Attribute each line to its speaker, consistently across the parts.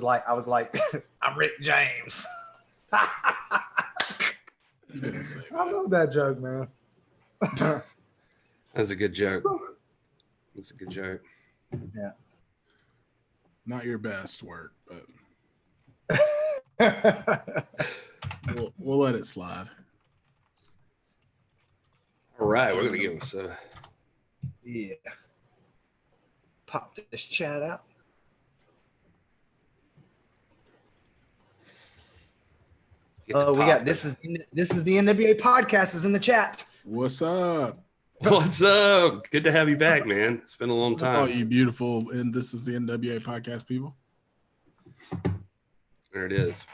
Speaker 1: like, I'm Rick James.
Speaker 2: You didn't say that.
Speaker 1: I love that joke, man.
Speaker 3: That's a good joke. That's a good joke.
Speaker 1: Yeah.
Speaker 2: Not your best work, but we'll let it slide.
Speaker 3: All right, we're gonna give us a
Speaker 1: Pop this chat out. Oh, we got this is the NWA podcast is in the chat.
Speaker 2: What's up?
Speaker 3: What's up? Good to have you back, man. It's been a long time.
Speaker 2: Oh, you beautiful, and this is the NWA podcast, people.
Speaker 3: There it is.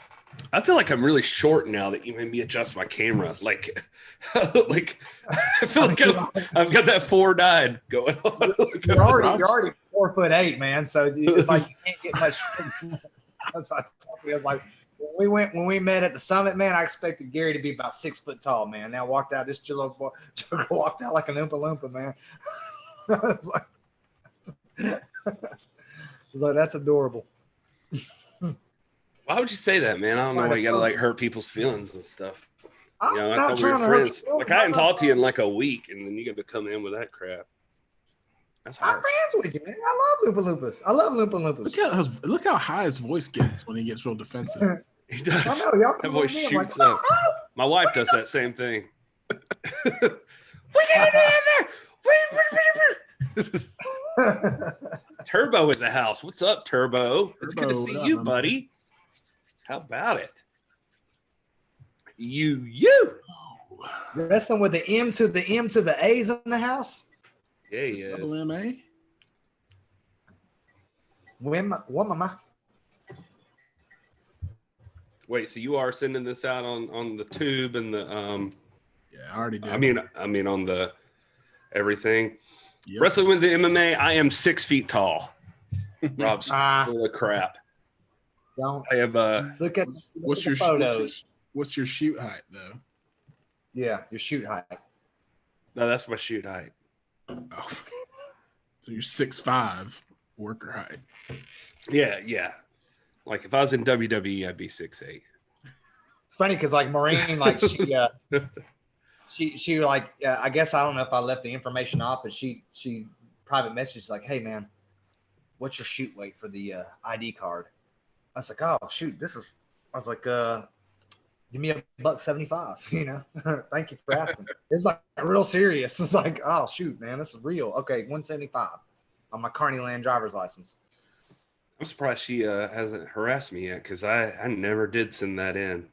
Speaker 3: I feel like I'm really short now that you made me adjust my camera. Like I feel like I've got that 4'9" going on.
Speaker 1: You're already 4'8", man. So it's like you can't get much. That's what I was like. When we met at the summit, man, I expected Gary to be about 6 foot tall, man. Now walked out, this Joker walked out like an Oompa Loompa, man. I was like, that's adorable.
Speaker 3: Why would you say that, man? I don't know why you gotta like hurt people's feelings and stuff.
Speaker 1: I'm
Speaker 3: I
Speaker 1: not
Speaker 3: thought we were
Speaker 1: trying to hurt
Speaker 3: friends.
Speaker 1: your
Speaker 3: Like I hadn't talked to you in like a week, and then you got to come in with that crap. That's
Speaker 1: I'm
Speaker 3: hard.
Speaker 1: friends with you, man. I love Oompa Loompas. I love Oompa Loompas.
Speaker 2: Look how high his voice gets when he gets real defensive.
Speaker 3: He does.
Speaker 1: I know, y'all
Speaker 3: That
Speaker 1: come
Speaker 3: voice
Speaker 1: on in,
Speaker 3: shoots
Speaker 1: like,
Speaker 3: up. My wife does that same thing.
Speaker 1: We get it in there.
Speaker 3: Turbo in the house. What's up, Turbo? It's good to
Speaker 2: Turbo,
Speaker 3: see
Speaker 2: what
Speaker 3: you,
Speaker 2: up,
Speaker 3: buddy. How about it? You.
Speaker 1: Wrestling with the M to the A's in the house.
Speaker 3: Yeah, he is.
Speaker 2: Double MA.
Speaker 1: Mama.
Speaker 3: Wait, so you are sending this out on the tube and the
Speaker 2: Yeah, I already did.
Speaker 3: I mean on the everything.
Speaker 2: Yep.
Speaker 3: Wrestling with the MMA, I am 6 feet tall. Rob's full of crap.
Speaker 1: Don't
Speaker 3: I have
Speaker 1: look at
Speaker 2: What's your
Speaker 1: photos.
Speaker 2: What's your shoot height though?
Speaker 1: Yeah, your shoot height.
Speaker 3: no, that's my shoot height.
Speaker 2: Oh. So you're 6'5" worker height.
Speaker 3: Yeah. Like if I was in WWE, I'd be 6'8".
Speaker 1: It's funny because like Maureen, like she like I guess I don't know if I left the information off, but she private messaged like, hey man, what's your shoot weight for the ID card? I was like, oh shoot, I was like, give me $1.75, you know. Thank you for asking. It's like real serious. It's like, oh shoot, man, this is real. Okay, $1.75 on my Carneyland driver's license.
Speaker 3: I'm surprised she hasn't harassed me yet because I never did send that in.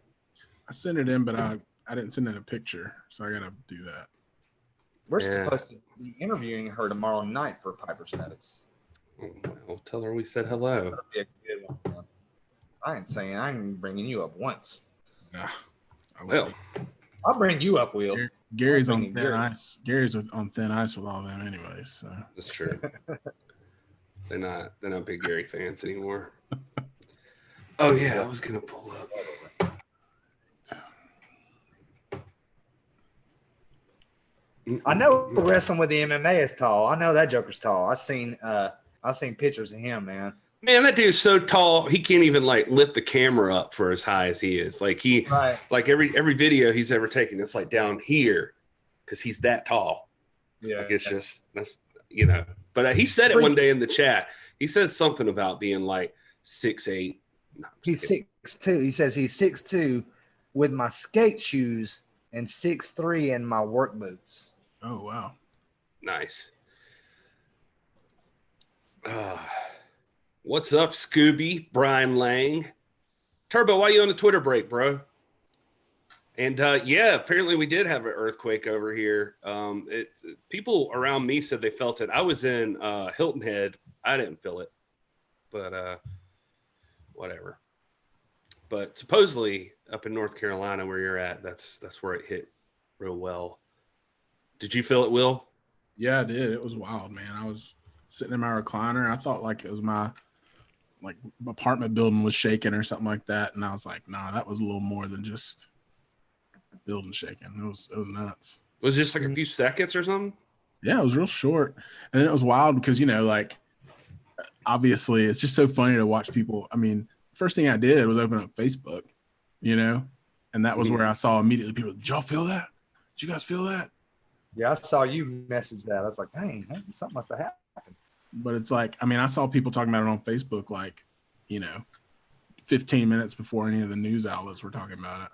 Speaker 2: I sent it in, but I didn't send in a picture, so I gotta do that.
Speaker 1: We're supposed to be interviewing her tomorrow night for Piper's Notes.
Speaker 3: Well, tell her we said hello.
Speaker 1: That'll be a good one, man. I ain't bringing you up once.
Speaker 2: Nah,
Speaker 3: Well,
Speaker 1: I'll bring you up, Will.
Speaker 2: Gary's
Speaker 1: I'll
Speaker 2: on
Speaker 1: bring
Speaker 2: thin
Speaker 1: Gary.
Speaker 2: ice. Gary's on thin ice with all them, anyways. So
Speaker 3: that's true. They're not big Gary fans anymore. Oh yeah, I was gonna pull up.
Speaker 1: I know wrestling with the MMA is tall. I know that Joker's tall. I've seen pictures of him, man.
Speaker 3: Man, that dude's so tall he can't even like lift the camera up for as high as he is. Like like every video he's ever taken, it's like down here because he's that tall.
Speaker 1: Yeah,
Speaker 3: like it's just that's But he said it one day in the chat. He says something about being like 6'8". No,
Speaker 1: he's 6'2". He says he's 6'2" with my skate shoes and 6'3" in my work boots.
Speaker 2: oh wow.
Speaker 3: Nice. What's up, Scooby? Brian Lang. Turbo, why you on the Twitter break, bro? And yeah, apparently we did have an earthquake over here. People around me said they felt it. I was in Hilton Head. I didn't feel it, but whatever. But supposedly up in North Carolina where you're at, that's where it hit real well. Did you feel it, Will?
Speaker 2: Yeah, I did. It was wild, man. I was sitting in my recliner. And I thought like it was my apartment building was shaking or something like that. And I was like, nah, that was a little more than just building shaking. It was nuts.
Speaker 3: Was it just like a few seconds or something?
Speaker 2: Yeah, it was real short. And then it was wild because, like, obviously it's just so funny to watch people. I mean, first thing I did was open up Facebook, and that was where I saw immediately people. Did y'all feel that? Did you guys feel that?
Speaker 1: Yeah, I saw you message that. I was like, dang, something must have happened.
Speaker 2: But it's like, I mean, I saw people talking about it on Facebook, 15 minutes before any of the news outlets were talking about it.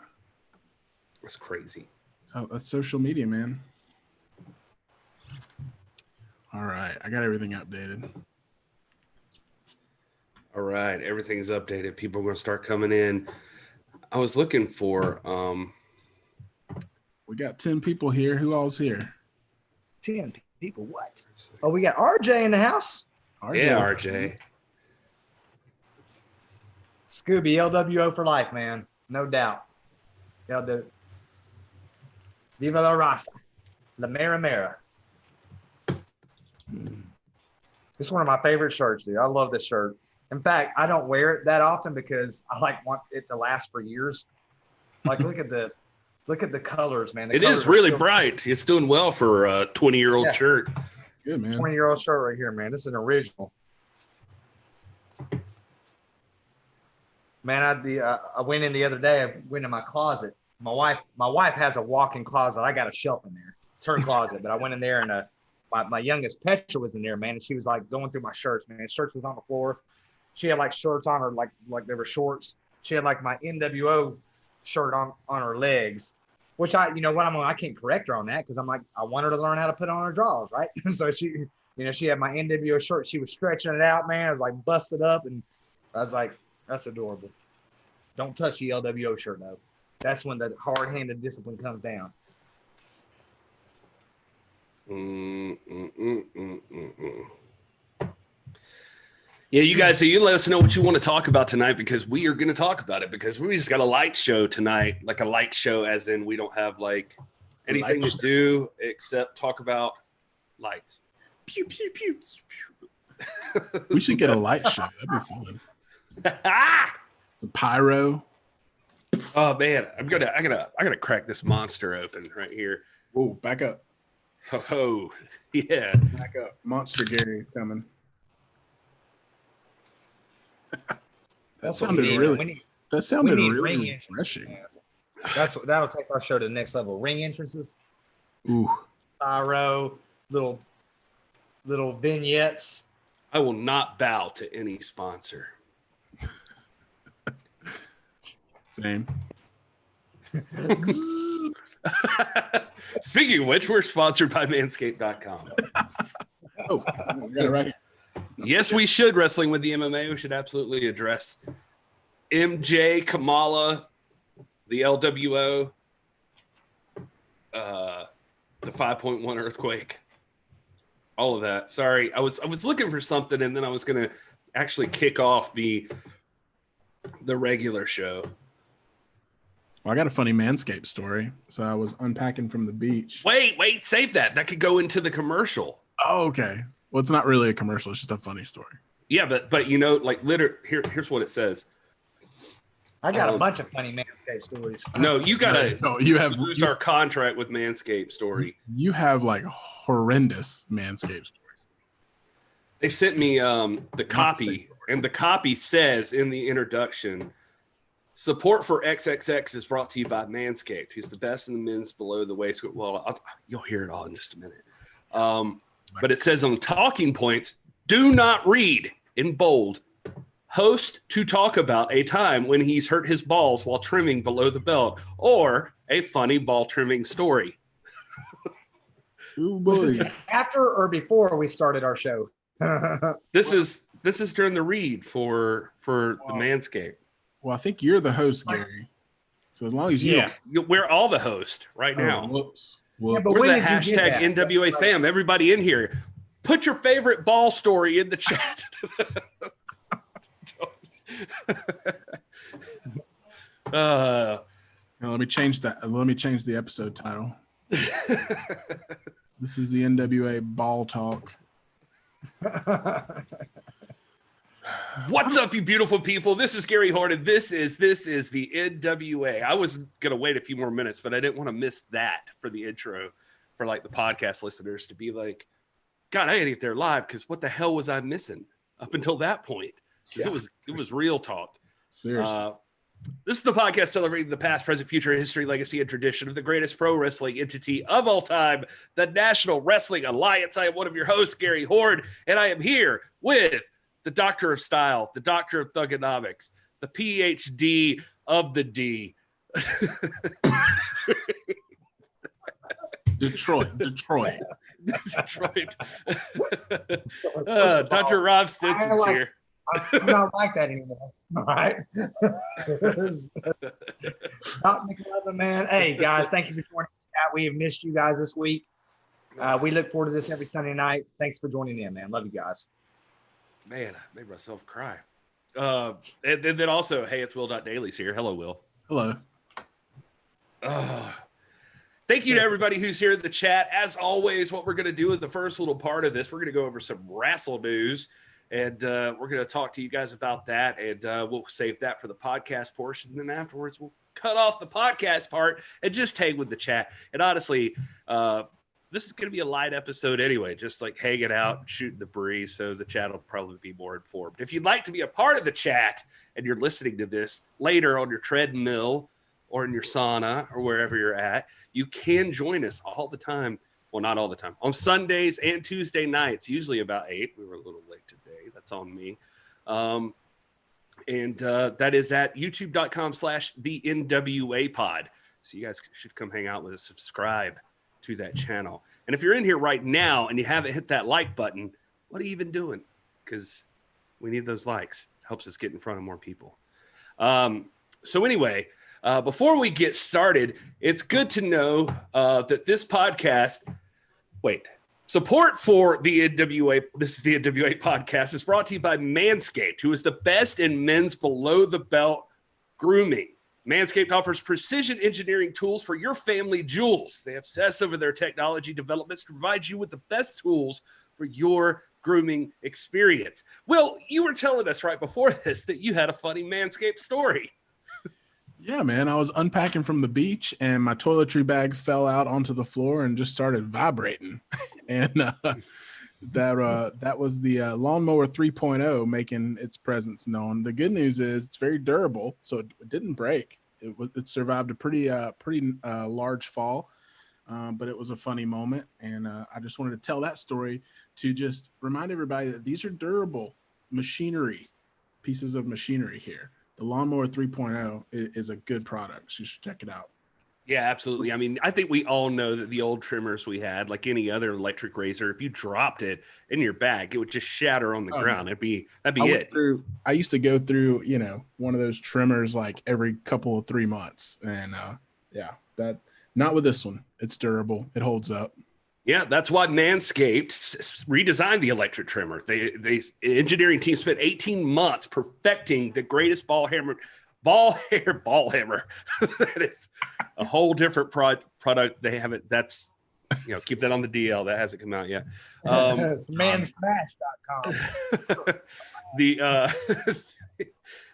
Speaker 3: That's crazy.
Speaker 2: So that's social media, man. All right, I got everything updated.
Speaker 3: All right, everything's updated. People are going to start coming in. I was looking for
Speaker 2: we got 10 people here. Who all's here?
Speaker 1: 10 people. What? Oh, we got RJ in the house.
Speaker 3: Yeah, RJ.
Speaker 1: Scooby, LWO for life, man. No doubt. LW. Viva la raza. La mera mera. This is one of my favorite shirts, dude. I love this shirt. In fact, I don't wear it that often because I want it to last for years. Like, look at the colors, man.
Speaker 3: It is really bright. It's doing well for a 20-year-old shirt.
Speaker 2: Good, man.
Speaker 1: 20-year-old shirt right here, man. This is an original. Man, I went in the other day. I went in my closet. My wife has a walk-in closet. I got a shelf in there. It's her closet, but I went in there and my youngest Petra was in there, man, and she was like going through my shirts, man. Shirts was on the floor. She had like shirts on her, like they were shorts. She had like my NWO shirt on her legs, which I can't correct her on that because I'm like, I want her to learn how to put on her drawers, right? So she had my NWO shirt. She was stretching it out, man. I was like busted up, and I was like, that's adorable. Don't touch the LWO shirt though. That's when the hard-handed discipline comes down.
Speaker 3: Yeah, you guys, so you let us know what you want to talk about tonight because we are going to talk about it because we just got a light show tonight, like a light show as in we don't have like anything to do except talk about lights.
Speaker 2: Pew, pew, pew. We should get a light show. That'd be fun. Some pyro.
Speaker 3: Oh man, I gotta crack this monster open right here.
Speaker 2: Whoa, back up.
Speaker 3: Oh yeah.
Speaker 2: Back up. Monster Gary's coming. That sounded really refreshing.
Speaker 1: That'll take our show to the next level. Ring entrances.
Speaker 2: Ooh.
Speaker 1: Pyro, little vignettes.
Speaker 3: I will not bow to any sponsor.
Speaker 2: Same.
Speaker 3: Speaking of which, we're sponsored by Manscaped.com.
Speaker 2: Oh, we got it right here.
Speaker 3: Yes, we should. Wrestling with the MMA. We should absolutely address MJ, Kamala, the LWO, the 5.1 earthquake, all of that. Sorry, I was looking for something, and then I was going to actually kick off the regular show.
Speaker 2: Well, I got a funny Manscaped story. So I was unpacking from the beach.
Speaker 3: Wait, save that. That could go into the commercial.
Speaker 2: Oh, okay. Well, it's not really a commercial. It's just a funny story.
Speaker 3: Yeah, but here's what it says.
Speaker 1: I got a bunch of funny Manscaped stories.
Speaker 3: No, you gotta.
Speaker 2: No, you have
Speaker 3: lose our contract with Manscaped story.
Speaker 2: You have like horrendous Manscaped stories.
Speaker 3: They sent me the copy, and the copy says in the introduction, support for XXX is brought to you by Manscaped, who's the best in the men's below the waist. Well, you'll hear it all in just a minute. But it says on talking points, do not read in bold. Host to talk about a time when he's hurt his balls while trimming below the belt, or a funny ball trimming story.
Speaker 1: Was this after or before we started our show?
Speaker 3: This is during the read for the Manscaped.
Speaker 2: Well, I think you're the host, Gary. So as long as
Speaker 3: we're all the host right now.
Speaker 2: Whoops.
Speaker 1: Yeah, but
Speaker 3: we're the hashtag NWA fam. Everybody in here, put your favorite ball story in the chat.
Speaker 2: Let me change that. Let me change the episode title. This is the NWA Ball Talk.
Speaker 3: What's up, you beautiful people? This is Gary Horton. This is the NWA. I was gonna wait a few more minutes, but I didn't want to miss that for the intro for like the podcast listeners to be like, God, I had to get there live because what the hell was I missing up until that point? Because it was real talk.
Speaker 2: Seriously.
Speaker 3: This is the podcast celebrating the past, present, future, history, legacy, and tradition of the greatest pro wrestling entity of all time, the National Wrestling Alliance. I am one of your hosts, Gary Horde, and I am here with the Doctor of Style, the Doctor of Thugonomics, the PhD of the D.
Speaker 2: Detroit.
Speaker 3: Dr. Rob Stinson's here.
Speaker 1: I'm not like that anymore. All right. Stop McLovin, man. Hey, guys, thank you for joining us. We have missed you guys this week. We look forward to this every Sunday night. Thanks for joining in, man. Love you guys.
Speaker 3: Man, I made myself cry. And then also, hey, it's Will.Daly's here. Hello, Will.
Speaker 2: Hello.
Speaker 3: Thank you to everybody who's here in the chat. As always, what we're going to do in the first little part of this, we're going to go over some wrestle news. And we're going to talk to you guys about that, and we'll save that for the podcast portion. And then afterwards, we'll cut off the podcast part and just hang with the chat. And honestly, this is going to be a light episode anyway, just like hanging out, shooting the breeze, so the chat will probably be more informed. If you'd like to be a part of the chat and you're listening to this later on your treadmill or in your sauna or wherever you're at, you can join us all the time. Well, not all the time. On Sundays and Tuesday nights, usually about 8. We were a little late today. That's on me. And that is at youtube.com/the NWA pod. So you guys should come hang out with us, subscribe to that channel. And if you're in here right now and you haven't hit that like button, what are you even doing? Because we need those likes. It helps us get in front of more people. So anyway, before we get started, it's good to know that this podcast, support for the NWA, this is the NWA podcast, is brought to you by Manscaped, who is the best in men's below-the-belt grooming. Manscaped offers precision engineering tools for your family jewels. They obsess over their technology developments to provide you with the best tools for your grooming experience. Will, you were telling us right before this that you had a funny Manscaped story.
Speaker 2: Yeah, man. I was unpacking from the beach and my toiletry bag fell out onto the floor and just started vibrating. And that was the Lawnmower 3.0 making its presence known. The good news is it's very durable, so it didn't break. It survived a pretty large fall, but it was a funny moment. And I just wanted to tell that story to just remind everybody that these are durable pieces of machinery here. The Lawnmower 3.0 is a good product. So you should check it out.
Speaker 3: Yeah, absolutely. I mean, I think we all know that the old trimmers we had, like any other electric razor, if you dropped it in your bag, it would just shatter on the ground. That'd be it.
Speaker 2: I used to go through, one of those trimmers like every couple of 3 months. And that not with this one. It's durable. It holds up.
Speaker 3: Yeah, that's why Manscaped redesigned the electric trimmer. The engineering team spent 18 months perfecting the greatest ball hammer. That is a whole different product. They haven't. That's keep that on the DL. That hasn't come out yet.
Speaker 1: It's mansmash.com.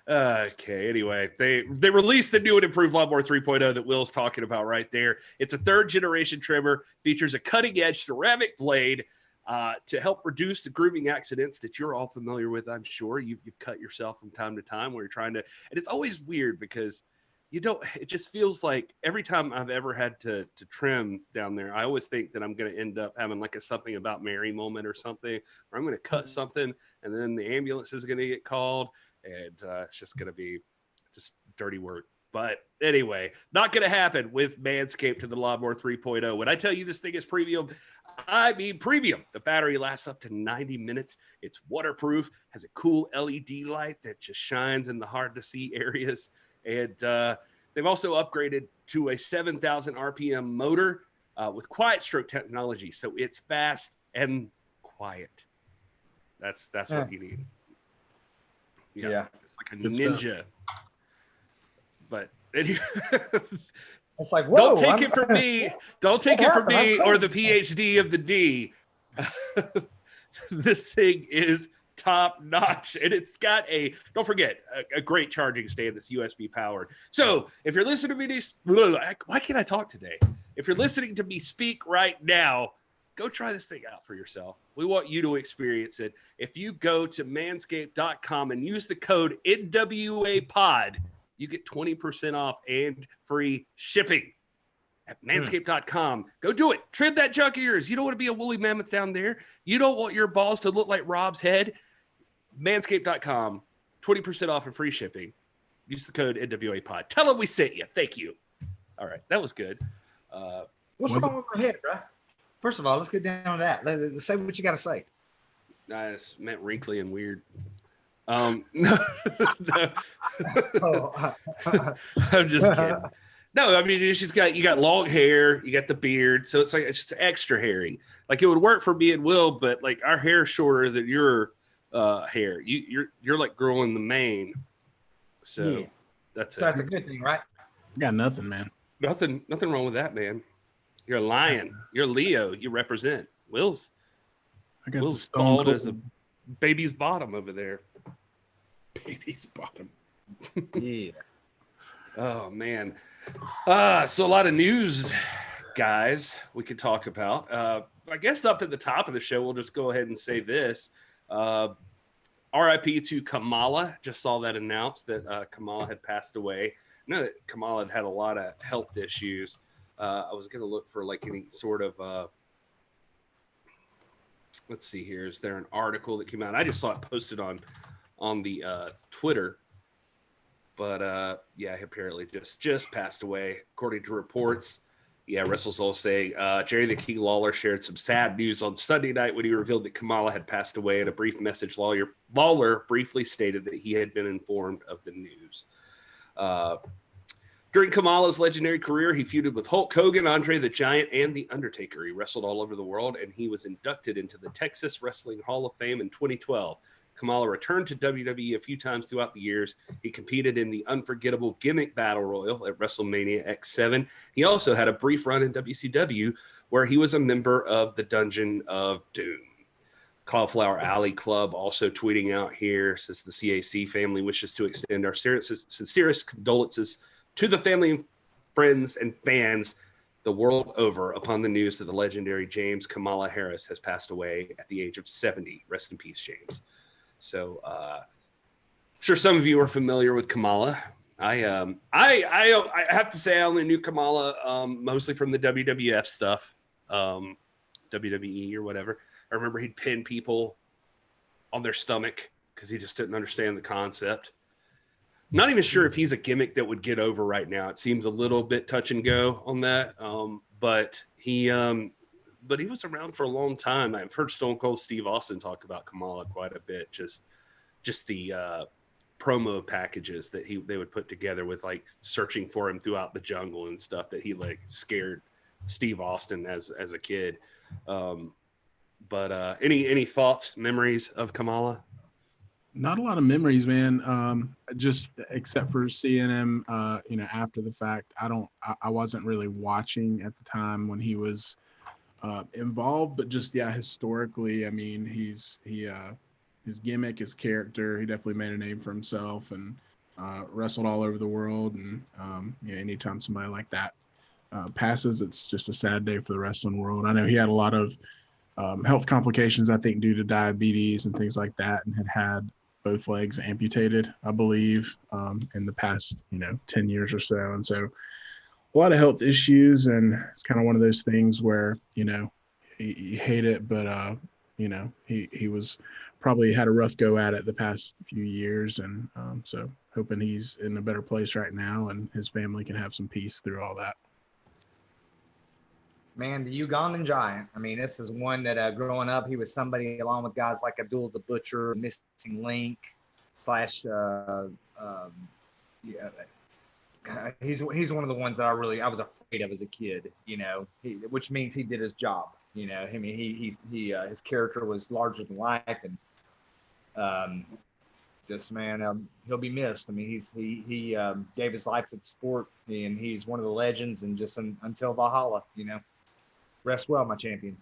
Speaker 3: Okay, anyway, they released the new and improved Lawnmower 3.0 that Will's talking about right there. It's a third generation trimmer, features a cutting edge ceramic blade to help reduce the grooming accidents that you're all familiar with. I'm sure you've cut yourself from time to time where you're trying to, and it's always weird because it just feels like every time I've ever had to trim down there, I always think that I'm going to end up having like a something about Mary moment or something, or I'm going to cut something and then the ambulance is going to get called. And it's just going to be just dirty work. But anyway, not going to happen with Manscaped to the Lawnmower 3.0. When I tell you this thing is premium, I mean premium. The battery lasts up to 90 minutes. It's waterproof, has a cool LED light that just shines in the hard-to-see areas. And they've also upgraded to a 7,000 RPM motor with quiet stroke technology. So it's fast and quiet. That's what you need. Yeah, it's like a ninja. But it's
Speaker 1: like, whoa,
Speaker 3: don't take it from me. Don't take it from me or the PhD of the D. This thing is top notch, and it's got don't forget a great charging stand that's USB powered. So if you're listening to me, why can't I talk today? If you're listening to me speak right now, Go try this thing out for yourself. We want you to experience it. If you go to manscaped.com and use the code NWAPOD, you get 20% off and free shipping at manscaped.com. Go do it. Trim that junk ears. You don't want to be a woolly mammoth down there. You don't want your balls to look like Rob's head. Manscaped.com, 20% off and free shipping. Use the code NWAPOD. Tell them we sent you. Thank you. All right. That was good.
Speaker 1: What's wrong with my head, bro? First of all, let's get down to that. Let's say what you got to say.
Speaker 3: I just meant wrinkly and weird. No. I'm just kidding. No, I mean, it's just you got long hair, you got the beard, so it's like it's just extra hairy. Like it would work for me and Will, but like our hair is shorter than your hair. You're like growing the mane. So that's
Speaker 1: a good thing, right?
Speaker 2: Got nothing, man.
Speaker 3: Nothing wrong with that, man. You're a lion. You're a Leo. You represent. Will's bald as a baby's bottom over there.
Speaker 2: Baby's bottom.
Speaker 1: Yeah.
Speaker 3: Oh man. So a lot of news, guys, we could talk about. I guess up at the top of the show, we'll just go ahead and say this. RIP to Kamala. Just saw that announced that Kamala had passed away. I know that Kamala had a lot of health issues. I was going to look for like any sort of, let's see here. Is there an article that came out? I just saw it posted on the Twitter. But yeah, apparently just passed away, according to reports. Yeah, WrestleZoll say Jerry the King Lawler shared some sad news on Sunday night when he revealed that Kamala had passed away. In a brief message, Lawler briefly stated that he had been informed of the news. During Kamala's legendary career, he feuded with Hulk Hogan, Andre the Giant, and The Undertaker. He wrestled all over the world, and he was inducted into the Texas Wrestling Hall of Fame in 2012. Kamala returned to WWE a few times throughout the years. He competed in the unforgettable Gimmick Battle Royal at WrestleMania X7. He also had a brief run in WCW where he was a member of the Dungeon of Doom. Cauliflower Alley Club also tweeting out here, says the CAC family wishes to extend our sincerest condolences to the family and friends and fans the world over upon the news that the legendary James Kamala Harris has passed away at the age of 70. Rest in peace, James. So, I'm sure some of you are familiar with Kamala. I have to say I only knew Kamala mostly from the WWF stuff, WWE or whatever. I remember he'd pin people on their stomach because he just didn't understand the concept. Not even sure if he's a gimmick that would get over right now. It seems a little bit touch and go on that, but he was around for a long time. I've heard Stone Cold Steve Austin talk about Kamala quite a bit. Just the promo packages that they would put together with like searching for him throughout the jungle and stuff that he like scared Steve Austin as a kid. But any thoughts, memories of Kamala?
Speaker 2: Not a lot of memories, man. Just except for seeing him, after the fact. I wasn't really watching at the time when he was involved, but just historically, I mean, his gimmick, his character, he definitely made a name for himself and wrestled all over the world. And anytime somebody like that passes, it's just a sad day for the wrestling world. I know he had a lot of health complications, I think, due to diabetes and things like that, and had both legs amputated, I believe, in the past 10 years or so. And so a lot of health issues, and it's kind of one of those things where you hate it, but he was probably had a rough go at it the past few years, and so hoping he's in a better place right now and his family can have some peace through all that.
Speaker 1: Man, the Ugandan Giant. I mean, this is one that growing up, he was somebody along with guys like Abdul the Butcher, Missing Link, /. He's one of the ones that I was afraid of as a kid. Which means he did his job. I mean, his character was larger than life, and this man, he'll be missed. I mean, he gave his life to the sport, and he's one of the legends. And just until Valhalla, Rest well, my champion.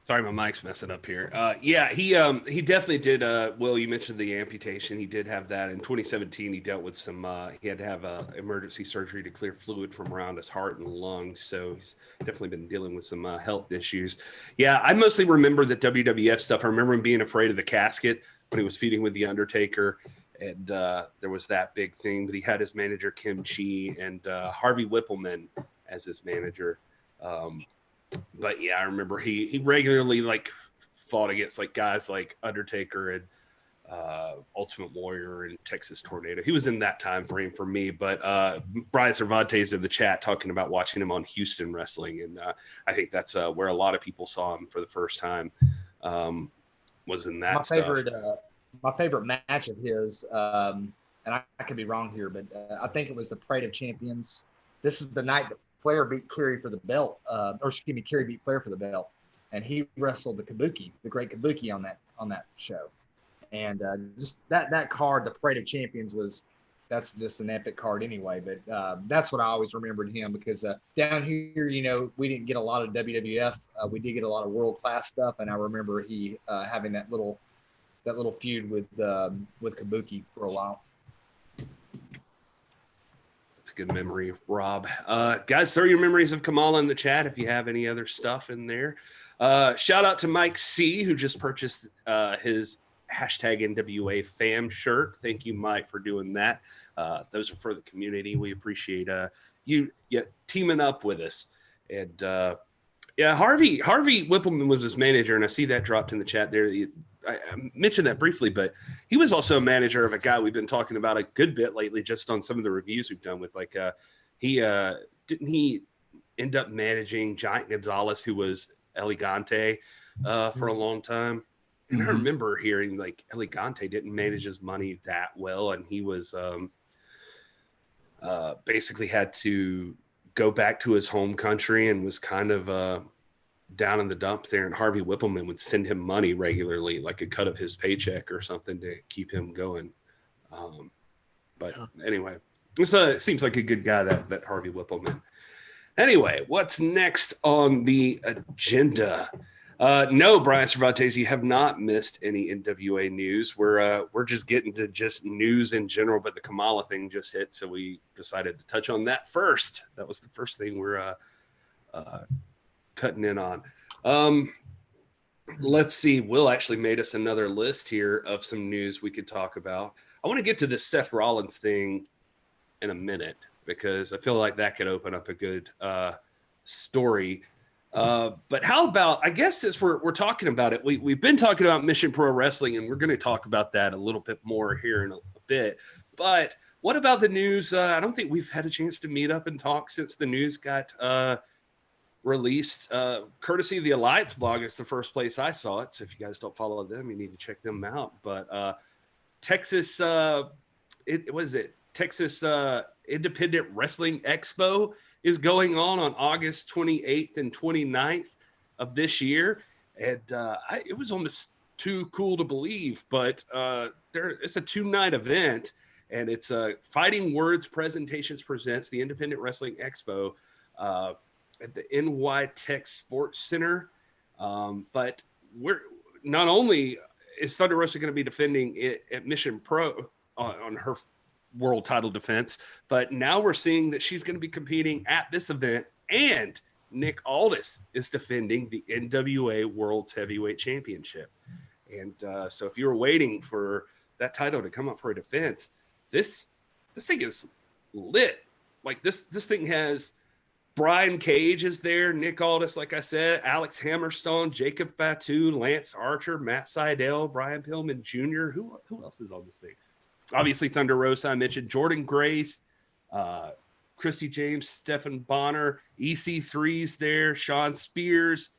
Speaker 3: Sorry, my mic's messing up here. Yeah, he definitely did. Will, you mentioned the amputation. He did have that in 2017. He dealt with some. He had to have emergency surgery to clear fluid from around his heart and lungs. So he's definitely been dealing with some health issues. Yeah, I mostly remember the WWF stuff. I remember him being afraid of the casket when he was feuding with the Undertaker, and there was that big thing. But he had his manager Kim Chi and Harvey Whippleman as his manager. But yeah, I remember he regularly like fought against like guys like Undertaker and Ultimate Warrior and Texas Tornado. He was in that time frame for me. But Brian Cervantes in the chat talking about watching him on Houston wrestling, and I think that's where a lot of people saw him for the first time. Was in that
Speaker 1: my favorite match of his, and I could be wrong here, but I think it was the Parade of Champions. This is the night that Flair beat Kerry for the belt, Kerry beat Flair for the belt, and he wrestled the Kabuki, the Great Kabuki, on that show. And just that card, the Parade of Champions, that's just an epic card anyway. But that's what I always remembered him, because down here, we didn't get a lot of WWF. We did get a lot of world class stuff, and I remember he having that little feud with Kabuki for a while.
Speaker 3: It's a good memory, Rob. Guys, throw your memories of Kamala in the chat if you have any other stuff in there. Shout out to Mike C, who just purchased his hashtag NWA fam shirt. Thank you, Mike, for doing that. Those are for the community. We appreciate you teaming up with us. And Harvey Whippleman was his manager, and I see that dropped in the chat there. I mentioned that briefly, but he was also a manager of a guy we've been talking about a good bit lately, just on some of the reviews we've done with he end up managing Giant Gonzalez, who was Elegante for a long time. And I remember hearing like Elegante didn't manage his money that well, and he was basically had to go back to his home country and was kind of down in the dumps there, and Harvey Whippleman would send him money regularly, like a cut of his paycheck or something, to keep him going. Anyway, it seems like a good guy, that Harvey Whippleman. Anyway, what's next on the agenda? No, Brian Cervantes, you have not missed any NWA news. We're just getting to just news in general, but the Kamala thing just hit, so we decided to touch on that first. That was the first thing we're cutting in on. Let's see. Will actually made us another list here of some news we could talk about. I want to get to this Seth Rollins thing in a minute, because I feel like that could open up a good story. But how about, I guess, since we're talking about it, we've been talking about Mission Pro Wrestling, and we're going to talk about that a little bit more here in a bit. But what about the news? I don't think we've had a chance to meet up and talk since the news got released. Courtesy of the Alliance blog, it's the first place I saw it. So if you guys don't follow them, you need to check them out. But Texas, Texas Independent Wrestling Expo is going on August 28th and 29th of this year. And it was almost too cool to believe, but it's a 2-night event, and it's Fighting Words Presentations presents the Independent Wrestling Expo at the NY Tech Sports Center. But we're not only is Thunder Rosa going to be defending it at Mission Pro on her world title defense, but now we're seeing that she's going to be competing at this event, and Nick Aldis is defending the NWA World's Heavyweight Championship. And so if you were waiting for that title to come up for a defense, this thing is lit. Like this thing has Brian Cage is there, Nick Aldis, like I said, Alex Hammerstone, Jacob Fatu, Lance Archer, Matt Seidel, Brian Pillman Jr. Who else is on this thing? Obviously, Thunder Rosa, I mentioned Jordan Grace, Christy James, Stephen Bonner, EC3's there, Sean Spears.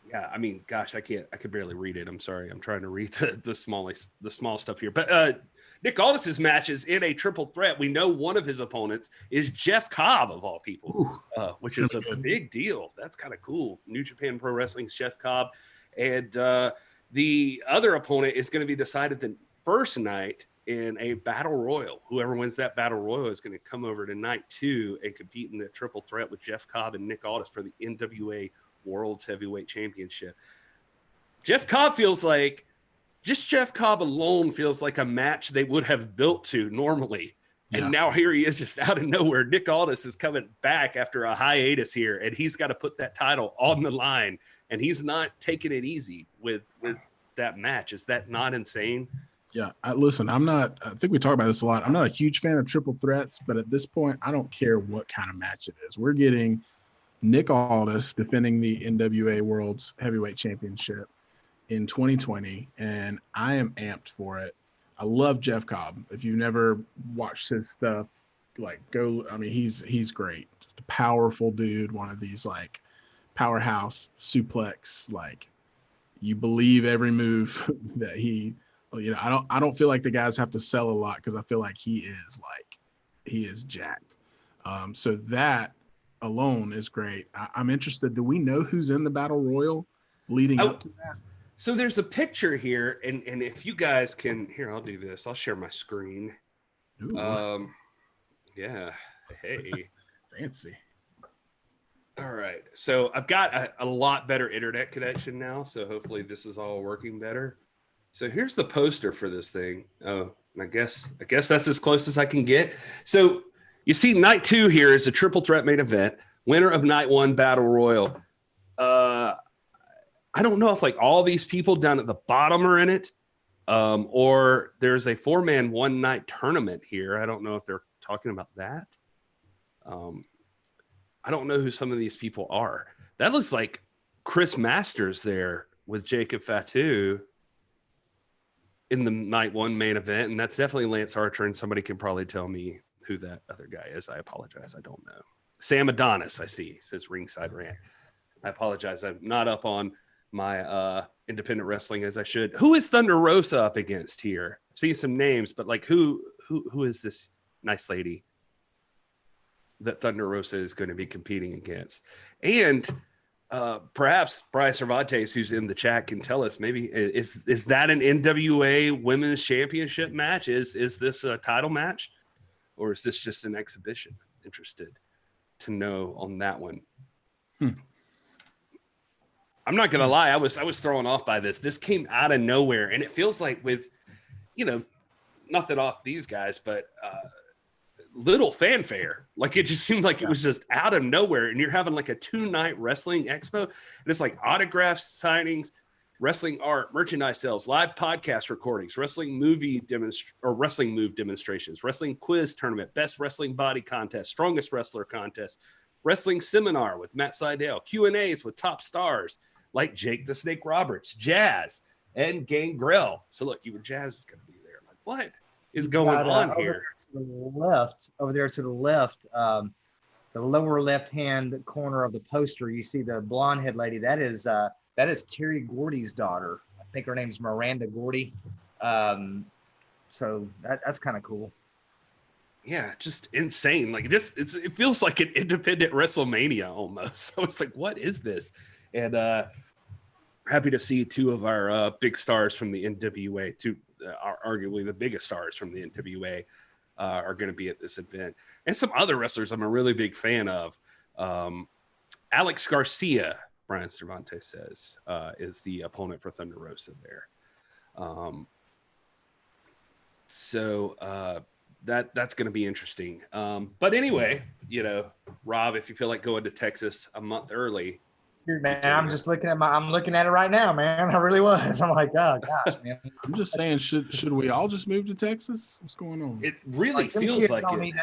Speaker 3: Yeah, I mean, gosh, I could barely read it. I'm sorry. I'm trying to read the small stuff here. But Nick Aldis's match is in a triple threat. We know one of his opponents is Jeff Cobb, of all people, which is a big deal. That's kind of cool. New Japan Pro Wrestling's Jeff Cobb. And the other opponent is going to be decided the first night in a battle royal. Whoever wins that battle royal is going to come over to night 2 and compete in the triple threat with Jeff Cobb and Nick Aldis for the NWA World's Heavyweight Championship. Jeff Cobb feels like, just Jeff Cobb alone feels like a match they would have built to normally. And now here he is just out of nowhere. Nick Aldis is coming back after a hiatus here, and he's got to put that title on the line, and he's not taking it easy with that match. Is that not insane?
Speaker 2: Yeah, listen, I think we talk about this a lot. I'm not a huge fan of triple threats, but at this point, I don't care what kind of match it is. We're getting Nick Aldis defending the NWA World's Heavyweight Championship in 2020, and I am amped for it. I love Jeff Cobb. If you've never watched his stuff, he's great. Just a powerful dude, one of these like powerhouse suplex, like you believe every move that he, I don't feel like the guys have to sell a lot because I feel like he is jacked. So that alone is great. I'm interested. Do we know who's in the battle royal leading up to that?
Speaker 3: So there's a picture here, and if you guys can, here, I'll do this. I'll share my screen.
Speaker 2: Ooh.
Speaker 3: Yeah. Hey.
Speaker 2: Fancy.
Speaker 3: All right. So I've got a lot better internet connection now, so hopefully this is all working better. So here's the poster for this thing. Oh, I guess that's as close as I can get. So you see night 2 here is a triple threat main event. Winner of night 1 battle royal. I don't know if like all these people down at the bottom are in it, or there's a 4-man 1-night tournament here. I don't know if they're talking about that. I don't know who some of these people are. That looks like Chris Masters there with Jacob Fatu in the night 1 main event. And that's definitely Lance Archer. And somebody can probably tell me who that other guy is. I apologize. I don't know. Sam Adonis, I see, says Ringside Rant. I apologize. I'm not up on my independent wrestling as I should. Who is Thunder Rosa up against here? See some names, but like who is this nice lady that Thunder Rosa is going to be competing against? And perhaps Bryce Cervantes, who's in the chat, can tell us maybe is that an NWA Women's Championship match? Is this a title match, or is this just an exhibition? Interested to know on that one. I'm not gonna lie, I was thrown off by this. This came out of nowhere, and it feels like with, nothing off these guys, but little fanfare. Like it just seemed like it was just out of nowhere, and you're having like a 2-night wrestling expo, and it's like autographs, signings, wrestling art, merchandise sales, live podcast recordings, wrestling move demonstrations, wrestling quiz tournament, best wrestling body contest, strongest wrestler contest, wrestling seminar with Matt Sydal, Q&As with top stars like Jake the Snake Roberts, Jazz, and Gangrel. So look, even Jazz is going to be there. Like, what is going on here?
Speaker 1: Over there to the left, the lower left-hand corner of the poster, you see the blonde-head lady. That is Terry Gordy's daughter. I think her name's Miranda Gordy. So that's kind of cool.
Speaker 3: Yeah, just insane. Like it feels like an independent WrestleMania almost. I was like, what is this? And happy to see 2 of our big stars from the NWA, 2 are arguably the biggest stars from the NWA, are going to be at this event. And some other wrestlers I'm a really big fan of. Alex Garcia, Brian Cervantes says, is the opponent for Thunder Rosa there. That's going to be interesting. But anyway, Rob, if you feel like going to Texas a month early,
Speaker 1: dude, man, I'm looking at it right now, man. I really was. I'm like, oh gosh, man.
Speaker 2: I'm just saying, should we all just move to Texas? What's going on?
Speaker 3: It really feels like it.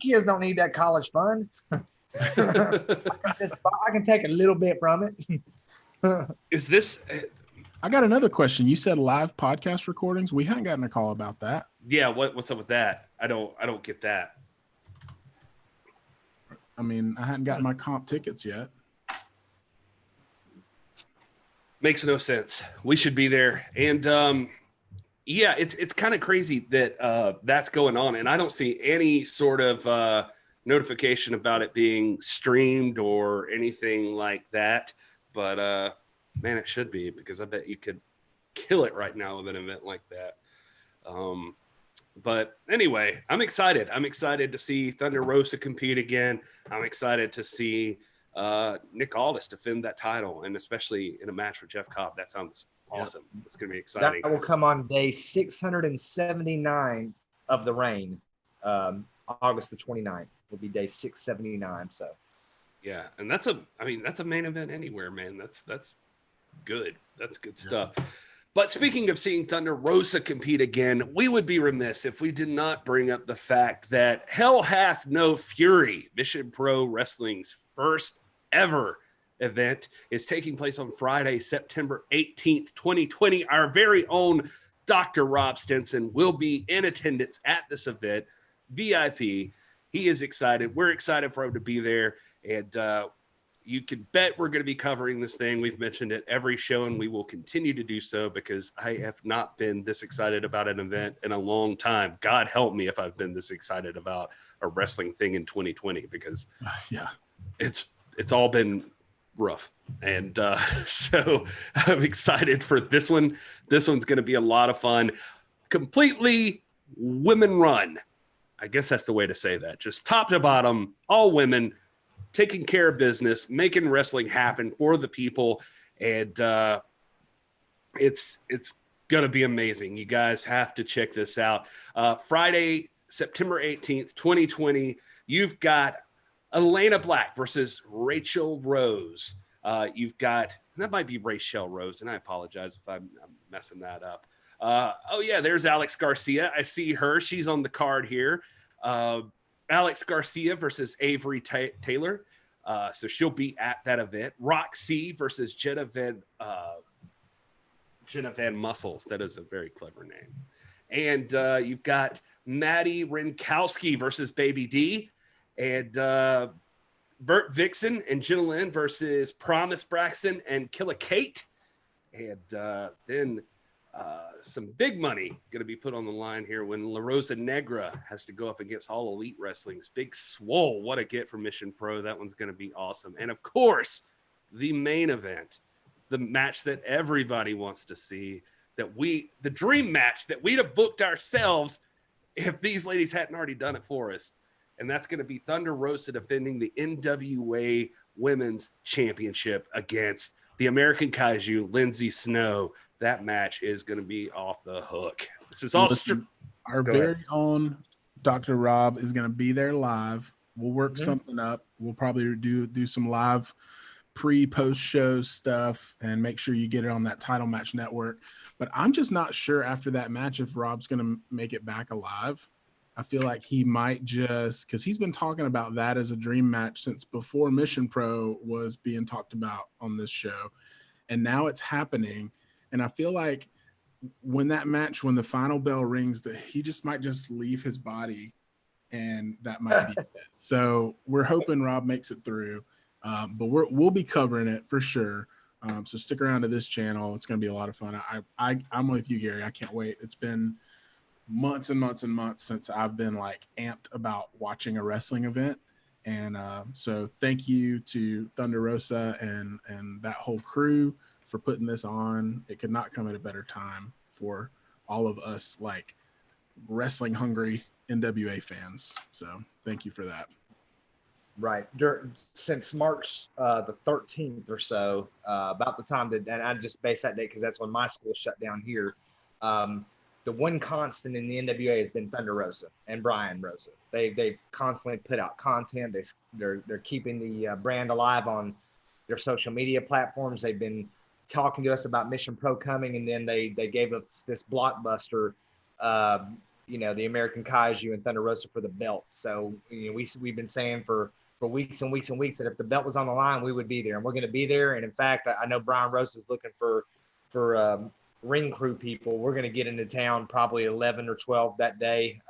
Speaker 1: Kids don't need that college fund. I can take a little bit from it.
Speaker 3: Is this?
Speaker 2: I got another question. You said live podcast recordings. We hadn't gotten a call about that.
Speaker 3: Yeah, what's up with that? I don't get that.
Speaker 2: I mean, I hadn't gotten my comp tickets yet.
Speaker 3: Makes no sense. We should be there. And yeah, it's kind of crazy that that's going on, and I don't see any sort of notification about it being streamed or anything like that. But man, it should be, because I bet you could kill it right now with an event like that. But anyway, I'm excited. I'm excited to see Thunder Rosa compete again. I'm excited to see Nick Aldis defend that title, and especially in a match with Jeff Cobb. That sounds awesome. It's going to be exciting.
Speaker 1: That will come on day 679 of the reign. August the 29th will be day 679. So,
Speaker 3: yeah, and that's a main event anywhere, man. That's good. That's good stuff. But speaking of seeing Thunder Rosa compete again, we would be remiss if we did not bring up the fact that Hell Hath No Fury, Mission Pro Wrestling's first ever event, is taking place on Friday, September 18th, 2020. Our very own Dr. Rob Stinson will be in attendance at this event, VIP. He is excited. We're excited for him to be there. And you can bet we're going to be covering this thing. We've mentioned it every show, and we will continue to do so because I have not been this excited about an event in a long time. God help me if I've been this excited about a wrestling thing in 2020, because it's all been rough. And so I'm excited for this one. This one's going to be a lot of fun. Completely women run. I guess that's the way to say that. Just top to bottom, all women, taking care of business, making wrestling happen for the people. And it's going to be amazing. You guys have to check this out. Friday, September 18th, 2020, you've got Elena Black versus Rachel Rose. You've got, that might be Rachel Rose, and I apologize if I'm messing that up. Oh, yeah, there's Alex Garcia. I see her. She's on the card here. Alex Garcia versus Avery Taylor. So she'll be at that event. Roxy versus Jenna Van Muscles. That is a very clever name. And you've got Maddie Rinkowski versus Baby D. And Bert Vixen and Jenna Lynn versus Promise Braxton and Killa Kate. And then some big money going to be put on the line here when La Rosa Negra has to go up against All Elite Wrestling's Big Swole. What a get for Mission Pro. That one's going to be awesome. And of course, the main event, the match that everybody wants to see, the dream match that we'd have booked ourselves if these ladies hadn't already done it for us. And that's going to be Thunder Rosa defending the NWA Women's Championship against the American Kaiju, Lindsay Snow. That match is going to be off the hook. This is all
Speaker 2: our very own Dr. Rob is going to be there live. We'll work something up. We'll probably do some live pre-post show stuff and make sure you get it on that Title Match Network. But I'm just not sure after that match if Rob's going to make it back alive. I feel like he might just, because he's been talking about that as a dream match since before Mission Pro was being talked about on this show. And now it's happening. And I feel like when the final bell rings, that he just might just leave his body, and that might be it. So we're hoping Rob makes it through, but we'll be covering it for sure. So stick around to this channel. It's going to be a lot of fun. I'm with you, Gary. I can't wait. It's been months and months and months since I've been like amped about watching a wrestling event. And so thank you to Thunder Rosa and that whole crew for putting this on. It could not come at a better time for all of us like wrestling hungry NWA fans. So thank you for that.
Speaker 1: Right. Since March the 13th or so, about the time that, and I just base that date because that's when my school shut down here. The one constant in the NWA has been Thunder Rosa and Brian Rosa. They've constantly put out content. They're keeping the brand alive on their social media platforms. They've been talking to us about Mission Pro coming, and then they gave us this blockbuster, the American Kaiju and Thunder Rosa for the belt. So we've been saying for weeks and weeks and weeks that if the belt was on the line, we would be there, and we're going to be there. And in fact, I know Brian Rosa is looking for ring crew people. We're going to get into town probably 11 or 12 that day.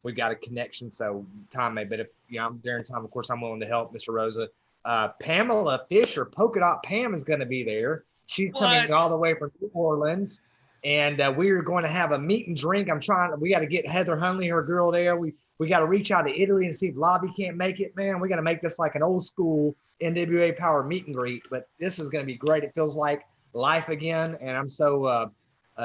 Speaker 1: We've got a connection, so time may, but if I'm during time, of course, I'm willing to help Mr. Rosa. Pamela Fisher, Polka Dot Pam, is going to be there. She's coming all the way from New Orleans, and we're going to have a meet and drink. We got to get Heather Hunley, her girl, there. We got to reach out to Italy and see if Lobby can't make it, man. We got to make this like an old school NWA Power meet and greet, but this is going to be great. It feels like life again, and I'm so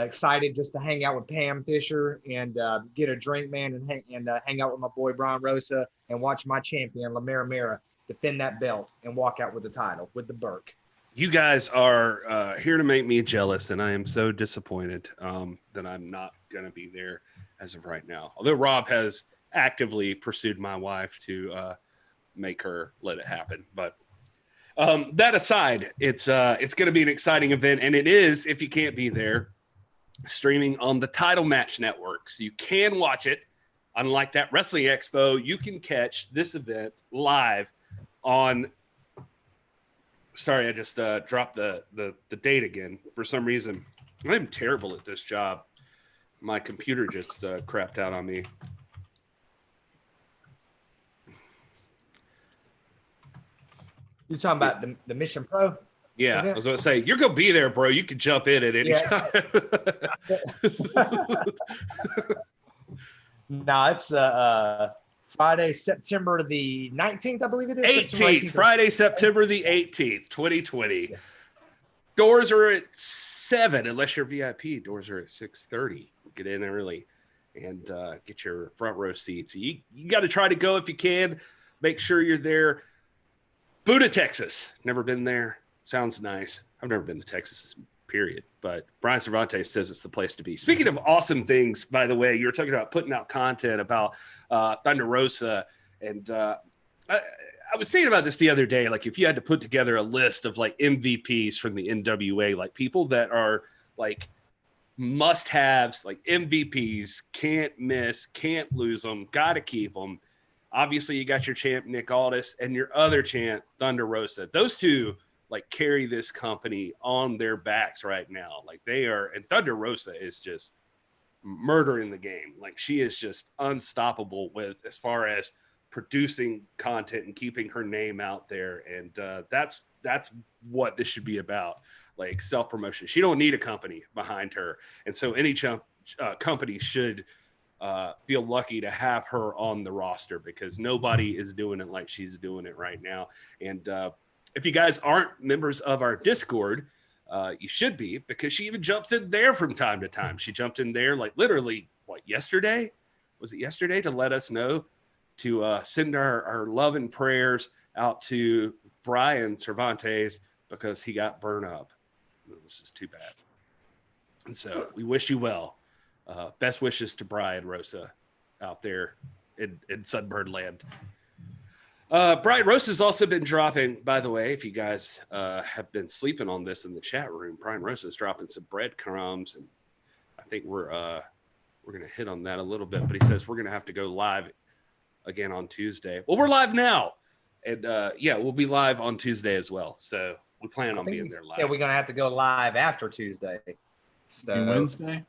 Speaker 1: excited just to hang out with Pam Fisher and get a drink, man, and hang out with my boy Brian Rosa and watch my champion La Mera defend that belt and walk out with the title with the Burke.
Speaker 3: You guys are here to make me jealous, and I am so disappointed that I'm not going to be there as of right now. Although Rob has actively pursued my wife to make her let it happen. But that aside, it's going to be an exciting event, and it is, if you can't be there, streaming on the Title Match Network. So you can watch it. Unlike that Wrestling Expo, you can catch this event live on... Sorry, I just dropped the date again for some reason. I'm terrible at this job. My computer just crapped out on me.
Speaker 1: You talking about the Mission Pro?
Speaker 3: Yeah, I was going to say, you're going to be there, bro. You can jump in at any time.
Speaker 1: No, it's Friday, September the 19th, I believe it is.
Speaker 3: 18th, Friday, September the 18th, 2020. Yeah. Doors are at 7, unless you're VIP. Doors are at 6:30. Get in early and get your front row seats. You got to try to go if you can. Make sure you're there. Buda, Texas. Never been there. Sounds nice. I've never been to Texas, period. But Brian Cervantes says it's the place to be. Speaking of awesome things, by the way, you were talking about putting out content about Thunder Rosa. And I was thinking about this the other day. Like, if you had to put together a list of like MVPs from the NWA, like people that are like must-haves, like MVPs, can't miss, can't lose them, got to keep them. Obviously, you got your champ, Nick Aldis, and your other champ, Thunder Rosa. Those two like carry this company on their backs right now. Like they are, and Thunder Rosa is just murdering the game. Like she is just unstoppable with as far as producing content and keeping her name out there. And that's what this should be about, like self-promotion. She don't need a company behind her. And so any company should feel lucky to have her on the roster because nobody is doing it like she's doing it right now. And if you guys aren't members of our Discord, you should be, because she even jumps in there from time to time. She jumped in there like literally, yesterday? Was it yesterday, to let us know to send our love and prayers out to Brian Cervantes because he got burned up. It was just too bad. And so we wish you well. Best wishes to Brian Rosa out there in Sunbird Land. Brian Rosa has also been dropping, by the way, if you guys have been sleeping on this in the chat room, Brian Rosa is dropping some breadcrumbs, and I think we're going to hit on that a little bit, but he says we're going to have to go live again on Tuesday. Well, we're live now, and we'll be live on Tuesday as well, so we plan on being there live.
Speaker 1: Yeah, we're going to have to go live after Tuesday. So
Speaker 2: Wednesday?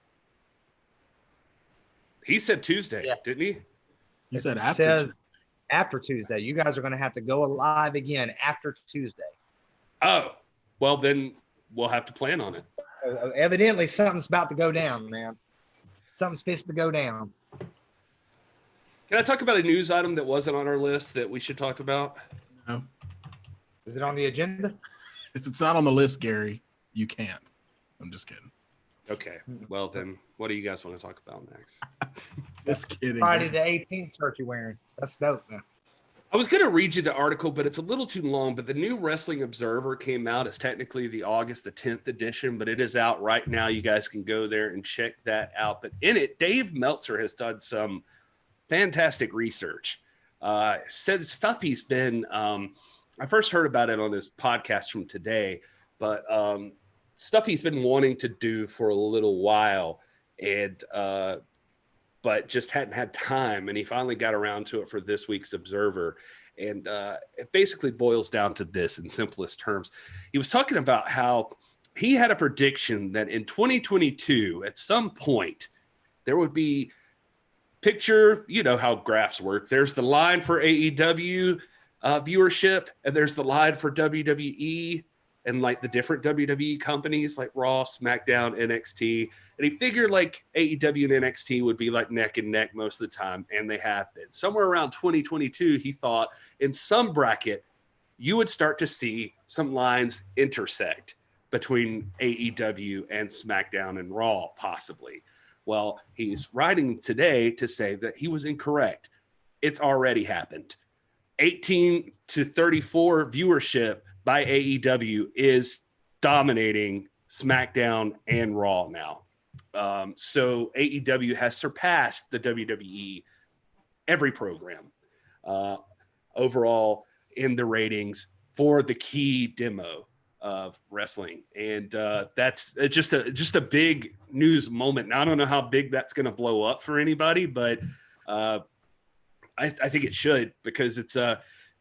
Speaker 3: He said Tuesday, didn't he?
Speaker 2: He said after.
Speaker 1: After Tuesday. You guys are going to have to go live again after Tuesday.
Speaker 3: Oh, well, then we'll have to plan on it.
Speaker 1: Evidently, something's about to go down, man. Something's fixing to go down.
Speaker 3: Can I talk about a news item that wasn't on our list that we should talk about?
Speaker 2: No.
Speaker 1: Is it on the agenda?
Speaker 2: If it's not on the list, Gary, you can't. I'm just kidding.
Speaker 3: Okay. Well, then what do you guys want to talk about next?
Speaker 2: Just kidding.
Speaker 1: Friday the 18th shirt you're wearing. That's dope, man.
Speaker 3: I was going to read you the article, but it's a little too long. But the new Wrestling Observer came out. It's technically the August the 10th edition, but it is out right now. You guys can go there and check that out. But in it, Dave Meltzer has done some fantastic research. Said stuff he's been I first heard about it on this podcast from today, but stuff he's been wanting to do for a little while, and but just hadn't had time, and he finally got around to it for this week's Observer. And it basically boils down to this in simplest terms. He was talking about how he had a prediction that in 2022, at some point, there would be picture, you know how graphs work. There's the line for AEW viewership, and there's the line for WWE and like the different WWE companies like Raw, SmackDown, NXT. And he figured like AEW and NXT would be like neck and neck most of the time, and they have been. Somewhere around 2022, he thought in some bracket, you would start to see some lines intersect. between AEW and SmackDown and Raw, possibly. Well, he's writing today to say that he was incorrect. It's already happened. 18 to 34 viewership by AEW is dominating SmackDown and Raw now. So AEW has surpassed the WWE every program overall in the ratings for the key demo of wrestling. And that's just a big news moment. Now, I don't know how big that's going to blow up for anybody, but I think it should, because it's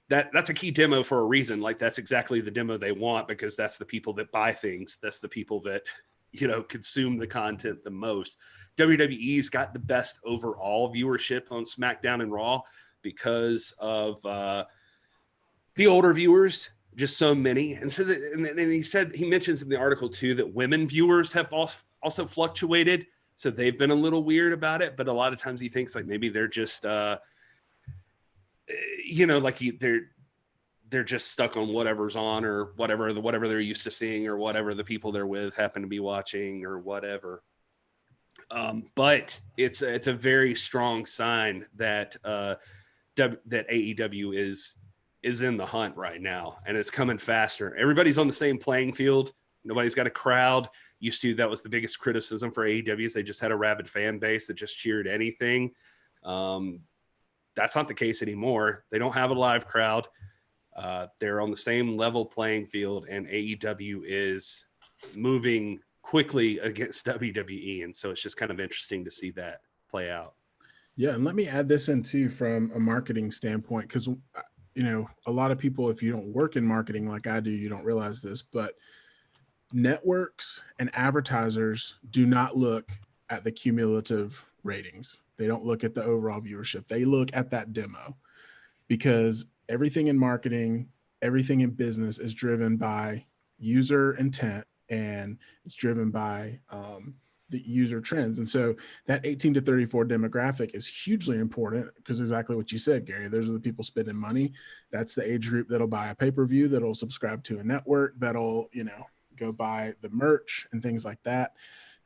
Speaker 3: that's a key demo for a reason. Like, that's exactly the demo they want, because that's the people that buy things. That's the people that, you know, consume the content the most. WWE's got the best overall viewership on SmackDown and Raw because of the older viewers, just so many. And so he mentions in the article too that women viewers have also fluctuated. So they've been a little weird about it, but a lot of times he thinks like maybe they're just you know, like they're just stuck on whatever's on, or whatever they're used to seeing, or whatever the people they're with happen to be watching, or whatever. But it's a very strong sign that that AEW is in the hunt right now, and it's coming faster. Everybody's on the same playing field. Nobody's got a crowd. Used to, that was the biggest criticism for AEW, is they just had a rabid fan base that just cheered anything. That's not the case anymore. They don't have a live crowd. They're on the same level playing field, and AEW is moving quickly against WWE. And so it's just kind of interesting to see that play out.
Speaker 2: Yeah. And let me add this in too, from a marketing standpoint, because, you know, a lot of people, if you don't work in marketing like I do, you don't realize this, but networks and advertisers do not look at the cumulative ratings. They don't look at the overall viewership. They look at that demo, because everything in marketing, everything in business is driven by user intent, and it's driven by the user trends. And so that 18 to 34 demographic is hugely important, because exactly what you said, Gary, those are the people spending money. That's the age group that'll buy a pay-per-view, that'll subscribe to a network, that'll, you know, go buy the merch and things like that.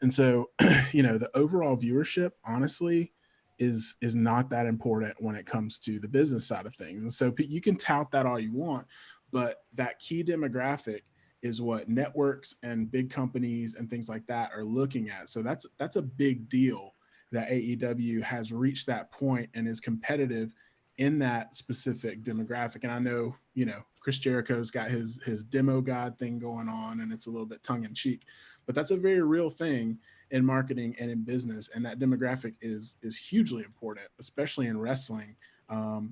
Speaker 2: And so, you know, the overall viewership, honestly, is not that important when it comes to the business side of things. And so you can tout that all you want, but that key demographic is what networks and big companies and things like that are looking at. So that's a big deal that AEW has reached that point and is competitive in that specific demographic. And I know, you know, Chris Jericho's got his demo god thing going on, and it's a little bit tongue in cheek, but that's a very real thing in marketing and in business. And that demographic is hugely important, especially in wrestling,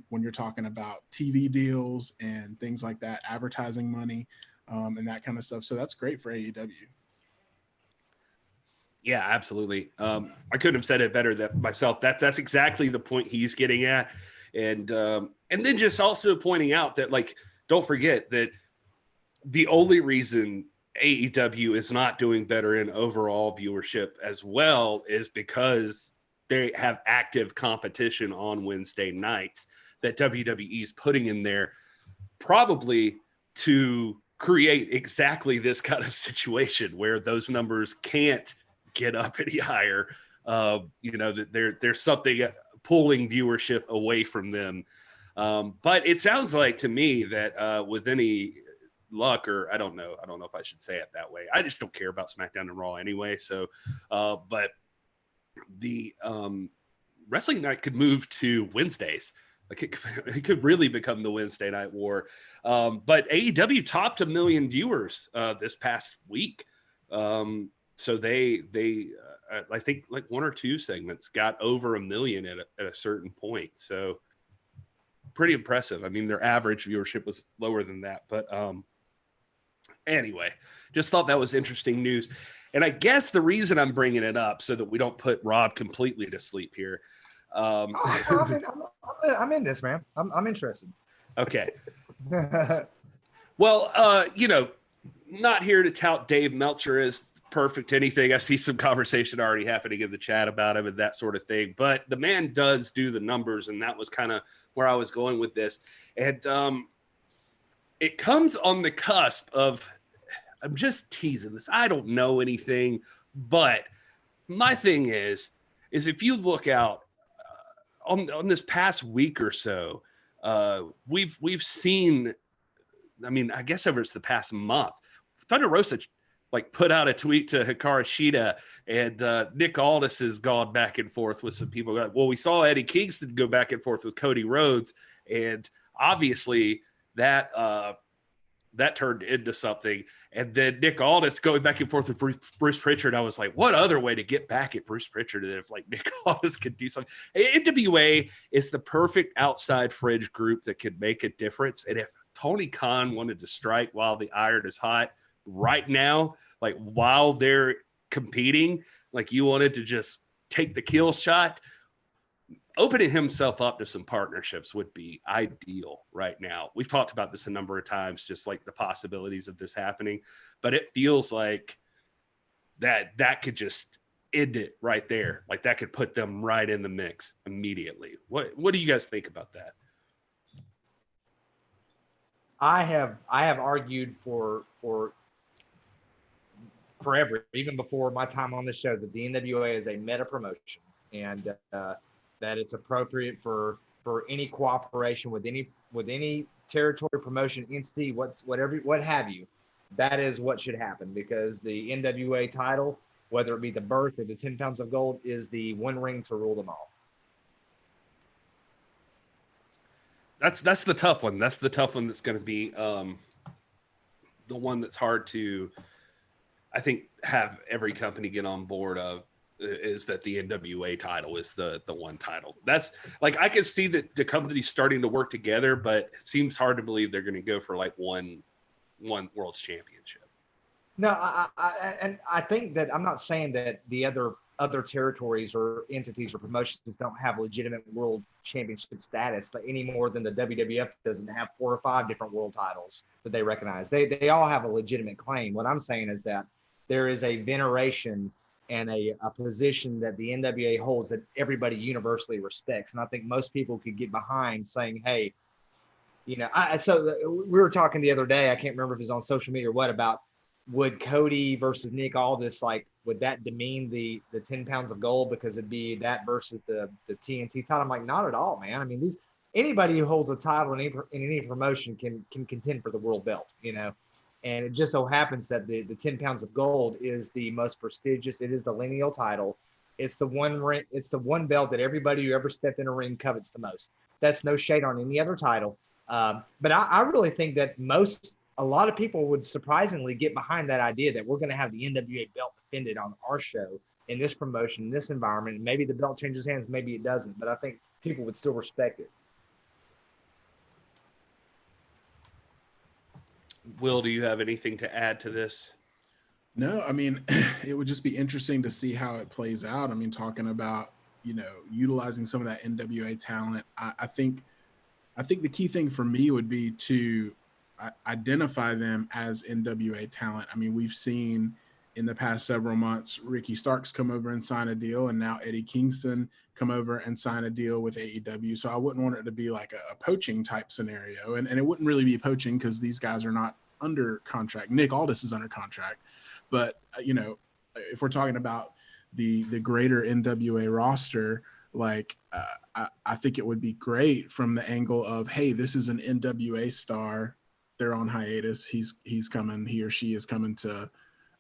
Speaker 2: when you're talking about TV deals and things like that, advertising money, and that kind of stuff. So that's great for AEW.
Speaker 3: Yeah, absolutely. I couldn't have said it better myself. That's exactly the point he's getting at. And then just also pointing out that, like, don't forget that the only reason AEW is not doing better in overall viewership as well is because they have active competition on Wednesday nights that WWE is putting in there, probably to create exactly this kind of situation where those numbers can't get up any higher. You know, that there's something pulling viewership away from them. But it sounds like to me that with any luck, or I don't know if I should say it that way. I just don't care about SmackDown and Raw anyway. So, but the wrestling night could move to Wednesdays. Like it could really become the Wednesday Night War. But AEW topped 1 million viewers this past week. So they I think like one or two segments got over 1 million at a certain point. So pretty impressive. I mean, their average viewership was lower than that, but anyway, just thought that was interesting news. And I guess the reason I'm bringing it up so that we don't put Rob completely to sleep here.
Speaker 1: I'm in this, man. I'm interested.
Speaker 3: Okay. Well, you know, not here to tout Dave Meltzer as perfect anything. I see some conversation already happening in the chat about him and that sort of thing, but the man does do the numbers, and that was kind of where I was going with this. And it comes on the cusp of I'm just teasing this. I don't know anything, but my thing is if you look out on this past week or so, we've seen, I mean, I guess over it's the past month, Thunder Rosa like put out a tweet to Hikaru Shida, and Nick Aldis has gone back and forth with some people. Well, we saw Eddie Kingston go back and forth with Cody Rhodes, and obviously that turned into something. And then Nick Aldis going back and forth with Bruce Pritchard. I was like, what other way to get back at Bruce Pritchard than if like Nick Aldis could do something? NWA is the perfect outside fringe group that could make a difference. And if Tony Khan wanted to strike while the iron is hot right now, like while they're competing, like you wanted to just take the kill shot, opening himself up to some partnerships would be ideal right now. We've talked about this a number of times, just like the possibilities of this happening, but it feels like that could just end it right there. Like that could put them right in the mix immediately. What do you guys think about that?
Speaker 1: I have argued for forever, even before my time on the show, that the NWA is a meta promotion, and that it's appropriate for any cooperation with any territory, promotion, entity, what have you. That is what should happen, because the NWA title, whether it be the birth or the 10 pounds of gold, is the one ring to rule them all.
Speaker 3: That's the tough one. That's the tough one that's going to be the one that's hard to, I think, have every company get on board of, is that the NWA title is the one title. That's like, I can see that the company's starting to work together, but it seems hard to believe they're going to go for like one world's championship.
Speaker 1: No, I think that, I'm not saying that the other territories or entities or promotions don't have legitimate world championship status any more than the WWF doesn't have 4 or 5 different world titles that they recognize. They all have a legitimate claim. What I'm saying is that there is a veneration and a position that the NWA holds that everybody universally respects. And I think most people could get behind saying, hey, so we were talking the other day, I can't remember if it was on social media or what, about would Cody versus Nick Aldis, like, would that demean the 10 pounds of gold because it'd be that versus the TNT title? I'm like, not at all, man. I mean, anybody who holds a title in any promotion can contend for the world belt, And it just so happens that the 10 pounds of gold is the most prestigious. It is the lineal title. It's the one ring. It's the one belt that everybody who ever stepped in a ring covets the most. That's no shade on any other title. But I really think that a lot of people would surprisingly get behind that idea that we're going to have the NWA belt defended on our show in this promotion, in this environment. Maybe the belt changes hands, maybe it doesn't, but I think people would still respect it.
Speaker 3: Will, do you have anything to add to this?
Speaker 2: No, I mean, it would just be interesting to see how it plays out. I mean, talking about, utilizing some of that NWA talent, I think the key thing for me would be to identify them as NWA talent. I mean, we've seen in the past several months, Ricky Starks come over and sign a deal, and now Eddie Kingston come over and sign a deal with AEW. So I wouldn't want it to be like a poaching type scenario. And it wouldn't really be poaching because these guys are not under contract. Nick Aldis is under contract. But, if we're talking about the greater NWA roster, like I think it would be great from the angle of, hey, this is an NWA star. They're on hiatus. He's coming. He or she is coming to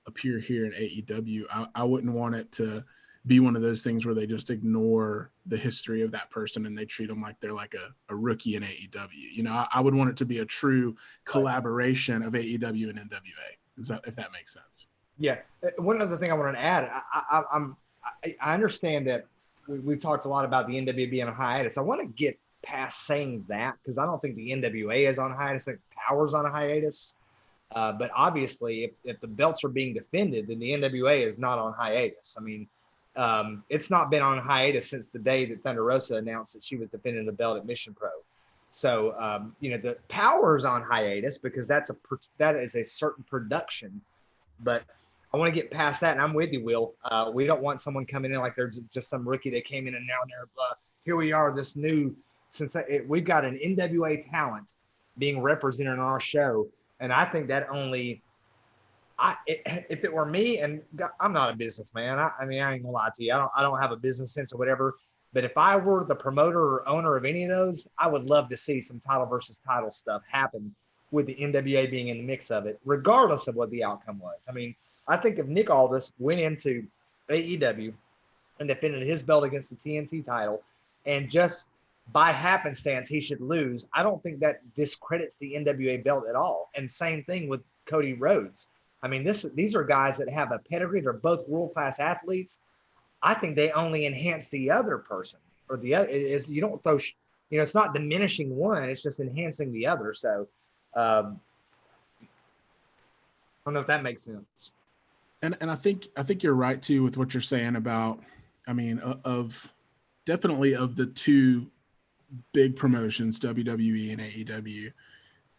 Speaker 2: appear here in AEW. I wouldn't want it to be one of those things where they just ignore the history of that person and they treat them like they're like a rookie in AEW. I would want it to be a true collaboration of AEW and NWA. If that makes sense. Yeah.
Speaker 1: One other thing I want to add, I understand that we've talked a lot about the NWA being on hiatus. I want to get past saying that, because I don't think the NWA is on hiatus. I think Power's on a hiatus. But obviously, if the belts are being defended, then the NWA is not on hiatus. I mean, it's not been on hiatus since the day that Thunder Rosa announced that she was defending the belt at Mission Pro. So, the Power's on hiatus because that is a certain production. But I want to get past that, and I'm with you, Will. We don't want someone coming in like there's just some rookie that came in and now they're here we are, this new. We've got an NWA talent being represented on our show, and I think that only If it were me, and I'm not a businessman, I mean, I ain't gonna lie to you. I don't have a business sense or whatever. But if I were the promoter or owner of any of those, I would love to see some title versus title stuff happen with the NWA being in the mix of it, regardless of what the outcome was. I mean, I think if Nick Aldis went into AEW and defended his belt against the TNT title, and just by happenstance he should lose, I don't think that discredits the NWA belt at all. And same thing with Cody Rhodes. I mean, these are guys that have a pedigree. They're both world-class athletes. I think they only enhance the other person, or the other is you don't throw, it's not diminishing one, it's just enhancing the other. So I don't know if that makes sense.
Speaker 2: And I think you're right too with what you're saying about, I mean, of definitely of the two big promotions, WWE and AEW.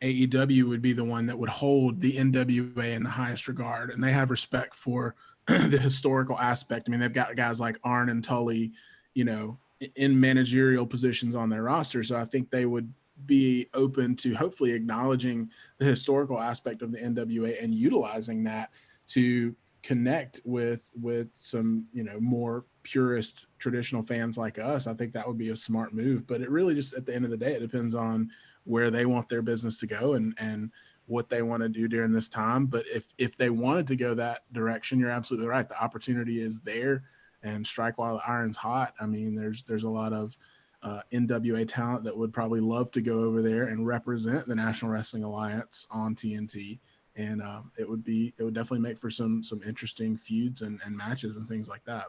Speaker 2: AEW would be the one that would hold the NWA in the highest regard, and they have respect for the historical aspect. I mean, they've got guys like Arn and Tully, in managerial positions on their roster. So I think they would be open to hopefully acknowledging the historical aspect of the NWA and utilizing that to connect with some, more purist traditional fans like us. I think that would be a smart move, but it really just, at the end of the day, it depends on where they want their business to go and what they want to do during this time. But if they wanted to go that direction, you're absolutely right. The opportunity is there, and strike while the iron's hot. I mean, there's a lot of NWA talent that would probably love to go over there and represent the National Wrestling Alliance on TNT. And it would definitely make for some interesting feuds and matches and things like that.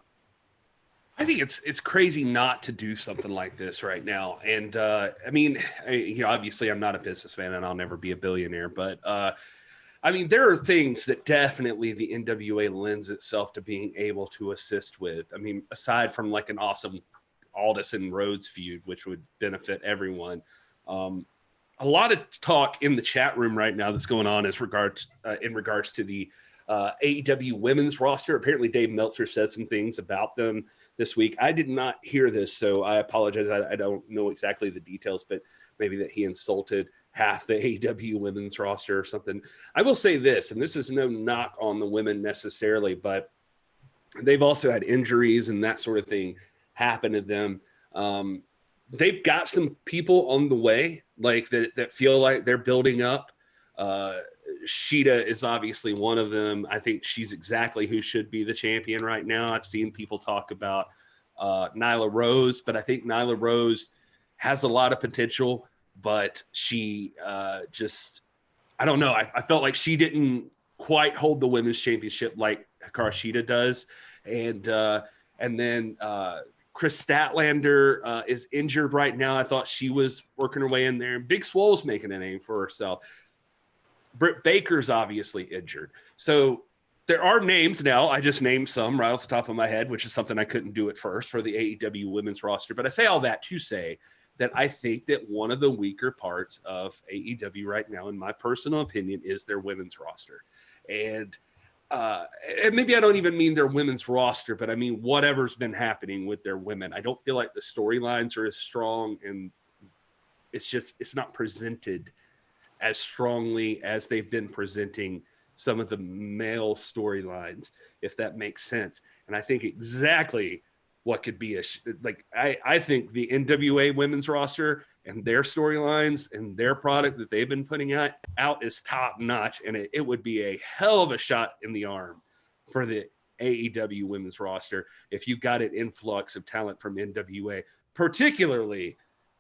Speaker 3: I think it's crazy not to do something like this right now. And I mean, obviously I'm not a businessman and I'll never be a billionaire, but I mean, there are things that definitely the NWA lends itself to being able to assist with. I mean, aside from like an awesome Aldis and Rhodes feud, which would benefit everyone. A lot of talk in the chat room right now that's going on in regards to the AEW women's roster. Apparently Dave Meltzer said some things about them this week. I did not hear this, so I apologize. I don't know exactly the details, but maybe that he insulted half the AEW women's roster or something. I will say this, and this is no knock on the women necessarily, but they've also had injuries and that sort of thing happen to them. They've got some people on the way, like that feel like they're building up. Sheeta is obviously one of them. I think she's exactly who should be the champion right now. I've seen people talk about Nyla Rose, but I think Nyla Rose has a lot of potential, but she just, I don't know. I felt like she didn't quite hold the women's championship like Hikaru Shida does. And then Chris Statlander is injured right now. I thought she was working her way in there. Big Swole's making a name for herself. Britt Baker's obviously injured. So there are names now. I just named some right off the top of my head, which is something I couldn't do at first for the AEW women's roster. But I say all that to say that I think that one of the weaker parts of AEW right now, in my personal opinion, is their women's roster. And maybe I don't even mean their women's roster, but I mean whatever's been happening with their women. I don't feel like the storylines are as strong, and it's not presented as strongly as they've been presenting some of the male storylines, if that makes sense. And I think exactly what could be I think the NWA women's roster and their storylines and their product that they've been putting out is top notch. And it would be a hell of a shot in the arm for the AEW women's roster if you got an influx of talent from NWA, particularly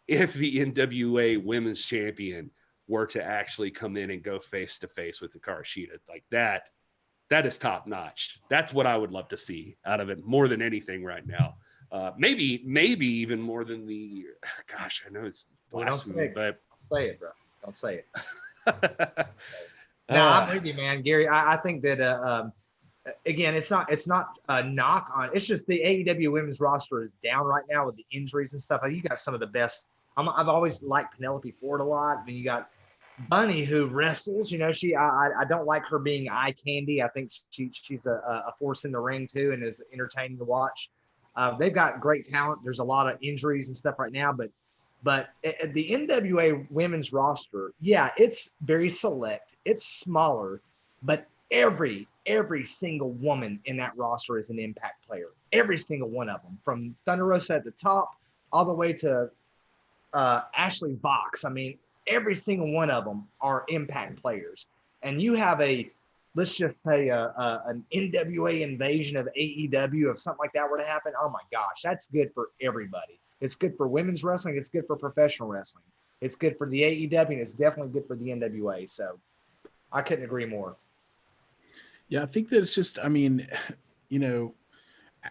Speaker 3: if the NWA women's champion were to actually come in and go face to face with Hikaru Shida. Like that is top notch. That's what I would love to see out of it more than anything right now. Maybe even more than gosh, I know it's blasphemy, but
Speaker 1: don't say it, bro. Don't say it. No, I'm with you, man, Gary. I think that again, it's not a knock on. It's just the AEW women's roster is down right now with the injuries and stuff. You got some of the best. I've always liked Penelope Ford a lot. I mean, you got Bunny who wrestles. I don't like her being eye candy. I think she's a force in the ring too, and is entertaining to watch. They've got great talent. There's a lot of injuries and stuff right now, but the NWA women's roster, yeah, it's very select. It's smaller, but every single woman in that roster is an Impact player. Every single one of them, from Thunder Rosa at the top all the way to Ashley Vox. I mean, every single one of them are Impact players. And you have let's just say an NWA invasion of AEW, if something like that were to happen. Oh my gosh, that's good for everybody. It's good for women's wrestling. It's good for professional wrestling. It's good for the AEW, and it's definitely good for the NWA. So I couldn't agree more.
Speaker 2: Yeah, I think that it's just, I mean, you know,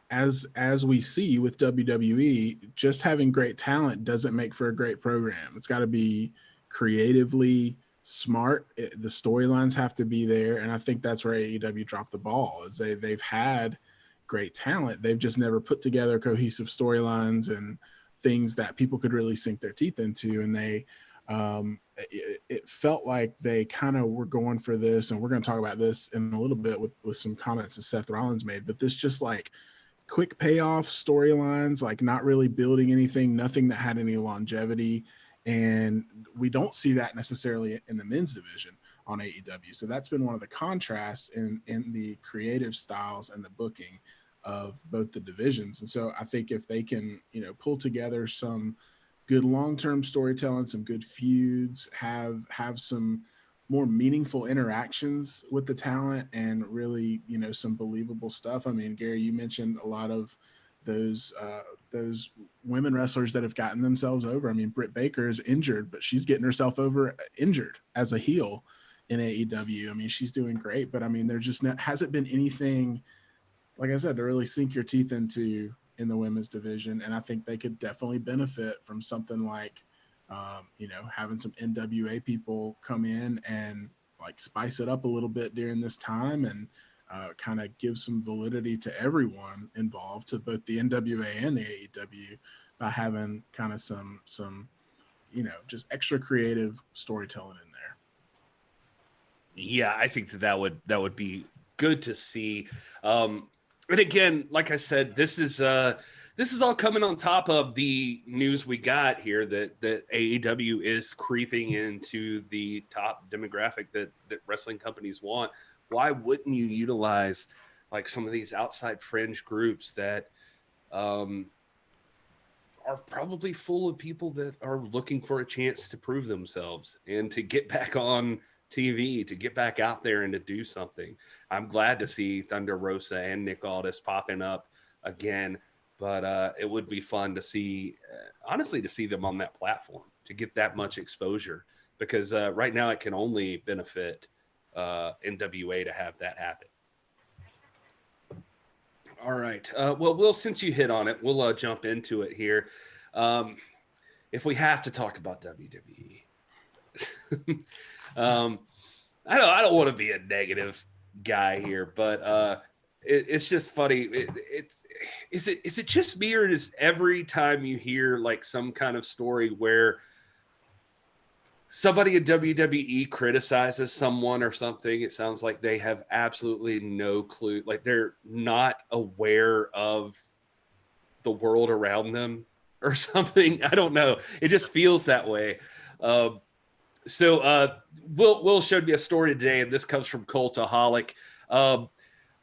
Speaker 2: as we see with WWE, just having great talent doesn't make for a great program. It's got to be creatively smart. The storylines have to be there, and I think that's where AEW dropped the ball. Is they've had great talent, they've just never put together cohesive storylines and things that people could really sink their teeth into. And it felt like they kind of were going for this, and we're going to talk about this in a little bit with some comments that Seth Rollins made, but this just like quick payoff storylines, like not really building anything, nothing that had any longevity. And we don't see that necessarily in the men's division on AEW. So that's been one of the contrasts in the creative styles and the booking of both the divisions. And so I think if they can, you know, pull together some good long-term storytelling, some good feuds, have some more meaningful interactions with the talent, and really, you know, some believable stuff. I mean, Gary, you mentioned a lot of those women wrestlers that have gotten themselves over. I mean, Britt Baker is injured, but she's getting herself over injured as a heel in AEW. I mean, she's doing great, but I mean, there just hasn't been anything, like I said, to really sink your teeth into in the women's division. And I think they could definitely benefit from something like, you know, having some NWA people come in and like spice it up a little bit during this time, and kind of give some validity to everyone involved, to both the NWA and the AEW, by having kind of some, you know, just extra creative storytelling in there.
Speaker 3: Yeah, I think that would be good to see. And again, like I said, this is all coming on top of the news we got here that AEW is creeping into the top demographic that wrestling companies want. Why wouldn't you utilize like some of these outside fringe groups that are probably full of people that are looking for a chance to prove themselves and to get back on TV, to get back out there and to do something? I'm glad to see Thunder Rosa and Nick Aldis popping up again, but it would be fun to see, honestly, to see them on that platform, to get that much exposure, because right now it can only benefit NWA to have that happen. All right. Well, Will, since you hit on it, we'll jump into it here. If we have to talk about WWE, I don't want to be a negative guy here, but it's just funny. Is it just me, or is every time you hear like some kind of story where somebody in WWE criticizes someone or something, it sounds like they have absolutely no clue, like they're not aware of the world around them or something? I don't know. It just feels that way. So Will showed me a story today, and this comes from Cultaholic.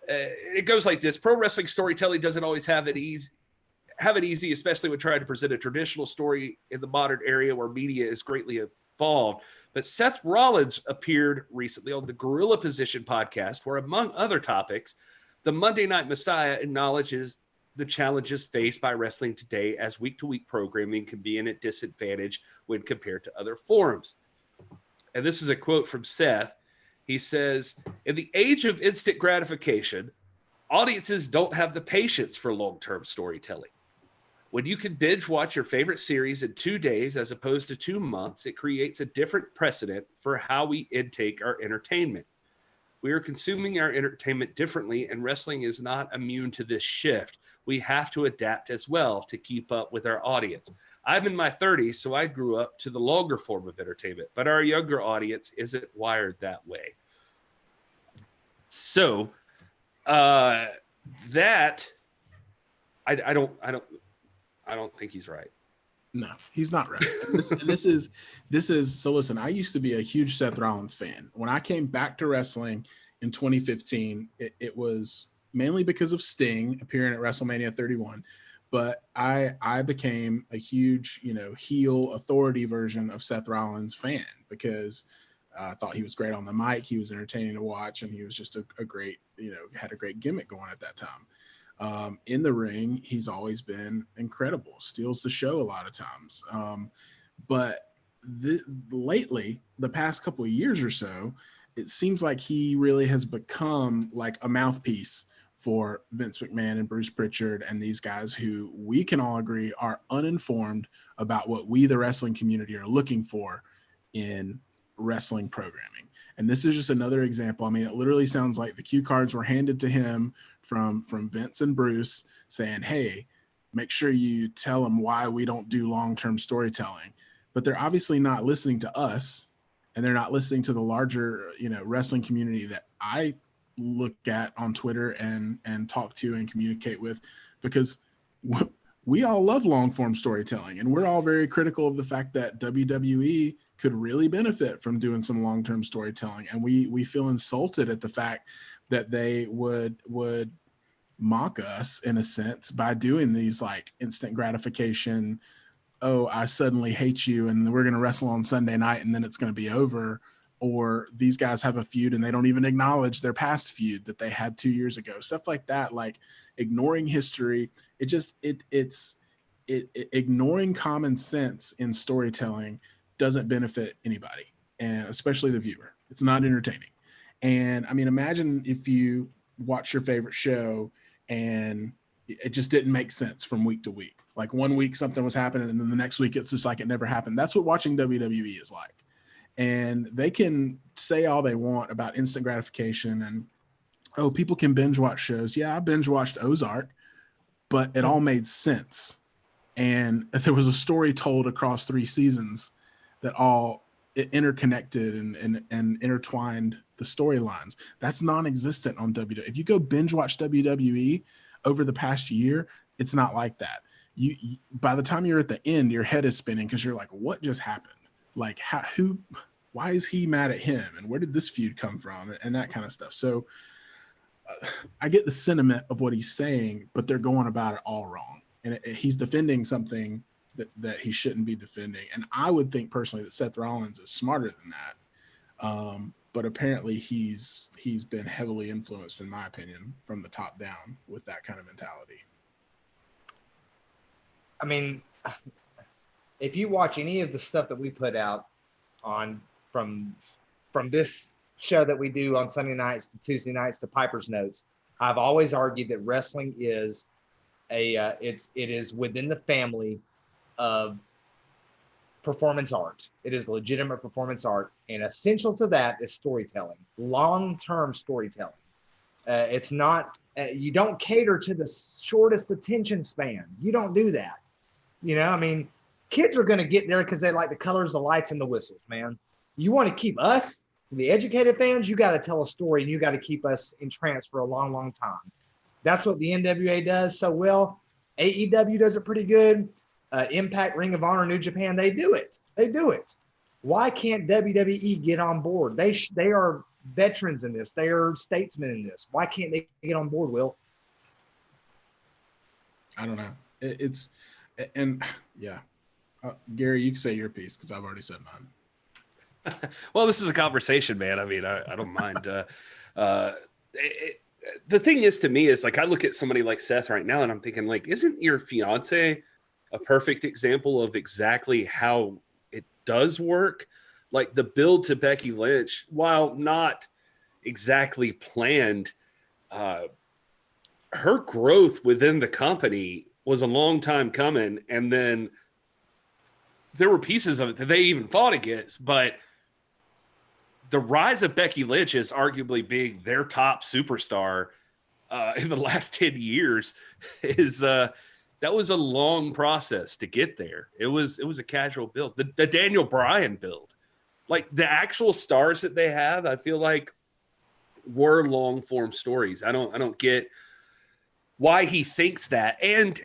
Speaker 3: It goes like this: pro wrestling storytelling doesn't always have it easy, especially when trying to present a traditional story in the modern area where media is greatly involved. But Seth Rollins appeared recently on the Gorilla Position podcast, where, among other topics, the Monday Night Messiah acknowledges the challenges faced by wrestling today, as week-to-week programming can be at a disadvantage when compared to other forums. And this is a quote from Seth. He says, "In the age of instant gratification, audiences don't have the patience for long-term storytelling. When you can binge watch your favorite series in 2 days as opposed to 2 months, it creates a different precedent for how we intake our entertainment. We are consuming our entertainment differently, and wrestling is not immune to this shift. We have to adapt as well to keep up with our audience. I'm in my 30s, so I grew up to the longer form of entertainment, but our younger audience isn't wired that way." So that I don't think he's right.
Speaker 2: No, he's not right. This is so. Listen, I used to be a huge Seth Rollins fan. When I came back to wrestling in 2015. It was mainly because of Sting appearing at WrestleMania 31. But I became a huge, heel authority version of Seth Rollins fan because I thought he was great on the mic. He was entertaining to watch, and he was just a great, had a great gimmick going at that time. In the ring, he's always been incredible, steals the show a lot of times. But lately, the past couple of years or so, it seems like he really has become like a mouthpiece for Vince McMahon and Bruce Pritchard and these guys who we can all agree are uninformed about what we, the wrestling community, are looking for in wrestling programming. And this is just another example. I mean, it literally sounds like the cue cards were handed to him from Vince and Bruce saying, hey, make sure you tell them why we don't do long-term storytelling. But they're obviously not listening to us, and they're not listening to the larger, wrestling community that I look at on Twitter and talk to and communicate with, because we all love long form storytelling, and we're all very critical of the fact that WWE could really benefit from doing some long-term storytelling. And we feel insulted at the fact that they would mock us in a sense by doing these like instant gratification. Oh, I suddenly hate you and we're going to wrestle on Sunday night and then it's going to be over. Or these guys have a feud and they don't even acknowledge their past feud that they had 2 years ago. Stuff like that, like ignoring history. It's ignoring common sense in storytelling doesn't benefit anybody, and especially the viewer. It's not entertaining. And I mean, imagine if you watch your favorite show and it just didn't make sense from week to week. Like one week something was happening and then the next week it's just like it never happened. That's what watching WWE is like. And they can say all they want about instant gratification and, oh, people can binge watch shows. Yeah, I binge watched Ozark, but it all made sense. And there was a story told across 3 seasons that all interconnected and intertwined the storylines. That's non-existent on WWE. If you go binge watch WWE over the past year, it's not like that. You by the time you're at the end, your head is spinning because you're like, what just happened? Like why is he mad at him? And where did this feud come from? And that kind of stuff. So I get the sentiment of what he's saying, but they're going about it all wrong. And he's defending something that he shouldn't be defending. And I would think personally that Seth Rollins is smarter than that. But apparently he's been heavily influenced, in my opinion, from the top down with that kind of mentality.
Speaker 1: I mean, if you watch any of the stuff that we put out on from this show that we do on Sunday nights to Tuesday nights to Piper's Notes, I've always argued that wrestling is it is within the family of performance art. It is legitimate performance art, and essential to that is storytelling, long-term storytelling. It's not you don't cater to the shortest attention span. You don't do that. I mean, kids are going to get there because they like the colors, the lights, and the whistles, man. You want to keep us, the educated fans, you got to tell a story, and you got to keep us entranced for a long, long time. That's what the NWA does so well. AEW does it pretty good. Impact, Ring of Honor, New Japan, they do it. Why can't WWE get on board? They are veterans in this. They are statesmen in this. Why can't they get on board, Will?
Speaker 2: I don't know. Gary, you can say your piece because I've already said mine.
Speaker 3: Well, this is a conversation, man. I mean, I don't mind. The thing is, to me, is like I look at somebody like Seth right now and I'm thinking, like, isn't your fiance a perfect example of exactly how it does work? Like the build to Becky Lynch, while not exactly planned, her growth within the company was a long time coming. And then there were pieces of it that they even fought against, but the rise of Becky Lynch is arguably being their top superstar in the last 10 years is that was a long process to get there. It was a casual build. The Daniel Bryan build, like the actual stars that they have, I feel like were long form stories. I don't get why he thinks that. And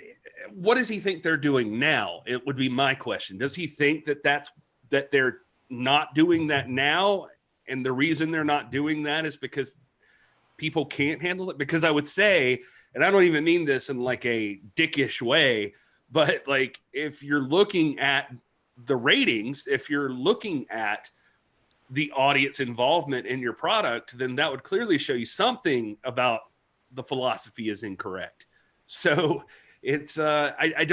Speaker 3: what does he think they're doing now? It would be my question. Does he think that they're not doing that now? And the reason they're not doing that is because people can't handle it, because I would say, and I don't even mean this in like a dickish way, but like if you're looking at the ratings, if you're looking at the audience involvement in your product, then that would clearly show you something about the philosophy is incorrect. So it's I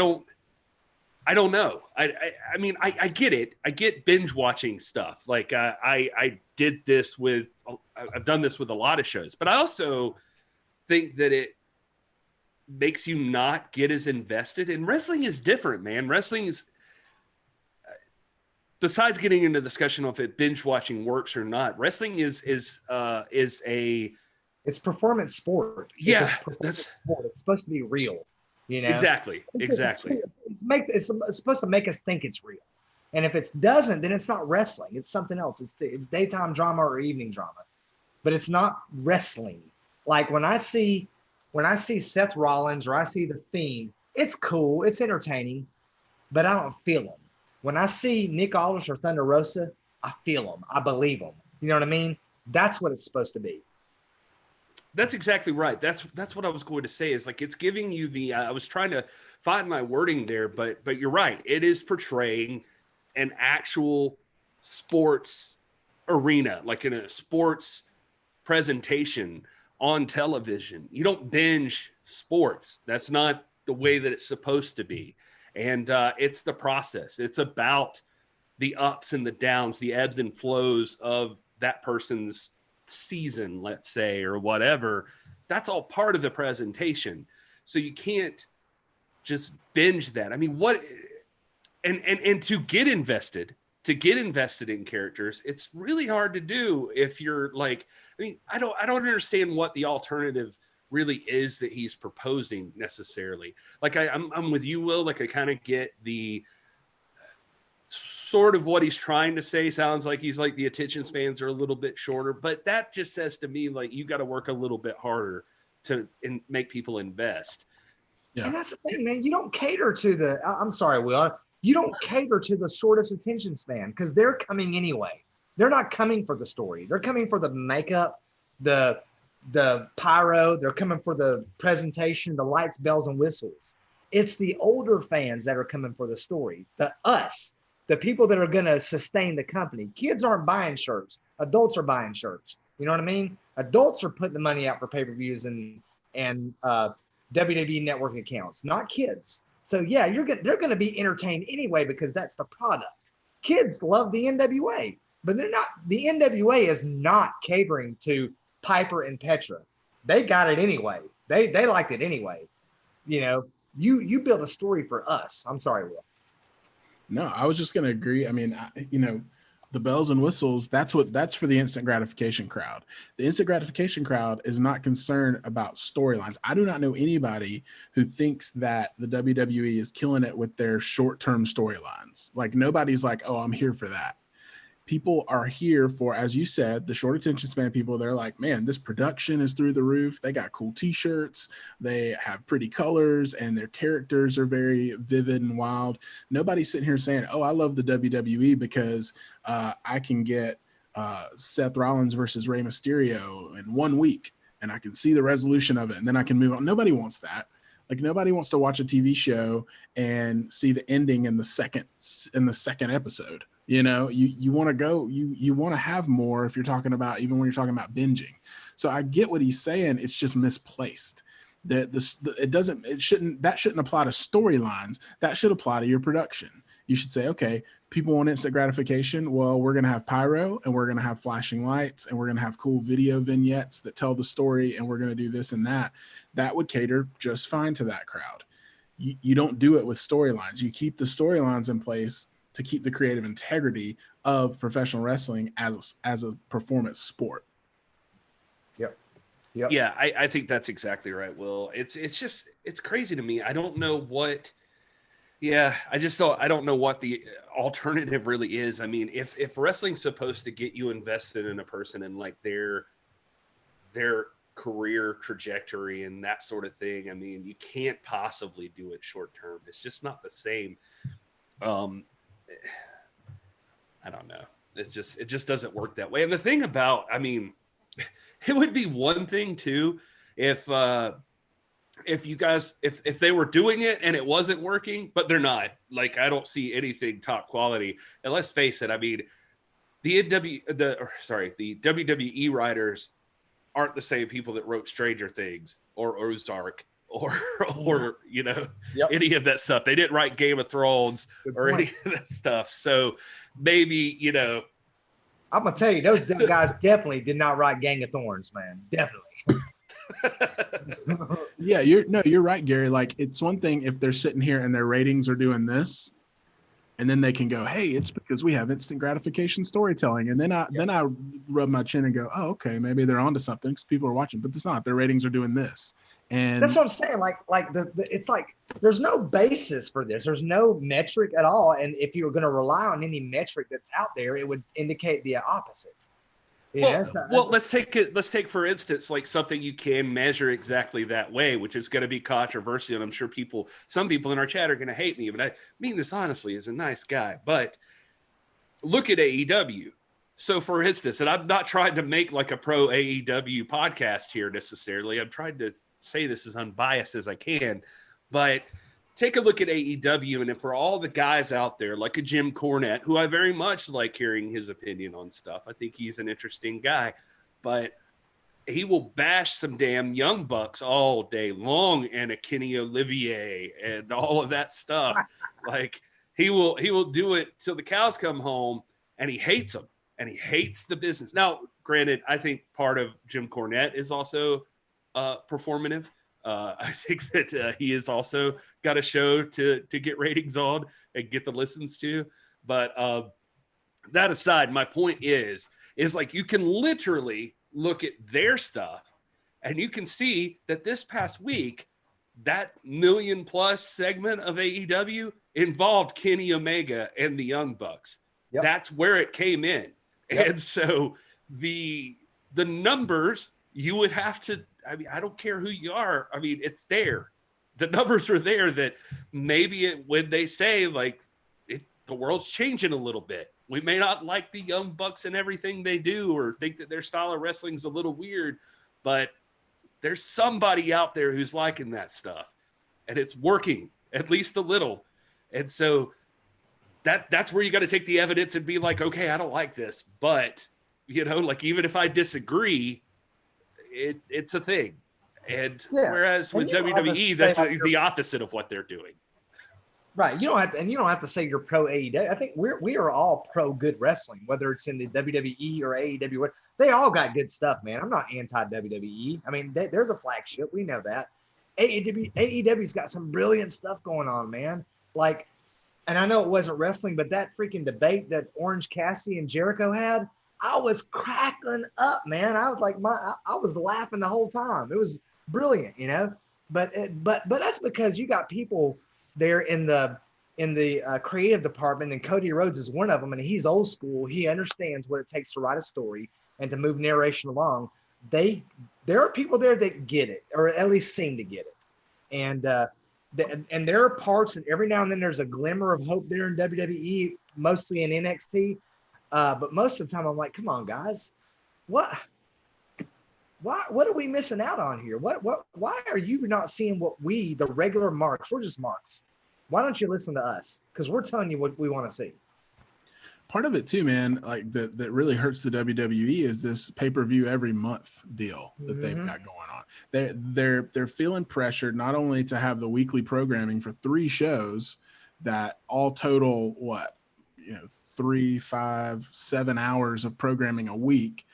Speaker 3: don't know. I mean, I get it. I get binge watching stuff. Like I did this with, I've done this with a lot of shows, but I also think that it makes you not get as invested. And wrestling is different, man. Wrestling is, besides getting into the discussion of if binge watching works or not, wrestling is a,
Speaker 1: it's performance sport.
Speaker 3: Yeah,
Speaker 1: it's a performance sport. It's supposed to be real. You know,
Speaker 3: exactly.
Speaker 1: It's supposed to make us think it's real. And if it doesn't, then it's not wrestling. It's something else. It's daytime drama or evening drama, but it's not wrestling. Like when I see Seth Rollins or I see The Fiend, it's cool, it's entertaining, but I don't feel them. When I see Nick Aldis or Thunder Rosa, I feel them. I believe them. You know what I mean? That's what it's supposed to be.
Speaker 3: That's exactly right. That's what I was going to say, is like, it's giving you the, I was trying to find my wording there, but you're right. It is portraying an actual sports arena, like in a sports presentation on television. You don't binge sports. That's not the way that it's supposed to be. And it's the process. It's about the ups and the downs, the ebbs and flows of that person's season, let's say, or whatever. That's all part of the presentation. So you can't just binge that. I mean, what, and to get invested in characters, it's really hard to do if you're like, I mean, I don't understand what the alternative really is that he's proposing necessarily. Like I'm with you, Will. Like I kind of get the sort of what he's trying to say. Sounds like he's like, the attention spans are a little bit shorter, but that just says to me, like, you got to work a little bit harder to make people invest.
Speaker 1: Yeah. And that's the thing, man. You don't cater to the, I'm sorry, Will. You don't cater to the shortest attention span, because they're coming anyway. They're not coming for the story. They're coming for the makeup, the pyro. They're coming for the presentation, the lights, bells, and whistles. It's the older fans that are coming for the story. The people that are going to sustain the company. Kids aren't buying shirts. Adults are buying shirts. You know what I mean? Adults are putting the money out for pay-per-views and WWE network accounts, not kids. So yeah, they're going to be entertained anyway, because that's the product. Kids love the NWA, but they're not. The NWA is not catering to Piper and Petra. They got it anyway. They liked it anyway. You know, you build a story for us. I'm sorry, Will.
Speaker 2: No, I was just going to agree. I mean, the bells and whistles, that's for the instant gratification crowd. The instant gratification crowd is not concerned about storylines. I do not know anybody who thinks that the WWE is killing it with their short-term storylines. Like, nobody's like, oh, I'm here for that. People are here for, as you said, the short attention span people. They're like, man, this production is through the roof. They got cool t-shirts. They have pretty colors, and their characters are very vivid and wild. Nobody's sitting here saying, oh, I love the WWE because I can get Seth Rollins versus Rey Mysterio in 1 week, and I can see the resolution of it, and then I can move on. Nobody wants that. Like, nobody wants to watch a TV show and see the ending in the second episode. You know, you want to go, you want to have more if you're talking about, even when you're talking about binging. So I get what he's saying. It's just misplaced. That shouldn't apply to storylines. That should apply to your production. You should say, okay, people want instant gratification. Well, we're going to have pyro, and we're going to have flashing lights, and we're going to have cool video vignettes that tell the story, and we're going to do this and that. That would cater just fine to that crowd. You don't do it with storylines. You keep the storylines in place to keep the creative integrity of professional wrestling as a performance sport.
Speaker 1: Yep.
Speaker 3: Yeah, I think that's exactly right, Will. It's crazy to me. I don't know what. Yeah, I don't know what the alternative really is. I mean, if wrestling's supposed to get you invested in a person and like their career trajectory and that sort of thing, I mean, you can't possibly do it short term. It's just not the same. I don't know. It just doesn't work that way. And the thing about, I mean, it would be one thing too if you guys if they were doing it and it wasn't working, but they're not. Like, I don't see anything top quality. And let's face it, I mean, the WWE writers aren't the same people that wrote Stranger Things or Ozark or you know, any of that stuff. They didn't write Game of Thrones or any of that stuff. So maybe, you know,
Speaker 1: I'm gonna tell you, those guys definitely did not write Gang of Thorns, man. Definitely.
Speaker 2: Yeah, you're right, Gary. Like, it's one thing if they're sitting here and their ratings are doing this, and then they can go, hey, it's because we have instant gratification storytelling. And then I rub my chin and go, oh, okay, maybe they're onto something because people are watching, but it's not. Their ratings are doing this. And
Speaker 1: that's what I'm saying. Like it's like there's no basis for this. There's no metric at all. And if you were going to rely on any metric that's out there, it would indicate the opposite.
Speaker 3: Well, let's take for instance, like something you can measure exactly that way, which is going to be controversial. And I'm sure some people in our chat are going to hate me, but I mean this honestly as a nice guy. But look at AEW. So for instance, and I'm not trying to make like a pro AEW podcast here necessarily. I'm trying to say this as unbiased as I can, but take a look at AEW, and if for all the guys out there, like a Jim Cornette, who I very much like hearing his opinion on stuff. I think he's an interesting guy, but he will bash some damn Young Bucks all day long and a Kenny Olivier and all of that stuff. Like, he will do it till the cows come home, and he hates them, and he hates the business. Now, granted, I think part of Jim Cornette is also performative. I think that he has also got a show to get ratings on and get the listens to. But that aside, my point is like, you can literally look at their stuff and you can see that this past week, that $1 million+ segment of AEW involved Kenny Omega and the Young Bucks. Yep. That's where it came in. Yep. And so the numbers, you would have to, I mean, I don't care who you are. I mean, it's there. The numbers are there that maybe when they say like the world's changing a little bit, we may not like the Young Bucks and everything they do, or think that their style of wrestling is a little weird, but there's somebody out there who's liking that stuff, and it's working at least a little. And so that's where you got to take the evidence and be like, okay, I don't like this, but you know, like, even if I disagree, it's a thing. And whereas with WWE, that's the opposite of what they're doing.
Speaker 1: Right. You don't have to say you're pro AEW. I think we are all pro good wrestling, whether it's in the WWE or AEW. They all got good stuff, man. I'm not anti WWE. I mean, they're the flagship. We know that. AEW's got some brilliant stuff going on, man. Like, and I know it wasn't wrestling, but that freaking debate that Orange Cassidy and Jericho had, I was cracking up, man. I was like, I was laughing the whole time. It was brilliant, you know. But that's because you got people there in the creative department, and Cody Rhodes is one of them, and he's old school. He understands what it takes to write a story and to move narration along. There are people there that get it, or at least seem to get it, and there are parts, and every now and then there's a glimmer of hope there in WWE, mostly in NXT. But most of the time I'm like, come on, guys, what are we missing out on here? Why are you not seeing what we, the regular marks, we're just marks. Why don't you listen to us? Because we're telling you what we want to see.
Speaker 2: Part of it too, man, like that really hurts the WWE is this pay-per-view every month deal that they've got going on. They're feeling pressured not only to have the weekly programming for 3 shows that all total 3, 5, 7 hours of programming a week,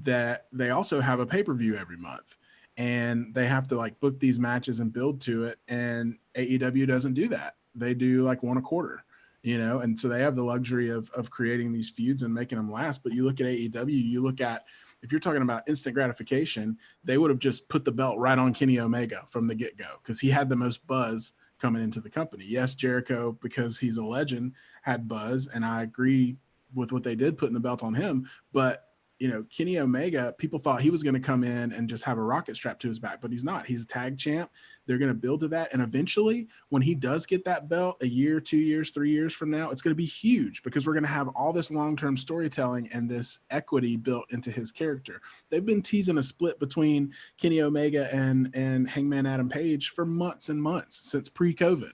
Speaker 2: that they also have a pay-per-view every month, and they have to like book these matches and build to it. And AEW doesn't do that. They do like 1 a quarter, you know? And so they have the luxury of creating these feuds and making them last. But you look at AEW, you look at, if you're talking about instant gratification, they would have just put the belt right on Kenny Omega from the get-go, because he had the most buzz coming into the company. Yes, Jericho, because he's a legend, had buzz, and I agree with what they did putting the belt on him, but you know, Kenny Omega, people thought he was going to come in and just have a rocket strapped to his back, but he's not. He's a tag champ. They're going to build to that. And eventually, when he does get that belt a year, 2 years, 3 years from now, it's going to be huge because we're going to have all this long-term storytelling and this equity built into his character. They've been teasing a split between Kenny Omega and Hangman Adam Page for months and months since pre-COVID.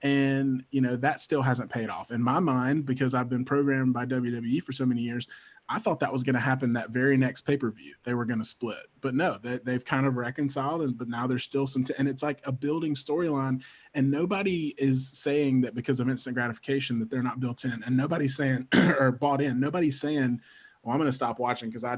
Speaker 2: And, you know, that still hasn't paid off. In my mind, because I've been programmed by WWE for so many years, I thought that was going to happen that very next pay-per-view. They were going to split. But no, they've kind of reconciled, but now there's still some and it's like a building storyline, and nobody is saying that because of instant gratification that they're not built in, and nobody's saying or bought in. Nobody's saying, well, I'm going to stop watching because I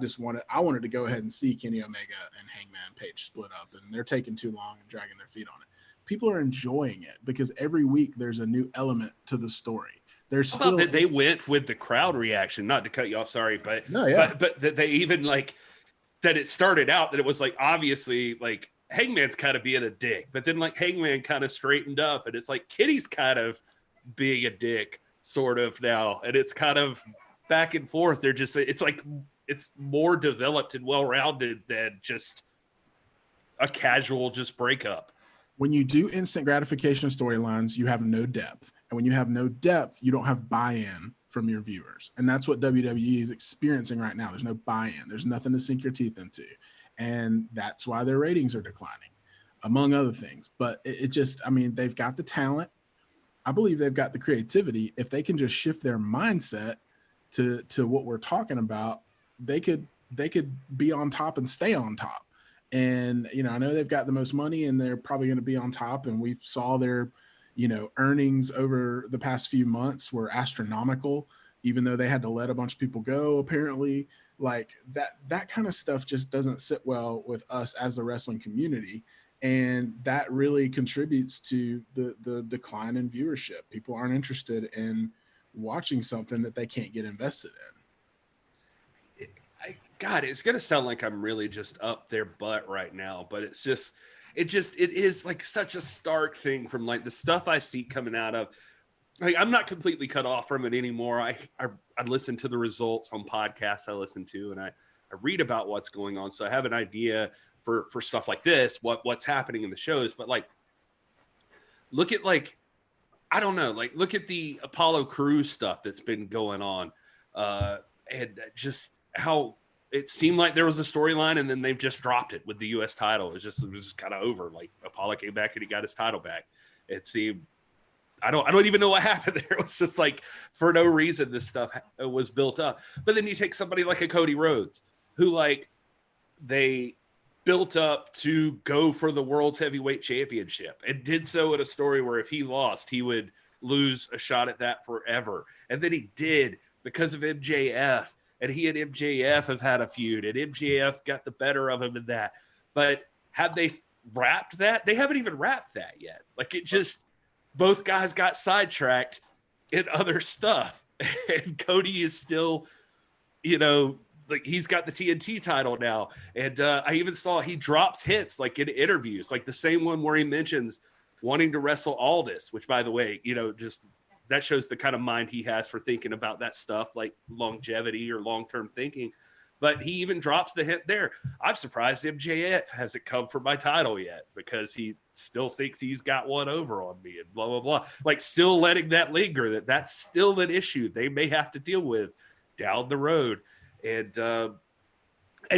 Speaker 2: wanted to go ahead and see Kenny Omega and Hangman Page split up, and they're taking too long and dragging their feet on it. People are enjoying it because every week there's a new element to the story. There's
Speaker 3: How
Speaker 2: still
Speaker 3: about that they went with the crowd reaction, not to cut you off, sorry, but but that they even like that it started out that it was like obviously like Hangman's kind of being a dick, but then like Hangman kind of straightened up, and it's like Kenny's kind of being a dick sort of now, and it's kind of back and forth. They're just it's like it's more developed and well-rounded than just a casual just breakup.
Speaker 2: When you do instant gratification storylines, you have no depth. And when you have no depth, you don't have buy-in from your viewers. And that's what WWE is experiencing right now. There's no buy-in. There's nothing to sink your teeth into. And that's why their ratings are declining, among other things. But it just, I mean, they've got the talent. I believe they've got the creativity. If they can just shift their mindset to what we're talking about, they could be on top and stay on top. And, you know, I know they've got the most money and they're probably going to be on top. And we saw their, you know, earnings over the past few months were astronomical, even though they had to let a bunch of people go, apparently. Like that kind of stuff just doesn't sit well with us as the wrestling community. And that really contributes to the decline in viewership. People aren't interested in watching something that they can't get invested in.
Speaker 3: God, it's gonna sound like I'm really just up their butt right now, but it is like such a stark thing from like the stuff I see coming out of. Like I'm not completely cut off from it anymore. I listen to the results on podcasts I listen to, and I read about what's going on, so I have an idea for stuff like this, what's happening in the shows. But like, look at like, I don't know, like look at the Apollo Crews stuff that's been going on, and just how it seemed like there was a storyline, and then they've just dropped it with the U.S. title. It was just kind of over. Like Apollo came back and he got his title back. It seemed, I don't even know what happened there. It was just like for no reason this stuff was built up. But then you take somebody like a Cody Rhodes, who like they built up to go for the World's Heavyweight Championship, and did so in a story where if he lost, he would lose a shot at that forever. And then he did because of MJF. And he and MJF have had a feud, and MJF got the better of him in that. But have they wrapped that? They haven't even wrapped that yet. Like it just, both guys got sidetracked in other stuff. And Cody is still, you know, like he's got the TNT title now. And I even saw he drops hits like in interviews, like the same one where he mentions wanting to wrestle Aldis, which by the way, you know, just that shows the kind of mind he has for thinking about that stuff, like longevity or long-term thinking. But he even drops the hint there. I'm surprised MJF hasn't come for my title yet, because he still thinks he's got one over on me and blah, blah, blah. Like still letting that linger, that's still an issue they may have to deal with down the road. And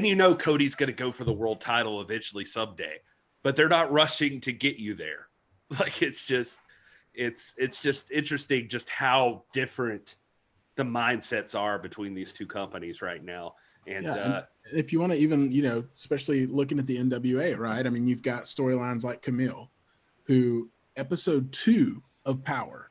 Speaker 3: you know Cody's going to go for the world title eventually someday, but they're not rushing to get you there. Like it's just interesting just how different the mindsets are between these two companies right now. And,
Speaker 2: and if you want to even, you know, especially looking at the NWA, right? I mean, you've got storylines like Camille, who episode 2 of Power,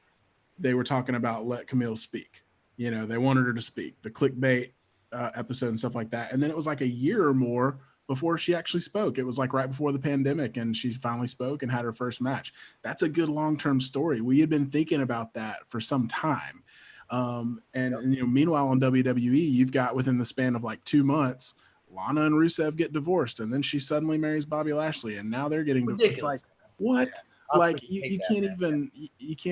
Speaker 2: they were talking about let Camille speak. You know, they wanted her to speak, the clickbait episode and stuff like that. And then it was like a year or more before she actually spoke. It was like right before the pandemic, and she finally spoke and had her first match. That's a good long-term story. We had been thinking about that for some time. And you know, meanwhile on WWE, you've got within the span of like 2 months, Lana and Rusev get divorced, and then she suddenly marries Bobby Lashley, and now they're getting divorced. It's like, what? Like you can't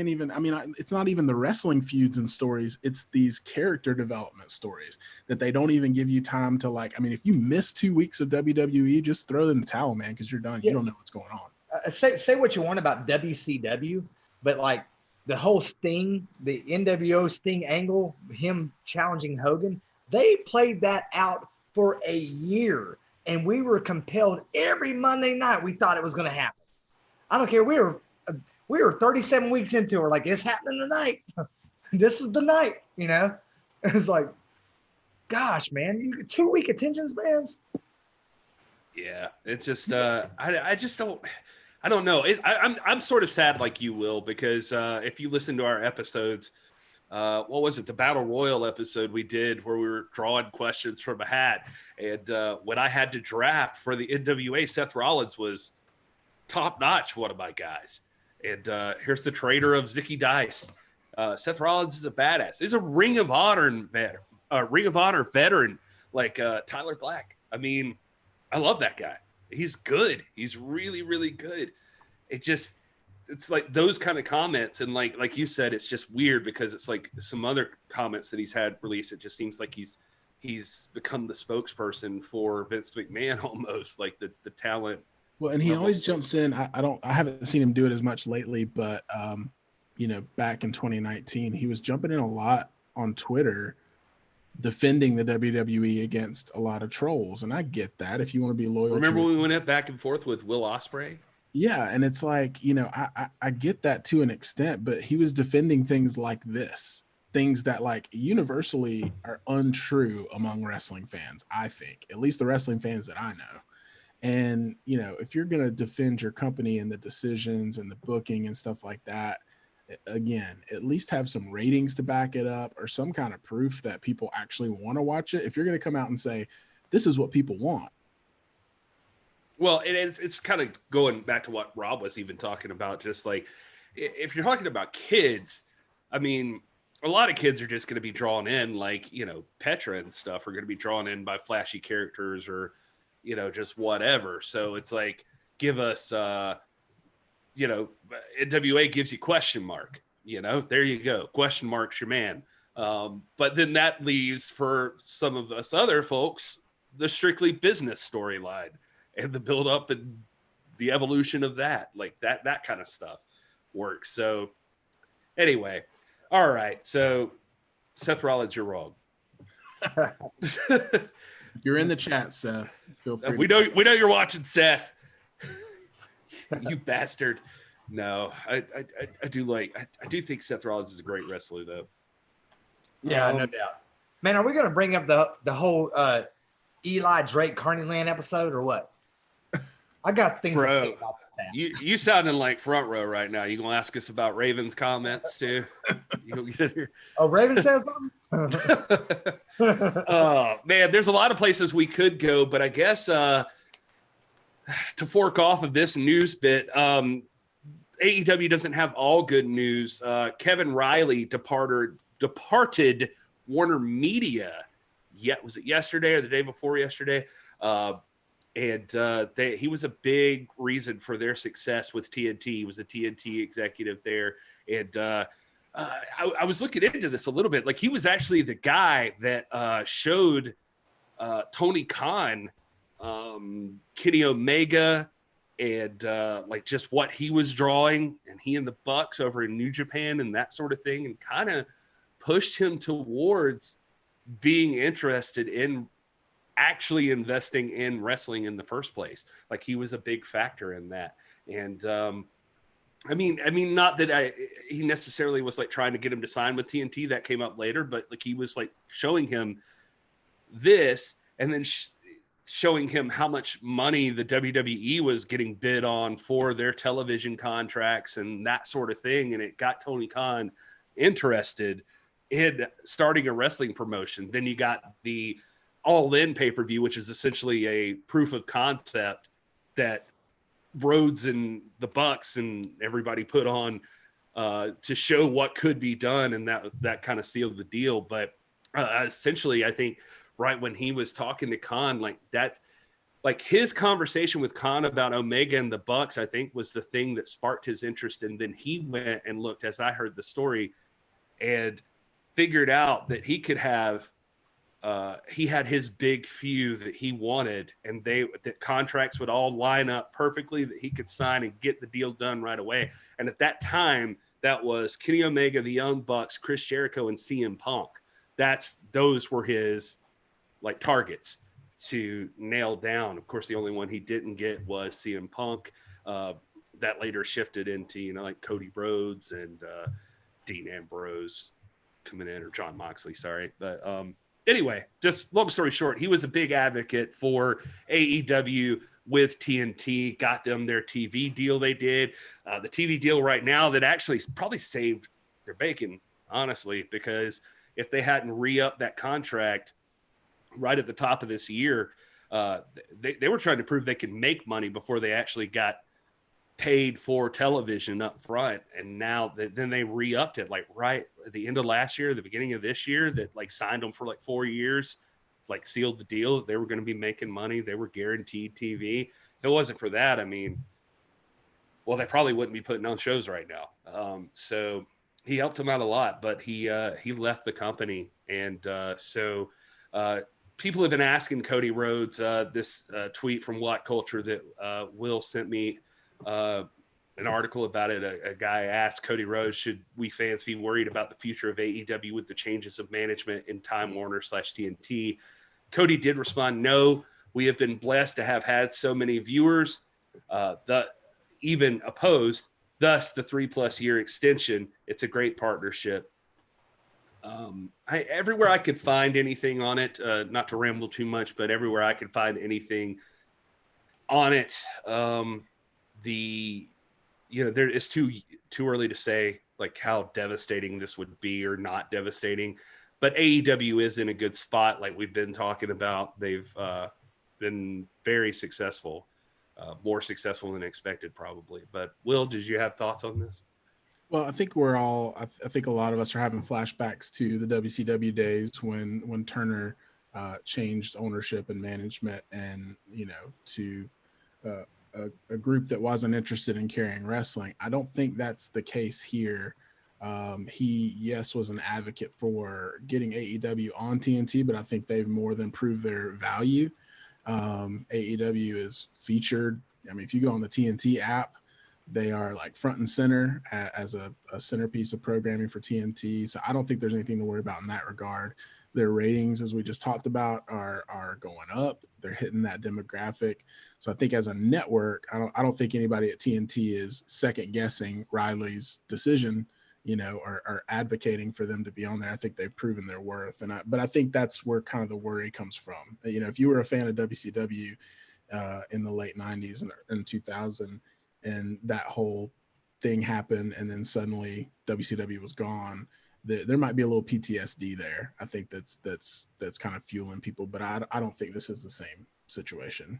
Speaker 2: even. I mean, it's not even the wrestling feuds and stories. It's these character development stories that they don't even give you time to like. I mean, if you miss 2 weeks of WWE, just throw in the towel, man, because you're done. You don't know what's going on.
Speaker 1: Say what you want about WCW, but like the whole Sting, the NWO Sting angle, him challenging Hogan, they played that out for a year, and we were compelled every Monday night. We thought it was going to happen. I don't care. We were 37 weeks into it. Like, it's happening tonight. This is the night. You know, it's like, gosh, man, you 2 week attention spans.
Speaker 3: Yeah, it's just I just don't. I don't know. I'm sort of sad like you, Will, because if you listen to our episodes, what was it? The Battle Royal episode we did where we were drawing questions from a hat. And when I had to draft for the NWA, Seth Rollins was top notch, one of my guys. And here's the traitor of Zicky Dice. Seth Rollins is a badass. He's a Ring of Honor veteran like Tyler Black. I mean, I love that guy. He's good. He's really, really good. It's like those kind of comments. And like you said, it's just weird because it's like some other comments that he's had released. It just seems like he's become the spokesperson for Vince McMahon almost, like the talent.
Speaker 2: Well, and he always jumps in. I haven't seen him do it as much lately, but back in 2019, he was jumping in a lot on Twitter defending the WWE against a lot of trolls. And I get that if you want to be loyal.
Speaker 3: Remember when we went back and forth with Will Ospreay?
Speaker 2: Yeah. And it's like, I get that to an extent, but he was defending things like this, things that like universally are untrue among wrestling fans, I think, at least the wrestling fans that I know. And, if you're going to defend your company and the decisions and the booking and stuff like that, again, at least have some ratings to back it up or some kind of proof that people actually want to watch it. If you're going to come out and say, this is what people want.
Speaker 3: Well, it's kind of going back to what Rob was even talking about. Just like, if you're talking about kids, I mean, a lot of kids are just going to be drawn in, like, Petra and stuff are going to be drawn in by flashy characters or, just whatever. So it's like, give us, NWA gives you question mark, there you go. Question mark's your man. But then that leaves for some of us other folks, the strictly business storyline and the build up and the evolution of that, like that kind of stuff works. So anyway, all right. So Seth Rollins, you're wrong.
Speaker 2: You're in the chat, Seth. Feel free.
Speaker 3: We know you're watching, Seth. You bastard. No, I do think Seth Rollins is a great wrestler, though.
Speaker 1: Yeah, no doubt. Man, are we going to bring up the whole Eli Drake Carney Land episode or what? I got things to say about that.
Speaker 3: You sounding like front row right now. You gonna ask us about Raven's comments too? You gonna get here?
Speaker 1: Oh, Raven says something.
Speaker 3: Oh man, there's a lot of places we could go, but I guess to fork off of this news bit, AEW doesn't have all good news. Kevin Riley departed Warner Media. Was it yesterday or the day before yesterday? He was a big reason for their success with TNT. He was a TNT executive there. And I was looking into this a little bit. Like, he was actually the guy that showed Tony Khan, Kenny Omega, and like just what he was drawing, and he and the Bucks over in New Japan and that sort of thing, and kind of pushed him towards being interested in actually investing in wrestling in the first place. Like, he was a big factor in that. And I mean, not that he necessarily was like trying to get him to sign with TNT. That came up later, but like, he was like showing him this, and then showing him how much money the WWE was getting bid on for their television contracts and that sort of thing. And it got Tony Khan interested in starting a wrestling promotion. Then you got the All In pay-per-view, which is essentially a proof of concept that Rhodes and the Bucks and everybody put on to show what could be done. And that kind of sealed the deal. But essentially, I think right when he was talking to Khan, like that, like his conversation with Khan about Omega and the Bucks, I think was the thing that sparked his interest. And then he went and looked, as I heard the story, and figured out that he could have, he had his big few that he wanted, and that contracts would all line up perfectly, that he could sign and get the deal done right away. And at that time, that was Kenny Omega, the Young Bucks, Chris Jericho, and CM Punk. Those were his like targets to nail down. Of course, the only one he didn't get was CM Punk. That later shifted into, like Cody Rhodes and Dean Ambrose coming in, or John Moxley, sorry. But anyway, just long story short, he was a big advocate for AEW with TNT, got them their TV deal they did. The TV deal right now that actually probably saved their bacon, honestly, because if they hadn't re-upped that contract right at the top of this year, they were trying to prove they could make money before they actually got paid for television up front. And now then they re-upped it like right at the end of last year, the beginning of this year, that like signed them for like 4 years, like sealed the deal. They were going to be making money. They were guaranteed TV. If it wasn't for that, I mean, well, they probably wouldn't be putting on shows right now. So he helped them out a lot, but he left the company. And so people have been asking Cody Rhodes this tweet from What Culture that Will sent me an article about it. A guy asked Cody Rhodes, should we fans be worried about the future of AEW with the changes of management in Time Warner / TNT? Cody did respond, no, we have been blessed to have had so many viewers, even opposed, thus the 3+ year extension. It's a great partnership. Everywhere I could find anything on it, not to ramble too much, but everywhere I could find anything on it, there is too early to say like how devastating this would be or not devastating, but AEW is in a good spot. Like we've been talking about, they've been very successful, more successful than expected probably. But Will, did you have thoughts on this?
Speaker 2: Well, I think I think a lot of us are having flashbacks to the WCW days when Turner changed ownership and management, and to a group that wasn't interested in carrying wrestling. I don't think that's the case here. He, yes, was an advocate for getting AEW on TNT, but I think they've more than proved their value. AEW is featured. I mean, if you go on the TNT app, they are like front and center as a centerpiece of programming for TNT. So I don't think there's anything to worry about in that regard. Their ratings, as we just talked about, are going up. They're hitting that demographic. So I think as a network, I don't think anybody at TNT is second guessing Riley's decision, or advocating for them to be on there. I think they've proven their worth. But I think that's where kind of the worry comes from. If you were a fan of WCW in the late 90s and 2000, and that whole thing happened, and then suddenly WCW was gone, there might be a little PTSD there. I think that's kind of fueling people, but I don't think this is the same situation.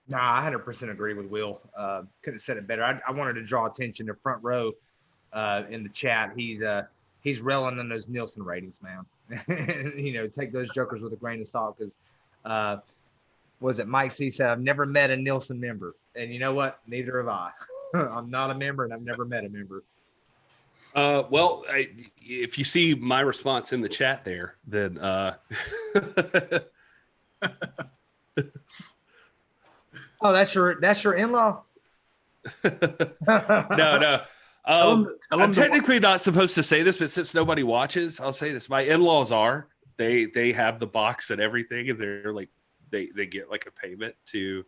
Speaker 1: Nah, I 100% agree with Will. Couldn't have said it better. I wanted to draw attention to front row in the chat. He's railing on those Nielsen ratings, man. Take those jokers with a grain of salt, because was it Mike C said, I've never met a Nielsen member. And you know what? Neither have I. I'm not a member, and I've never met a member.
Speaker 3: Well, if you see my response in the chat there, then
Speaker 1: oh, that's your in-law?
Speaker 3: No. I'm technically not supposed to say this, but since nobody watches, I'll say this. My in-laws are. They have the box and everything, and they're like, they get like a payment to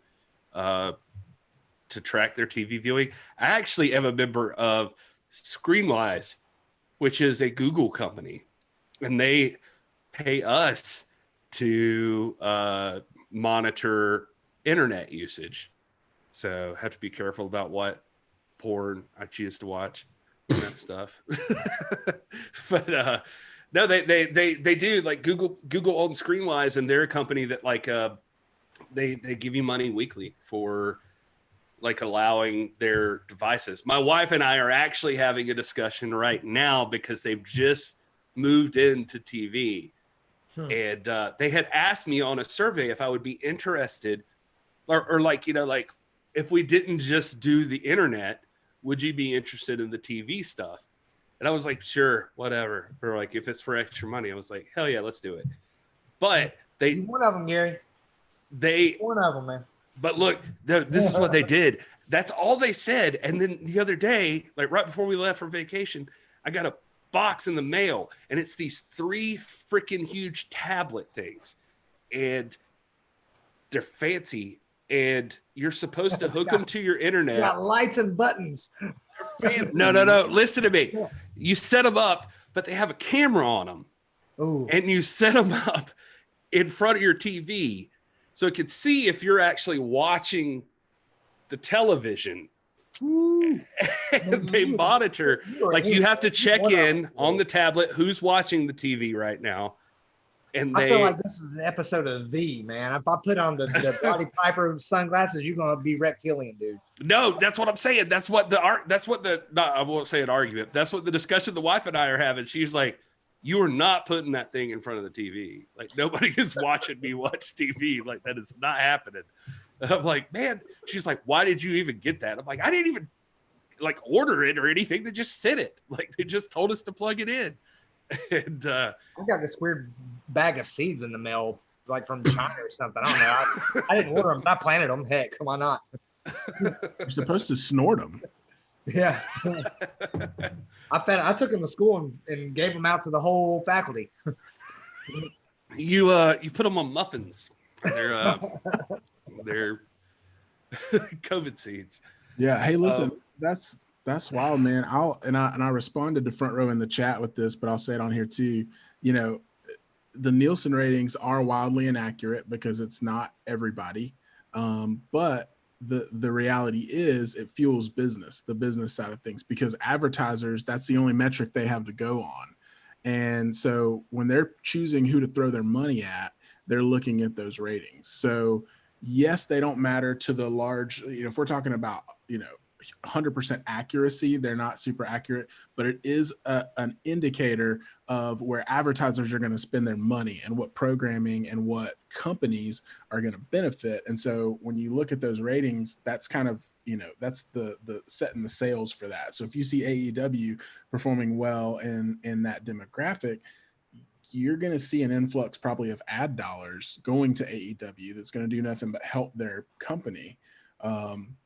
Speaker 3: track their TV viewing. I actually am a member of Screenwise, which is a Google company, and they pay us to monitor internet usage. So have to be careful about what porn I choose to watch and that stuff. But no, they do, like Google owned Screenwise, and they're a company that like they give you money weekly for like allowing their devices. My wife and I are actually having a discussion right now because they've just moved into TV, And they had asked me on a survey if I would be interested, or like, you know, like if we didn't just do the internet, would you be interested in the TV stuff? And I was like, sure, whatever. For like, if it's for extra money, I was like, hell yeah, let's do it. But
Speaker 1: You're one of them, Gary. One of them, man.
Speaker 3: But look, this is what they did. That's all they said. And then the other day, like right before we left for vacation, I got a box in the mail, and it's these 3 freaking huge tablet things, and they're fancy, and you're supposed to hook them to your internet.
Speaker 1: You got lights and buttons.
Speaker 3: No. Listen to me. You set them up, but they have a camera on them.
Speaker 1: Ooh.
Speaker 3: And you set them up in front of your TV so it can see if you're actually watching the television. And they monitor, like you have to check in on the tablet who's watching the TV right now. And
Speaker 1: I feel like this is an episode of V, man. If I put on the Roddy Piper sunglasses, you're gonna be reptilian, dude.
Speaker 3: No, that's what I'm saying. That's what I won't say an argument. That's what the discussion the wife and I are having. She's like, you are not putting that thing in front of the TV. Like nobody is watching me watch TV. Like that is not happening. And I'm like, man, she's like, why did you even get that? I'm like, I didn't even like order it or anything. They just sent it. Like they just told us to plug it in. And
Speaker 1: I got this weird bag of seeds in the mail, like from China or something. I don't know. I didn't order them, but I planted them. Heck, why not?
Speaker 2: You're supposed to snort them.
Speaker 1: Yeah. I took them to school and gave them out to the whole faculty.
Speaker 3: You put them on muffins. They're COVID seeds.
Speaker 2: Yeah. Hey, listen, that's wild, man. I responded to Front Row in the chat with this, but I'll say it on here too. You know, the Nielsen ratings are wildly inaccurate because it's not everybody. But the reality is it fuels business, the business side of things, because advertisers, that's the only metric they have to go on. And so when they're choosing who to throw their money at, they're looking at those ratings. So yes, they don't matter to the large, you know, if we're talking about, you know, 100% accuracy, they're not super accurate, but it is an indicator of where advertisers are going to spend their money and what programming and what companies are going to benefit. And so when you look at those ratings, that's kind of, you know, that's the setting the sales for that. So if you see AEW performing well in that demographic, you're going to see an influx probably of ad dollars going to AEW that's going to do nothing but help their company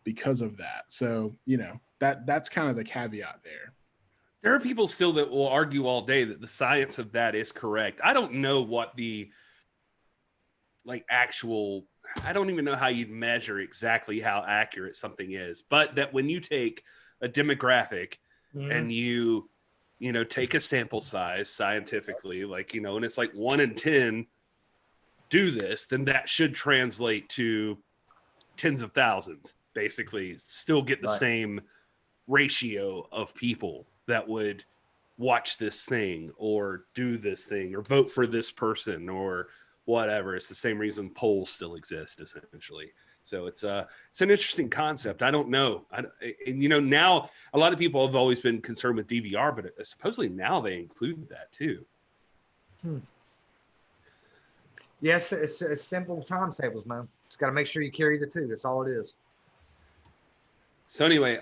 Speaker 2: because of that. So, you know, that's kind of the caveat there.
Speaker 3: There are people still that will argue all day that the science of that is correct. I don't know what the I don't even know how you'd measure exactly how accurate something is, but that when you take a demographic and you know, take a sample size scientifically, like, you know, and it's like 1 in 10 do this, then that should translate to tens of thousands, basically still get the same ratio of people that would watch this thing or do this thing or vote for this person or whatever. It's the same reason polls still exist, essentially. So it's an interesting concept. I don't know. And you know, now a lot of people have always been concerned with DVR, but supposedly now they include that too.
Speaker 1: Yes, it's simple timetables, man. Just got to make sure you carry the two. That's all it is.
Speaker 3: So anyway,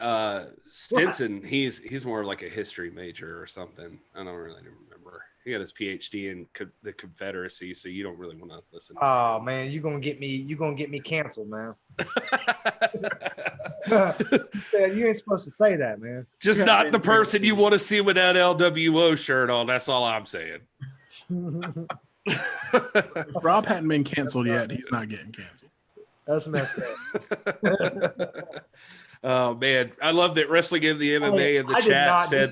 Speaker 3: Stinson, he's more like a history major or something. I don't really remember. He got his PhD in the Confederacy, so you don't really want to listen.
Speaker 1: Oh man, you're gonna get me canceled, man. You ain't supposed to say that, man.
Speaker 3: Just not the person you want to see with that LWO shirt on. That's all I'm saying.
Speaker 2: If Rob hadn't been canceled yet, he's not getting canceled.
Speaker 1: That's messed up.
Speaker 3: Oh man, I love that Wrestling in the MMA in the chat said.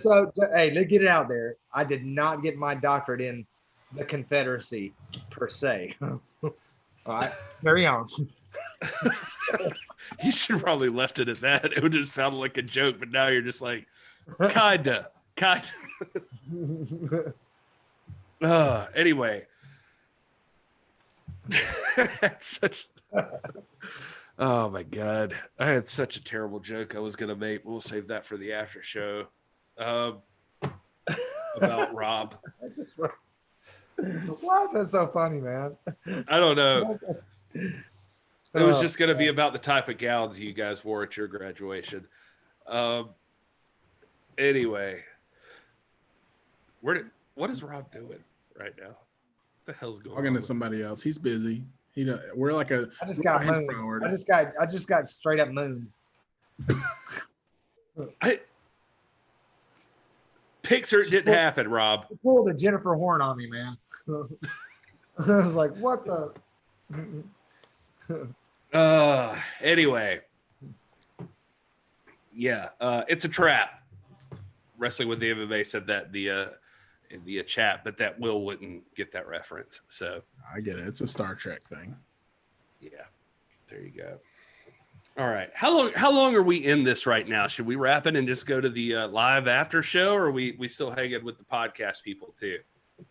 Speaker 1: Hey, let's get it out there. I did not get my doctorate in the Confederacy per se. All right, carry on.
Speaker 3: You should probably left it at that. It would just sound like a joke, but now you're just like, kinda. Anyway. Oh my God. I had such a terrible joke I was going to make. We'll save that for the after show. About Rob.
Speaker 1: Why is that so funny, man?
Speaker 3: I don't know. It was just going to be
Speaker 1: man.
Speaker 3: about the type of gowns you guys wore at your graduation. Anyway, what is Rob doing right now? What the hell's going
Speaker 2: Talking
Speaker 3: on?
Speaker 2: to somebody else. He's busy. We're like a.
Speaker 1: I just got
Speaker 2: his
Speaker 1: mooned.
Speaker 2: priority.
Speaker 1: I just got straight up mooned.
Speaker 3: Pixar didn't happen, Rob.
Speaker 1: He pulled a Jennifer Horn on me, man. I was like, what the?
Speaker 3: Anyway. Yeah, it's a trap. Wrestling with the MMA said that in the chat, but that Will wouldn't get that reference. So
Speaker 2: I get it. It's a Star Trek thing.
Speaker 3: Yeah, there you go. All right, how long are we in this right now? Should we wrap it and just go to the live after show, or are we still hanging with the podcast people too?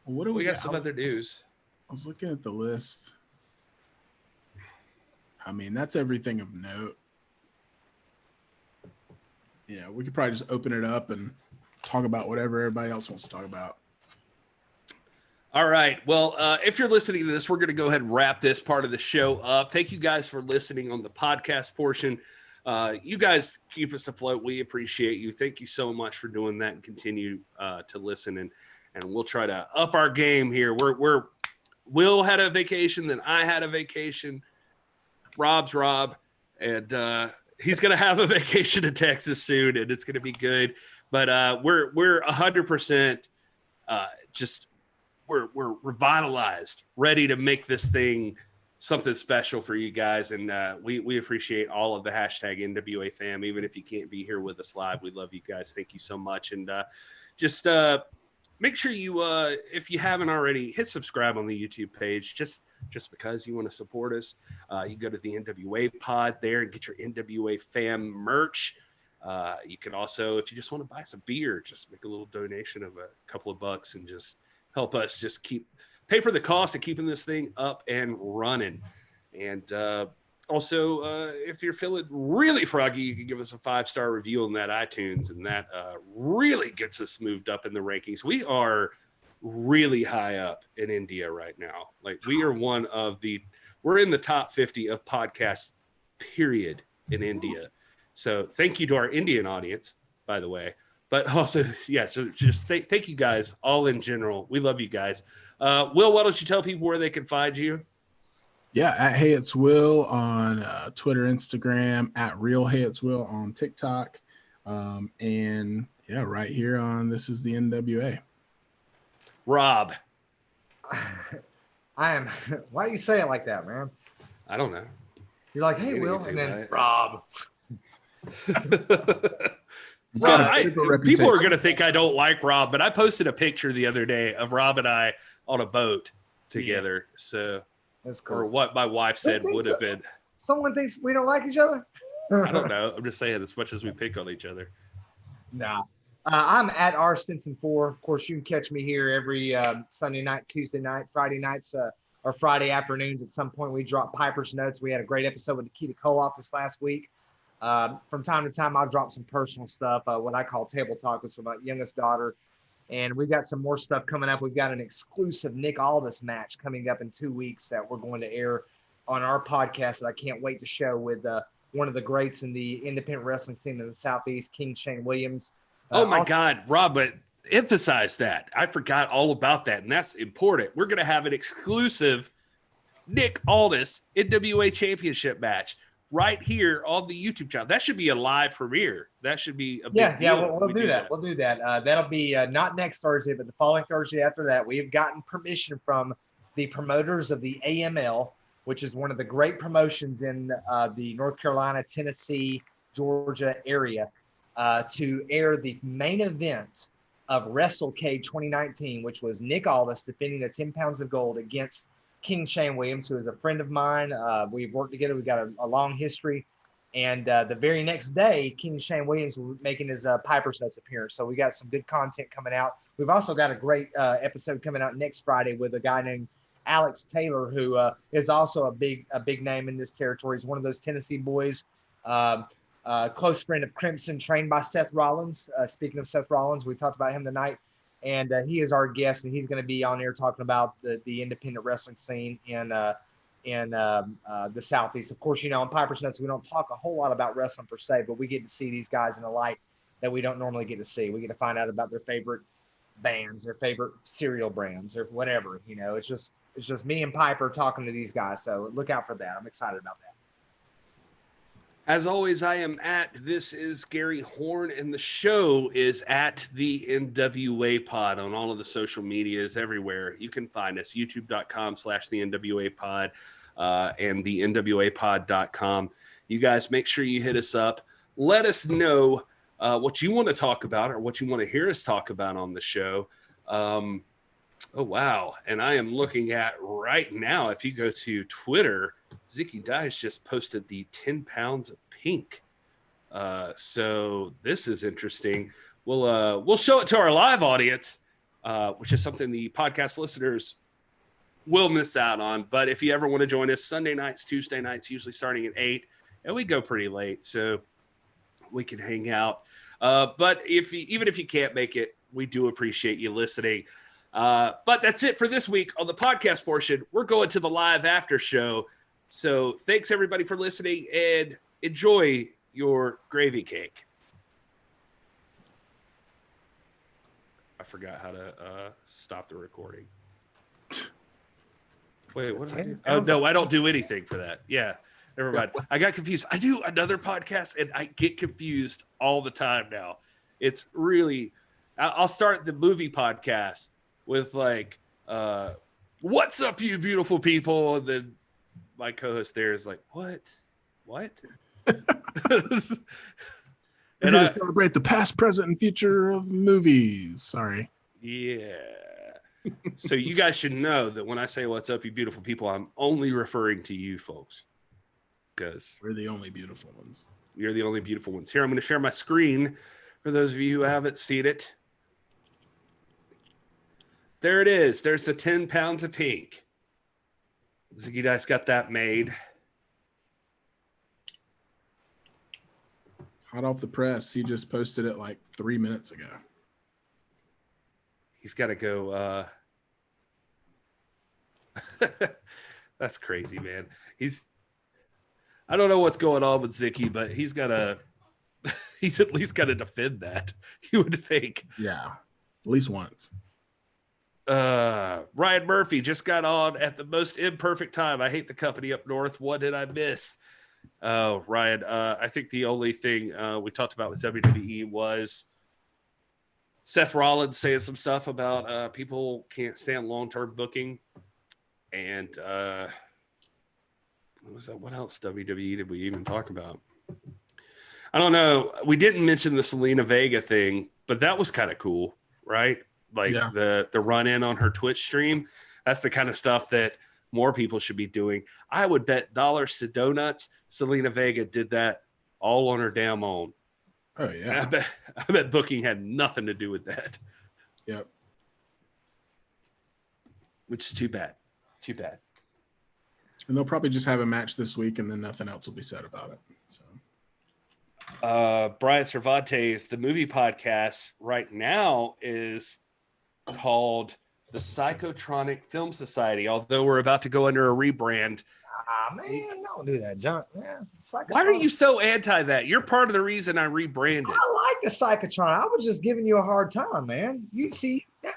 Speaker 2: What do
Speaker 3: we got? Some other news.
Speaker 2: I was looking at the list. I mean, that's everything of note. Yeah, we could probably just open it up and talk about whatever everybody else wants to talk about.
Speaker 3: All right. Well, if you're listening to this, we're going to go ahead and wrap this part of the show up. Thank you guys for listening on the podcast portion. You guys keep us afloat. We appreciate you. Thank you so much for doing that and continue to listen. And we'll try to up our game here. Will had a vacation, then I had a vacation. Rob's Rob. And he's going to have a vacation to Texas soon, and it's going to be good. But we're 100% just we're revitalized, ready to make this thing something special for you guys. And we appreciate all of the hashtag NWA fam. Even if you can't be here with us live, we love you guys. Thank you so much. And just make sure you, if you haven't already, hit subscribe on the YouTube page. Just because you want to support us, you go to the NWA pod there and get your NWA fam merch. You can also, if you just want to buy some beer, just make a little donation of a couple of bucks and just help us just pay for the cost of keeping this thing up and running. And also, if you're feeling really froggy, you can give us a 5-star review on that iTunes, and that really gets us moved up in the rankings. We are really high up in India right now. Like, we are we're in the top 50 of podcasts, period, in India. So thank you to our Indian audience, by the way. But also, yeah, just thank you guys all in general. We love you guys. Will, why don't you tell people where they can find you?
Speaker 2: Yeah, at Hey It's Will on Twitter, Instagram, at Real Hey It's Will on TikTok. And yeah, right here on This Is the NWA.
Speaker 3: Rob.
Speaker 1: Why do you say it like that, man?
Speaker 3: I don't know.
Speaker 1: You're like, hey, Will, and then Rob.
Speaker 3: People are going to think I don't like Rob, but I posted a picture the other day of Rob and I on a boat together. Yeah. So that's cool. Or what my wife said would have been.
Speaker 1: Someone thinks we don't like each other?
Speaker 3: I don't know. I'm just saying, as much as we pick on each other.
Speaker 1: Nah. I'm at R Stinson 4. Of course, you can catch me here every Sunday night, Tuesday night, Friday nights, or Friday afternoons. At some point, we drop Piper's Notes. We had a great episode with Nikita Koloff this last week. From time to time, I'll drop some personal stuff, what I call table talk, which is my youngest daughter. And we've got some more stuff coming up. We've got an exclusive Nick Aldis match coming up in 2 weeks that we're going to air on our podcast that I can't wait to show with one of the greats in the independent wrestling scene in the Southeast, King Shane Williams.
Speaker 3: God, Rob, but emphasize that. I forgot all about that, and that's important. We're going to have an exclusive Nick Aldis NWA Championship match right here on the YouTube channel. That should be a live premiere. That should be a big deal.
Speaker 1: We'll do that. We'll do that. That'll be not next Thursday, but the following Thursday after that. We have gotten permission from the promoters of the AML, which is one of the great promotions in the North Carolina, Tennessee, Georgia area, to air the main event of WrestleCade 2019, which was Nick Aldis defending the 10 pounds of gold against King Shane Williams, who is a friend of mine. We've worked together. We've got a long history. And the very next day, King Shane Williams was making his Piper's Notes appearance. So we got some good content coming out. We've also got a great episode coming out next Friday with a guy named Alex Taylor, who is also a big name in this territory. He's one of those Tennessee boys, close friend of Crimson, trained by Seth Rollins. Speaking of Seth Rollins, we talked about him tonight. and he is our guest, and he's going to be on here talking about the independent wrestling scene in the Southeast. Of course, on Piper's Nuts, we don't talk a whole lot about wrestling per se, but we get to see these guys in a light that we don't normally get to see. We get to find out about their favorite bands, their favorite cereal brands, or whatever. It's just me and Piper talking to these guys. So look out for that. I'm excited about that.
Speaker 3: As always, I am at This Is Gary Horn, and the show is at the NWA Pod on all of the social medias everywhere. You can find us, youtube.com/the NWA Pod and the NWApod.com. You guys make sure you hit us up. Let us know what you want to talk about or what you want to hear us talk about on the show. Oh, wow. And I am looking at right now, if you go to Twitter, Zicky Dice just posted the 10 pounds of pink. So this is interesting. We'll show it to our live audience, which is something the podcast listeners will miss out on. But if you ever want to join us, Sunday nights, Tuesday nights, usually starting at 8, and we go pretty late, so we can hang out. But even if you can't make it, we do appreciate you listening. But that's it for this week on the podcast portion. We're going to the live after show. So thanks everybody for listening, and enjoy your gravy cake. I forgot how to stop the recording. Wait, what did I do? Oh, no, I don't do anything for that. Yeah, never mind. I got confused. I do another podcast, and I get confused all the time now. It's really... I'll start the movie podcast with like, what's up, you beautiful people? And then my co-host there is like, what?
Speaker 2: And I celebrate the past, present, and future of movies. Sorry.
Speaker 3: Yeah. So you guys should know that when I say what's up, you beautiful people, I'm only referring to you folks. Because
Speaker 2: we're the only beautiful ones.
Speaker 3: You're the only beautiful ones. Here, I'm going to share my screen for those of you who haven't seen it. There it is. There's the 10 pounds of pink. Ziggy Dice got that made.
Speaker 2: Hot off the press. He just posted it like 3 minutes ago.
Speaker 3: He's got to go. That's crazy, man. I don't know what's going on with Zicky, but he's at least got to defend that, you would think.
Speaker 2: Yeah, at least once.
Speaker 3: Ryan Murphy just got on at the most imperfect time. I hate the company up north. What did I miss? Oh, Ryan, I think the only thing we talked about with WWE was Seth Rollins saying some stuff about people can't stand long-term booking. And what else WWE did we even talk about? I don't know. We didn't mention the Selena Vega thing, but that was kind of cool, right? Like the run in on her Twitch stream. That's the kind of stuff that more people should be doing. I would bet dollars to donuts Selena Vega did that all on her damn own.
Speaker 2: Oh yeah.
Speaker 3: I bet booking had nothing to do with that.
Speaker 2: Yep.
Speaker 3: Which is too bad. Too bad.
Speaker 2: And they'll probably just have a match this week and then nothing else will be said about it. So
Speaker 3: Brian Cervantes, the movie podcast right now is called the Psychotronic Film Society, although we're about to go under a rebrand.
Speaker 1: Man, don't do that, John. Yeah,
Speaker 3: why are you so anti that? You're part of the reason I rebranded.
Speaker 1: I like the Psychotron. I was just giving you a hard time, man. You see, now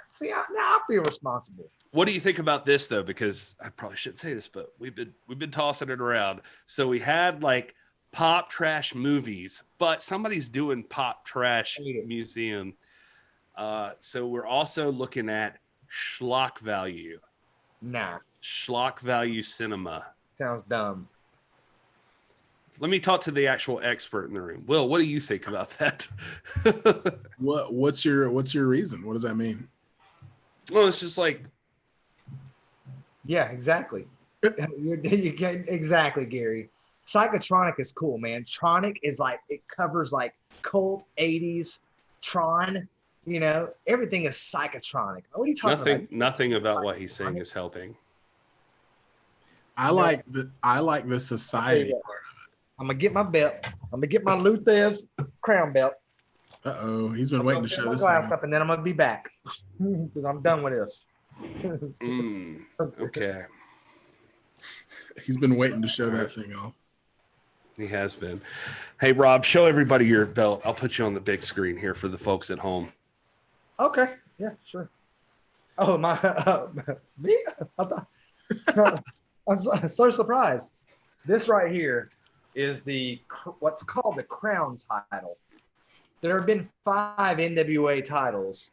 Speaker 1: I feel responsible.
Speaker 3: What do you think about this though? Because I probably shouldn't say this, but we've been tossing it around. So we had like pop trash movies, but somebody's doing pop trash museum. So we're also looking at schlock value.
Speaker 1: Nah.
Speaker 3: Schlock value cinema.
Speaker 1: Sounds dumb.
Speaker 3: Let me talk to the actual expert in the room. Will, what do you think about that?
Speaker 2: What's your reason? What does that mean?
Speaker 3: Well, it's just like.
Speaker 1: Yeah, exactly. Exactly, Gary. Psychotronic is cool, man. Tronic is like, it covers like cult 80s Tron. You know, everything is psychotronic. What are you talking about?
Speaker 3: Nothing about what he's saying is helping.
Speaker 2: I like the society part of it.
Speaker 1: I'm gonna get my belt. I'm gonna get my Luthez crown belt.
Speaker 2: He's been waiting to show this
Speaker 1: glass
Speaker 2: thing.
Speaker 1: up, and then I'm gonna be back because I'm done with this.
Speaker 3: Okay.
Speaker 2: He's been waiting to show that thing off.
Speaker 3: He has been. Hey, Rob, show everybody your belt. I'll put you on the big screen here for the folks at home.
Speaker 1: Okay. Yeah, sure. Oh, my. Me? I'm so surprised. This right here is what's called the crown title. There have been 5 NWA titles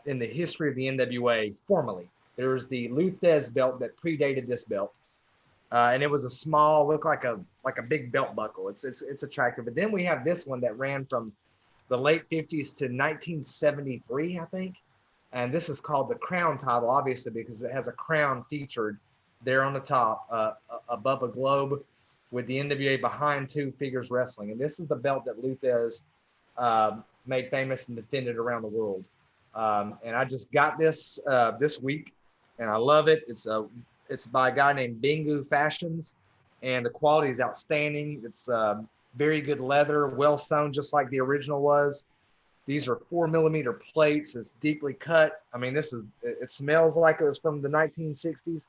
Speaker 1: in the history of the NWA formally. There's the Luthez belt that predated this belt. And it was a small, looked like a big belt buckle. It's attractive. But then we have this one that ran from the late 50s to 1973, I think. And this is called the crown title, obviously, because it has a crown featured there on the top, above a globe, with the NWA behind 2 figures wrestling. And this is the belt that Luthez made famous and defended around the world. And I just got this this week, and I love it. It's by a guy named Bingu Fashions, and the quality is outstanding. It's very good leather, well sewn, just like the original was. These are 4mm plates. It's deeply cut. I mean, it smells like it was from the 1960s.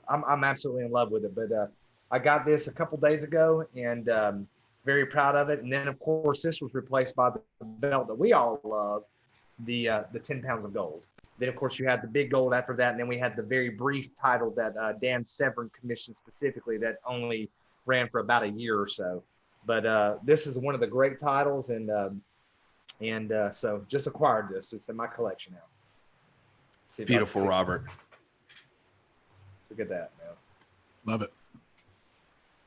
Speaker 1: I'm absolutely in love with it. But I got this a couple days ago, and very proud of it. And then, of course, this was replaced by the belt that we all love, the 10 pounds of gold. Then, of course, you had the big gold after that, and then we had the very brief title that Dan Severn commissioned specifically that only ran for about a year or so. But this is one of the great titles, and so just acquired this. It's in my collection now.
Speaker 3: Beautiful, Robert.
Speaker 1: Look at that, man.
Speaker 2: Love it.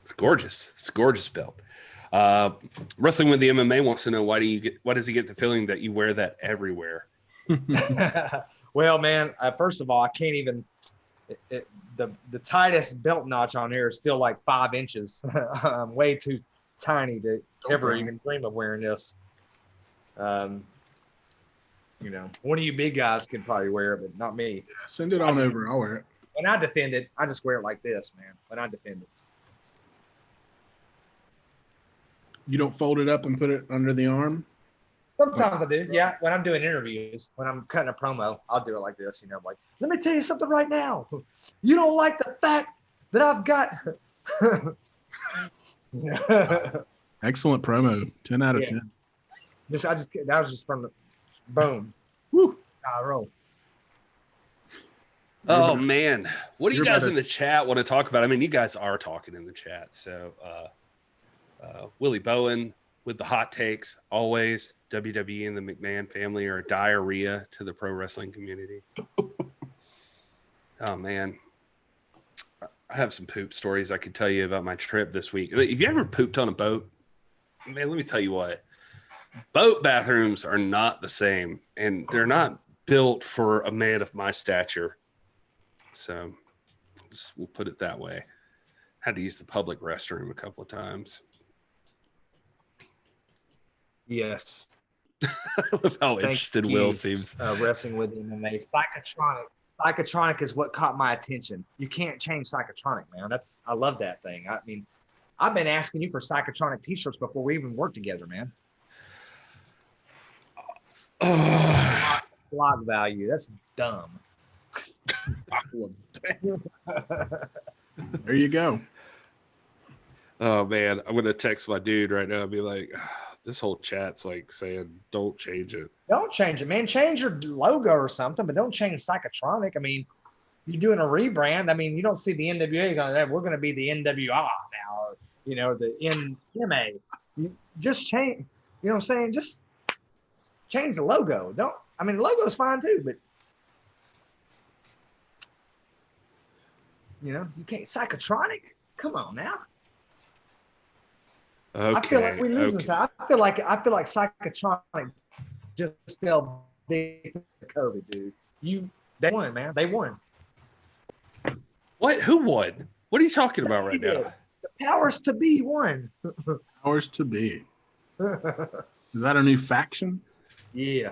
Speaker 3: It's gorgeous. It's a gorgeous belt. Wrestling with the MMA wants to know why does he get the feeling that you wear that everywhere?
Speaker 1: Well, man, first of all, I can't even. The tightest belt notch on here is still like 5 inches. I'm way too tiny to ever even dream of wearing this. One of you big guys could probably wear it, but not me.
Speaker 2: Yeah, send it on over. I'll wear it.
Speaker 1: When I defend it, I just wear it like this, man. When I defend it.
Speaker 2: You don't fold it up and put it under the arm?
Speaker 1: Sometimes I do. Yeah, when I'm doing interviews, when I'm cutting a promo, I'll do it like this. Like, let me tell you something right now. You don't like the fact that I've got.
Speaker 2: Excellent promo. 10 out of 10.
Speaker 1: That was just from the boom.
Speaker 2: Woo.
Speaker 1: I roll.
Speaker 3: Oh man, what do you guys in the chat want to talk about? I mean, you guys are talking in the chat. So, Willie Bowen with the hot takes, always. WWE and the McMahon family are diarrhea to the pro wrestling community. Oh man, I have some poop stories I could tell you about my trip this week. Have you ever pooped on a boat? Man, let me tell you what. Boat bathrooms are not the same, and they're not built for a man of my stature. So we'll put it that way. Had to use the public restroom a couple of times.
Speaker 1: Yes.
Speaker 3: I love how interested Will seems.
Speaker 1: Wrestling with MMA. Psychotronic is what caught my attention. You can't change Psychotronic, man. I love that thing. I mean, I've been asking you for Psychotronic t-shirts before we even worked together, man. Blog value. That's dumb.
Speaker 2: There you go.
Speaker 3: Oh man, I'm gonna text my dude right now and be like, this whole chat's like saying, don't change it.
Speaker 1: Don't change it, man. Change your logo or something, but don't change Psychotronic. I mean, you're doing a rebrand. I mean, you don't see the NWA going, we're going to be the NWA now, or, the NMA. You just change, you know what I'm saying? Just change the logo. The logo's fine too, but, you can't. Psychotronic? Come on now.
Speaker 3: Okay,
Speaker 1: I feel like we're losing. Okay. I feel like Psychotronic just fell big to COVID, dude. They won, man. They won.
Speaker 3: What? Who won? What are you talking about right now?
Speaker 1: The powers to be won.
Speaker 2: Powers to be. Is that a new faction?
Speaker 1: Yeah.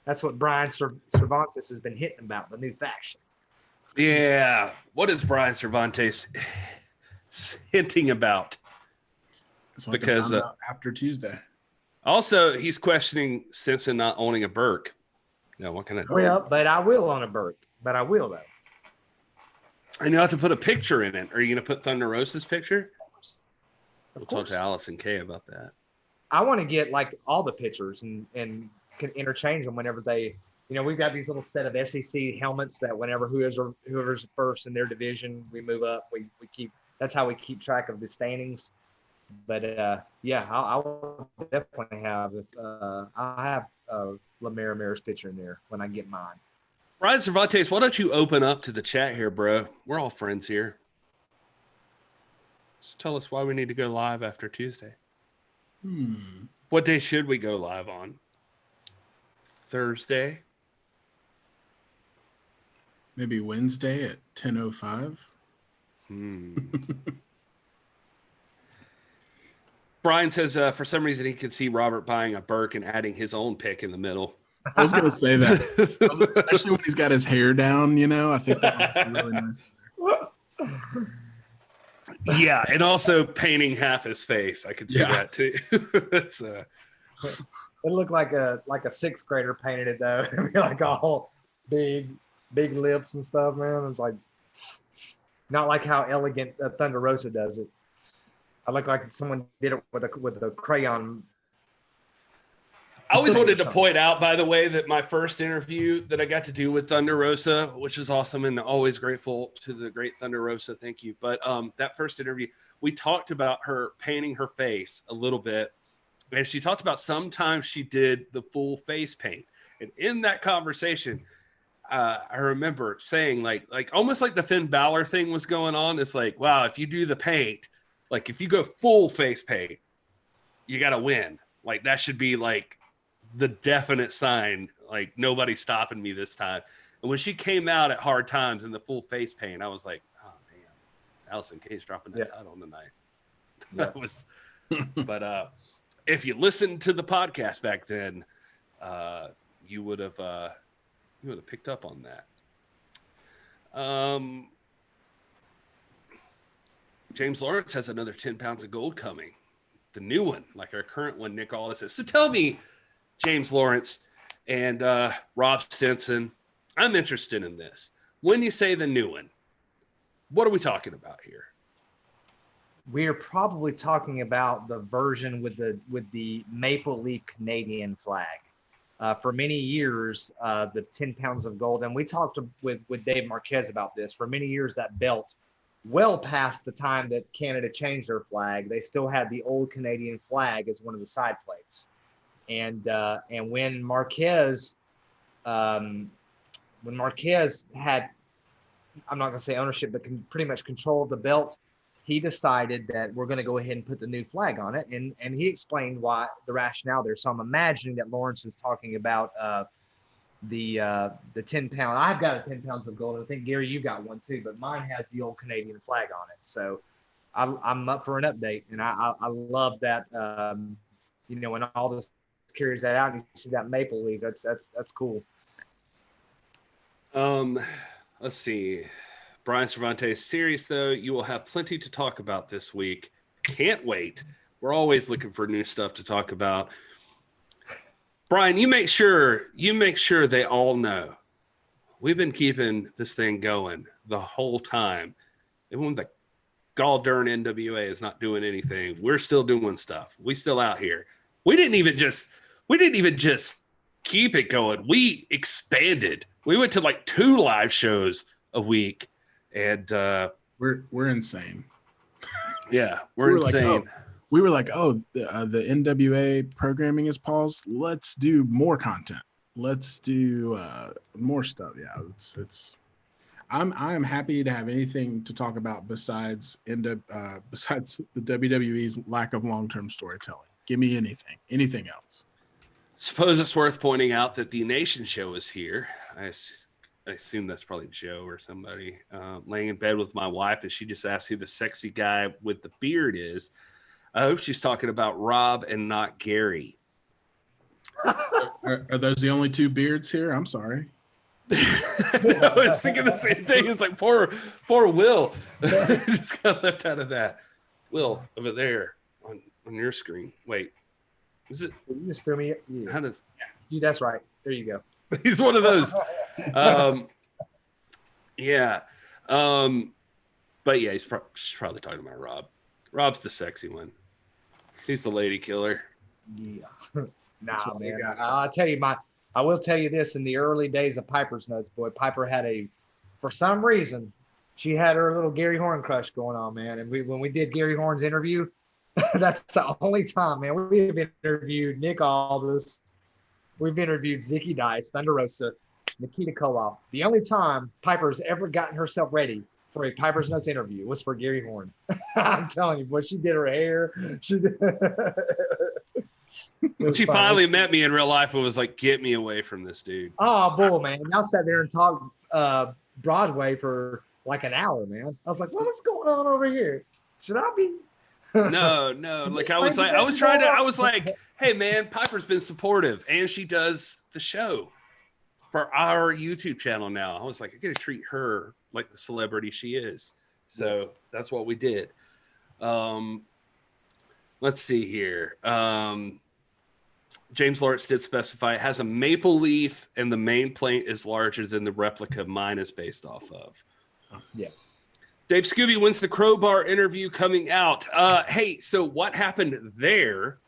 Speaker 1: That's what Brian Cervantes has been hitting about, the new faction.
Speaker 3: Yeah. What is Brian Cervantes hinting about?
Speaker 2: So
Speaker 3: because
Speaker 2: after Tuesday.
Speaker 3: Also, he's questioning Stinson not owning a Burke. No, what can I do?
Speaker 1: Well, but I will on a Burke. But I will though.
Speaker 3: And you have to put a picture in it. Are you going to put Thunder Rosa's picture?
Speaker 1: Of
Speaker 3: We'll
Speaker 1: course.
Speaker 3: talk to Allison Kay about that.
Speaker 1: I want to get like all the pictures and can interchange them whenever they, we've got these little set of SEC helmets that whenever whoever's first in their division, we move up. We keep, that's how we keep track of the standings. But yeah, I will definitely have I'll have Lamar Mayor's picture in there when I get mine.
Speaker 3: Brian Cervantes, why don't you open up to the chat here, bro? We're all friends here. Just tell us why we need to go live after Tuesday. What day should we go live on? Thursday?
Speaker 2: Maybe Wednesday at 10:05.
Speaker 3: Brian says for some reason he could see Robert buying a Burke and adding his own pick in the middle.
Speaker 2: I was going to say that, especially when he's got his hair down, I think that would be really nice.
Speaker 3: Yeah, and also painting half his face. I could see that too. It's
Speaker 1: It looked like a sixth grader painted it though. It'd be like all big lips and stuff, man. It's like not like how elegant Thunder Rosa does it. I look like someone did it with a crayon.
Speaker 3: I always wanted to point out, by the way, that my first interview that I got to do with Thunder Rosa, which is awesome and always grateful to the great Thunder Rosa. Thank you. But that first interview, we talked about her painting her face a little bit. And she talked about sometimes she did the full face paint. And in that conversation, I remember saying like almost like the Finn Balor thing was going on. It's like, wow, if you do the paint, like if you go full face paint, you got to win. Like that should be like the definite sign, like nobody's stopping me this time. And when she came out at Hard Times in the full face paint, I was like, oh man, Allison Kay's dropping that title tonight. That was, but if you listened to the podcast back then, you would have picked up on that. James Lawrence has another 10 pounds of gold coming. The new one, like our current one, Nick Aldis says. So tell me, James Lawrence and Rob Stinson, I'm interested in this. When you say the new one, what are we talking about here?
Speaker 1: We are probably talking about the version with the maple leaf Canadian flag. For many years, the 10 pounds of gold, and we talked with Dave Marquez about this. For many years, that belt, well past the time that Canada changed their flag, they still had the old Canadian flag as one of the side plates. And when Marquez had, I'm not going to say ownership, but pretty much control of the belt, he decided that we're going to go ahead and put the new flag on it. And he explained why, the rationale there. So I'm imagining that Lawrence is talking about the 10 pound. I've got a 10 pounds of gold. I think, Gary, you got one too, but mine has the old Canadian flag on it. So I'm up for an update. And I love that, when all this carries that out and you see that maple leaf, that's cool.
Speaker 3: Let's see. Brian Cervantes, serious though, you will have plenty to talk about this week. Can't wait. We're always looking for new stuff to talk about. Brian, you make sure they all know we've been keeping this thing going the whole time. Even when the gall darn NWA is not doing anything, we're still doing stuff. We still out here. We didn't even just keep it going. We expanded. We went to like 2 live shows a week, and
Speaker 2: we're insane.
Speaker 3: Yeah, we're insane.
Speaker 2: We were like, the NWA programming is paused. Let's do more content. Let's do more stuff. Yeah, it's. I'm happy to have anything to talk about besides the WWE's lack of long-term storytelling. Give me anything else.
Speaker 3: Suppose it's worth pointing out that the Nation show is here. I assume that's probably Joe or somebody laying in bed with my wife, and she just asked who the sexy guy with the beard is. I hope she's talking about Rob and not Gary.
Speaker 2: Are those the only 2 beards here? I'm sorry.
Speaker 3: I was thinking the same thing. It's like poor Will. Just got left out of that. Will over there on on your screen. Wait, is it?
Speaker 1: You just threw me. Yeah.
Speaker 3: How does?
Speaker 1: Yeah, that's right. There you go.
Speaker 3: He's one of those. Yeah. But yeah, she's probably talking about Rob. Rob's the sexy one. He's the lady killer.
Speaker 1: Yeah. Nah, man. I'll tell you I will tell you this, in the early days of Piper's Notes, boy, Piper had for some reason, she had her little Gary Horn crush going on, man. And when we did Gary Horn's interview, that's the only time, man. We've interviewed Nick Aldis. We've interviewed Zicky Dice, Thunder Rosa, Nikita Koloff. The only time Piper's ever gotten herself ready for a Piper's Notes interview was for Gary Horn. I'm telling you, boy, she did her hair. She did.
Speaker 3: When she finally met me in real life, it was like, get me away from this dude.
Speaker 1: Oh, bull, man. I sat there and talked Broadway for like an hour, man. I was like, what is going on over here? Should I be?
Speaker 3: No. Like I was like, hey man, Piper's been supportive and she does the show for our YouTube channel now. I was like, I gotta treat her like the celebrity she is. So that's what we did. Let's see here. James Lawrence did specify it has a maple leaf and the main plate is larger than the replica mine is based off of.
Speaker 1: Yeah.
Speaker 3: Dave Scooby wins the Crowbar interview coming out. Hey, so what happened there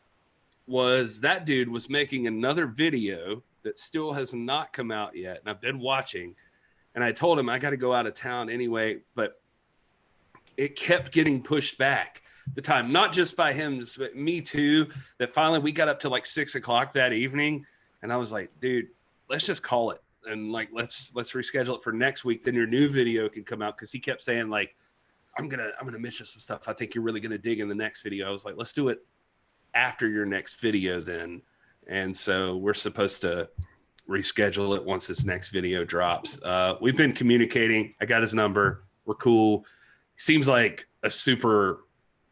Speaker 3: was that dude was making another video that still has not come out yet. And I've been watching and I told him I got to go out of town anyway, but it kept getting pushed back. The time, not just by him, just but me too, that finally we got up to like 6 o'clock that evening. And I was like, dude, let's just call it. And like, let's reschedule it for next week. Then your new video can come out. Cause he kept saying like, I'm going to mention some stuff I think you're really going to dig in the next video. I was like, let's do it after your next video then. And so we're supposed to reschedule it once this next video drops. We've been communicating. I got his number. We're cool. Seems like a super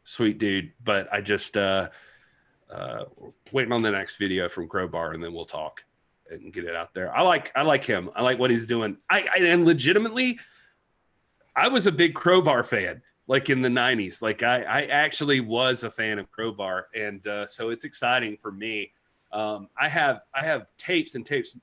Speaker 3: sweet dude, but I just waiting on the next video from Crowbar and then we'll talk and get it out there. I like him. I like what he's doing. And legitimately, I was a big Crowbar fan, like in the 90s. Like I actually was a fan of Crowbar. And so it's exciting for me. I have tapes and tapes.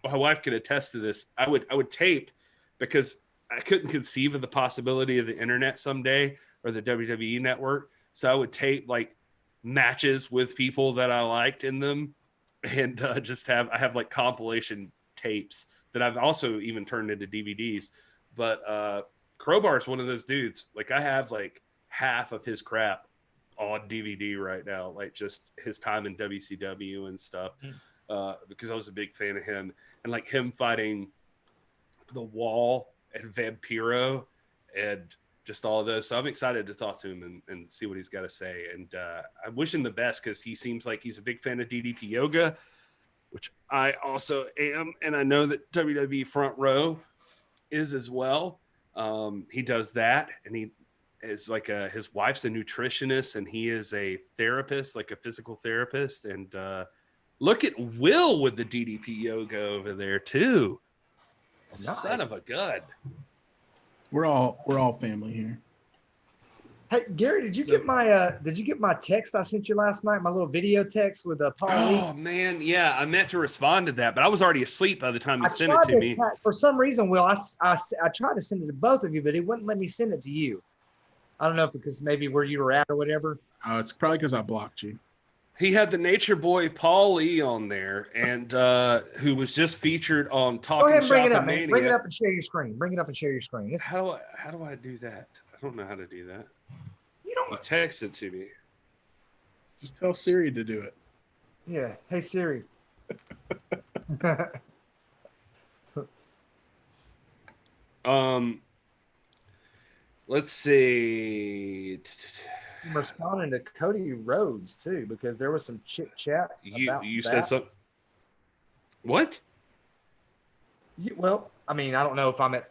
Speaker 3: My wife could attest to this. I would tape because I couldn't conceive of the possibility of the internet someday or the WWE network. So I would tape like matches with people that I liked in them and I have like compilation tapes that I've also even turned into DVDs. But Crowbar is one of those dudes. Like I have like half of his crap on DVD right now, like just his time in WCW and stuff, because I was a big fan of him and like him fighting the Wall and Vampiro and just all of those. So I'm excited to talk to him and see what he's got to say. And I wish him the best because he seems like he's a big fan of DDP Yoga, which I also am. And I know that WWE Front Row is as well. He does that. And he is like his wife's a nutritionist and he is a therapist, like a physical therapist. And look at Will with the DDP Yoga over there too. Nice. Son of a gun.
Speaker 2: We're all family here.
Speaker 1: Hey Gary, did you get my text I sent you last night? My little video text with Paul.
Speaker 3: Oh man, yeah, I meant to respond to that, but I was already asleep by the time you sent it to me.
Speaker 1: For some reason, Will, I tried to send it to both of you, but it wouldn't let me send it to you. I don't know if because maybe where you were at or whatever.
Speaker 2: It's probably because I blocked you.
Speaker 3: He had the Nature Boy Paul Lee on there, and who was just featured on Talking
Speaker 1: Go ahead and bring it up,
Speaker 3: Shop-A-Mania.
Speaker 1: man. Bring it up and share your screen. Bring it up and share your screen.
Speaker 3: How do I do that? I don't know how to do that.
Speaker 1: You don't.
Speaker 3: You text it to me.
Speaker 2: Just tell Siri to do it.
Speaker 1: Yeah. Hey Siri.
Speaker 3: Let's see.
Speaker 1: I'm responding to Cody Rhodes too because there was some chit chat.
Speaker 3: You said something. What?
Speaker 1: Well, I mean, I don't know if I'm at.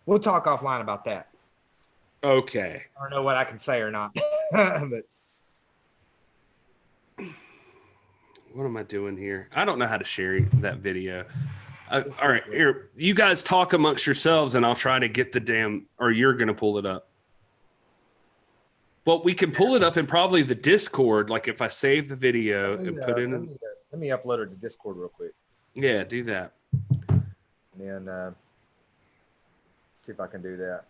Speaker 1: We'll talk offline about that.
Speaker 3: Okay.
Speaker 1: I don't know what I can say or not. But
Speaker 3: what am I doing here? I don't know how to share that video. All right, here. You guys talk amongst yourselves, and I'll try to get the damn. Or you're gonna pull it up. Well, we can pull it up in probably the Discord. Like if I save the video and put in.
Speaker 1: Let me upload it to Discord real quick.
Speaker 3: Yeah, do that.
Speaker 1: And then see if I can do that.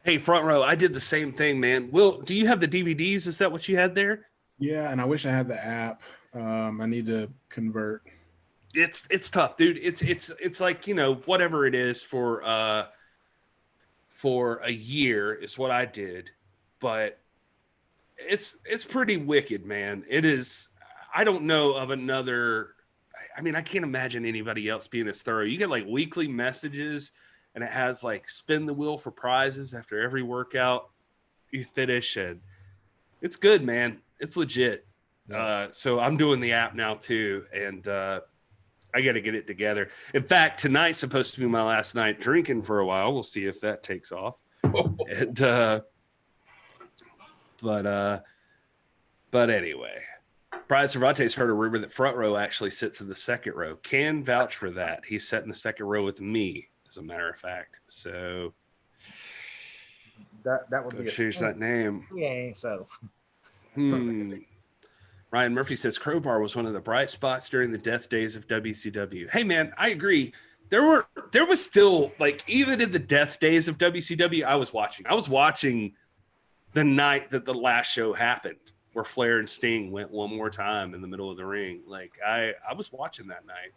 Speaker 3: Hey, Front Row, I did the same thing, man. Will, do you have the DVDs? Is that what you had there?
Speaker 2: Yeah, and I wish I had the app. I need to convert.
Speaker 3: It's tough, dude. It's like, you know, whatever it is for a year is what I did, but it's pretty wicked, man. It is. I don't know of another. I mean, I can't imagine anybody else being as thorough. You get like weekly messages, and it has like spin the wheel for prizes after every workout you finish, and it's good, man. It's legit. Yeah. So I'm doing the app now too, and I got to get it together. In fact, tonight's supposed to be my last night drinking for a while. We'll see if that takes off. And, but anyway, Brian Cervantes heard a rumor that Front Row actually sits in the second row. Can vouch for that. He's sat in the second row with me, as a matter of fact. So
Speaker 1: that would be
Speaker 3: change that name.
Speaker 1: Yeah, so.
Speaker 3: Ryan Murphy says Crowbar was one of the bright spots during the death days of WCW. Hey man, I agree. There was still, like, even in the death days of WCW, I was watching the night that the last show happened, where Flair and Sting went one more time in the middle of the ring. Like I was watching that night.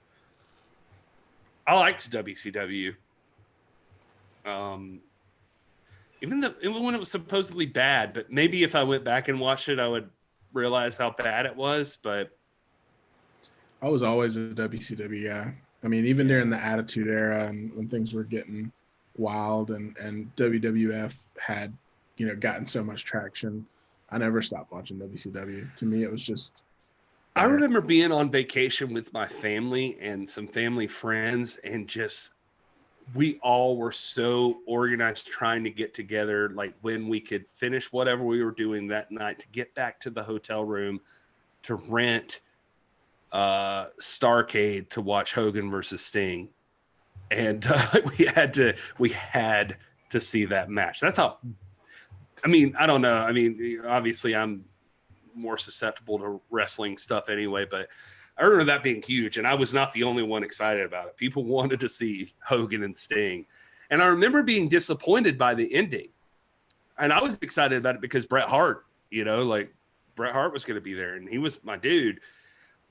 Speaker 3: I liked WCW. Even when it was supposedly bad, but maybe if I went back and watched it, I would realize how bad it was. But
Speaker 2: I was always a WCW guy. I mean, even during the Attitude Era and when things were getting wild and WWF had, you know, gotten so much traction, I never stopped watching WCW. To me, it was just.
Speaker 3: I remember being on vacation with my family and some family friends, and just we all were so organized trying to get together, like when we could finish whatever we were doing that night to get back to the hotel room to rent Starcade to watch Hogan versus Sting. And we had to see that match. That's how, I mean, I don't know. I mean, obviously I'm more susceptible to wrestling stuff anyway, but I remember that being huge, and I was not the only one excited about it. People wanted to see Hogan and Sting. And I remember being disappointed by the ending. And I was excited about it because Bret Hart, you know, like Bret Hart was going to be there, and he was my dude.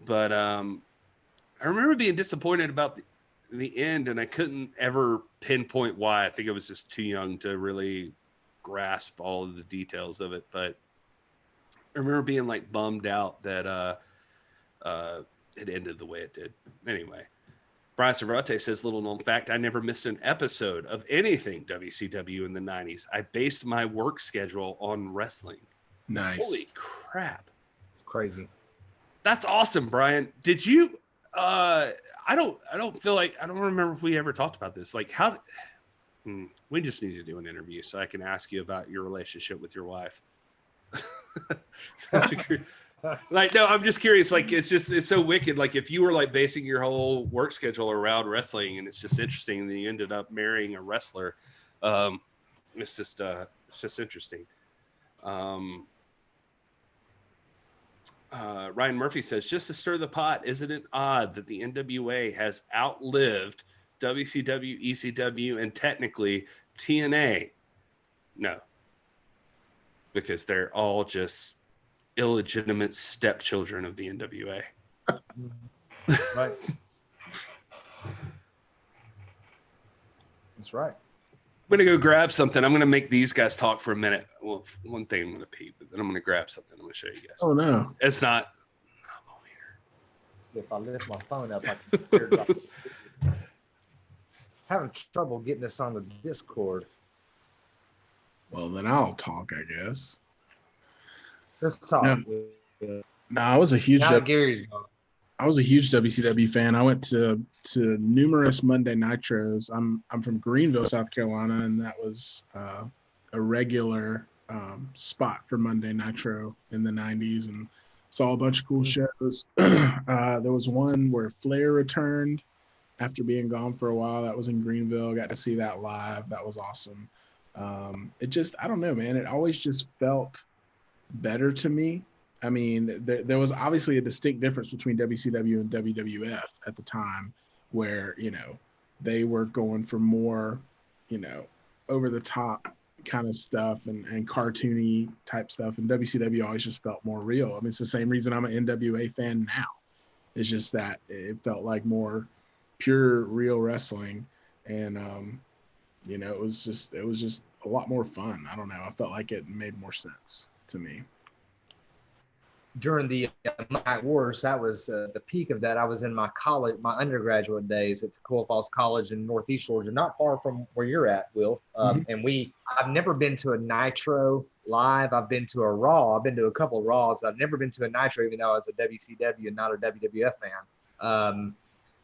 Speaker 3: But I remember being disappointed about the end, and I couldn't ever pinpoint why. I think I was just too young to really grasp all of the details of it. But I remember being like bummed out that it ended the way it did. Anyway, Brian Cervantes says, little known fact, I never missed an episode of anything WCW in the 90s. I based my work schedule on wrestling.
Speaker 2: Nice.
Speaker 3: Holy crap.
Speaker 1: It's crazy.
Speaker 3: That's awesome, Brian. Did you I don't feel like, I don't remember if we ever talked about this. Like we just need to do an interview so I can ask you about your relationship with your wife. That's like, no, I'm just curious. Like, it's so wicked. Like, if you were like basing your whole work schedule around wrestling, and it's just interesting that you ended up marrying a wrestler. It's just interesting. Ryan Murphy says, just to stir the pot, isn't it odd that the NWA has outlived WCW, ECW, and technically TNA? No, because they're all just illegitimate stepchildren of the NWA.
Speaker 1: Right. That's right.
Speaker 3: I'm going to go grab something. I'm going to make these guys talk for a minute. Well, one thing I'm going to pee, but then I'm going to grab something. I'm going to show you guys.
Speaker 2: Oh, no.
Speaker 3: It's not.
Speaker 1: See if I lift my phone up, I can hear it. Having trouble getting this on the Discord.
Speaker 2: Well, then I'll talk, I guess.
Speaker 1: Let's talk.
Speaker 2: No, I was a huge
Speaker 1: Gary's gone.
Speaker 2: I was a huge WCW fan. I went to numerous Monday Nitros. I'm from Greenville, South Carolina, and that was a regular spot for Monday Nitro in the 90s, and saw a bunch of cool shows. There was one where Flair returned after being gone for a while. That was in Greenville. Got to see that live. That was awesome. It just, I don't know, man. It always just felt better to me. I mean, there was obviously a distinct difference between WCW and WWF at the time, where, you know, they were going for more, you know, over the top kind of stuff and cartoony type stuff. And WCW always just felt more real. I mean, it's the same reason I'm an NWA fan now. It's just that it felt like more pure, real wrestling. And, you know, it was just a lot more fun. I don't know. I felt like it made more sense to me.
Speaker 1: During the Night Wars, that was the peak of that. I was in my undergraduate days at Toccoa Falls College in Northeast Georgia, not far from where you're at, Will. And I've never been to a Nitro live. I've been to a Raw. I've been to a couple of Raws, but I've never been to a Nitro, even though I was a WCW and not a WWF fan.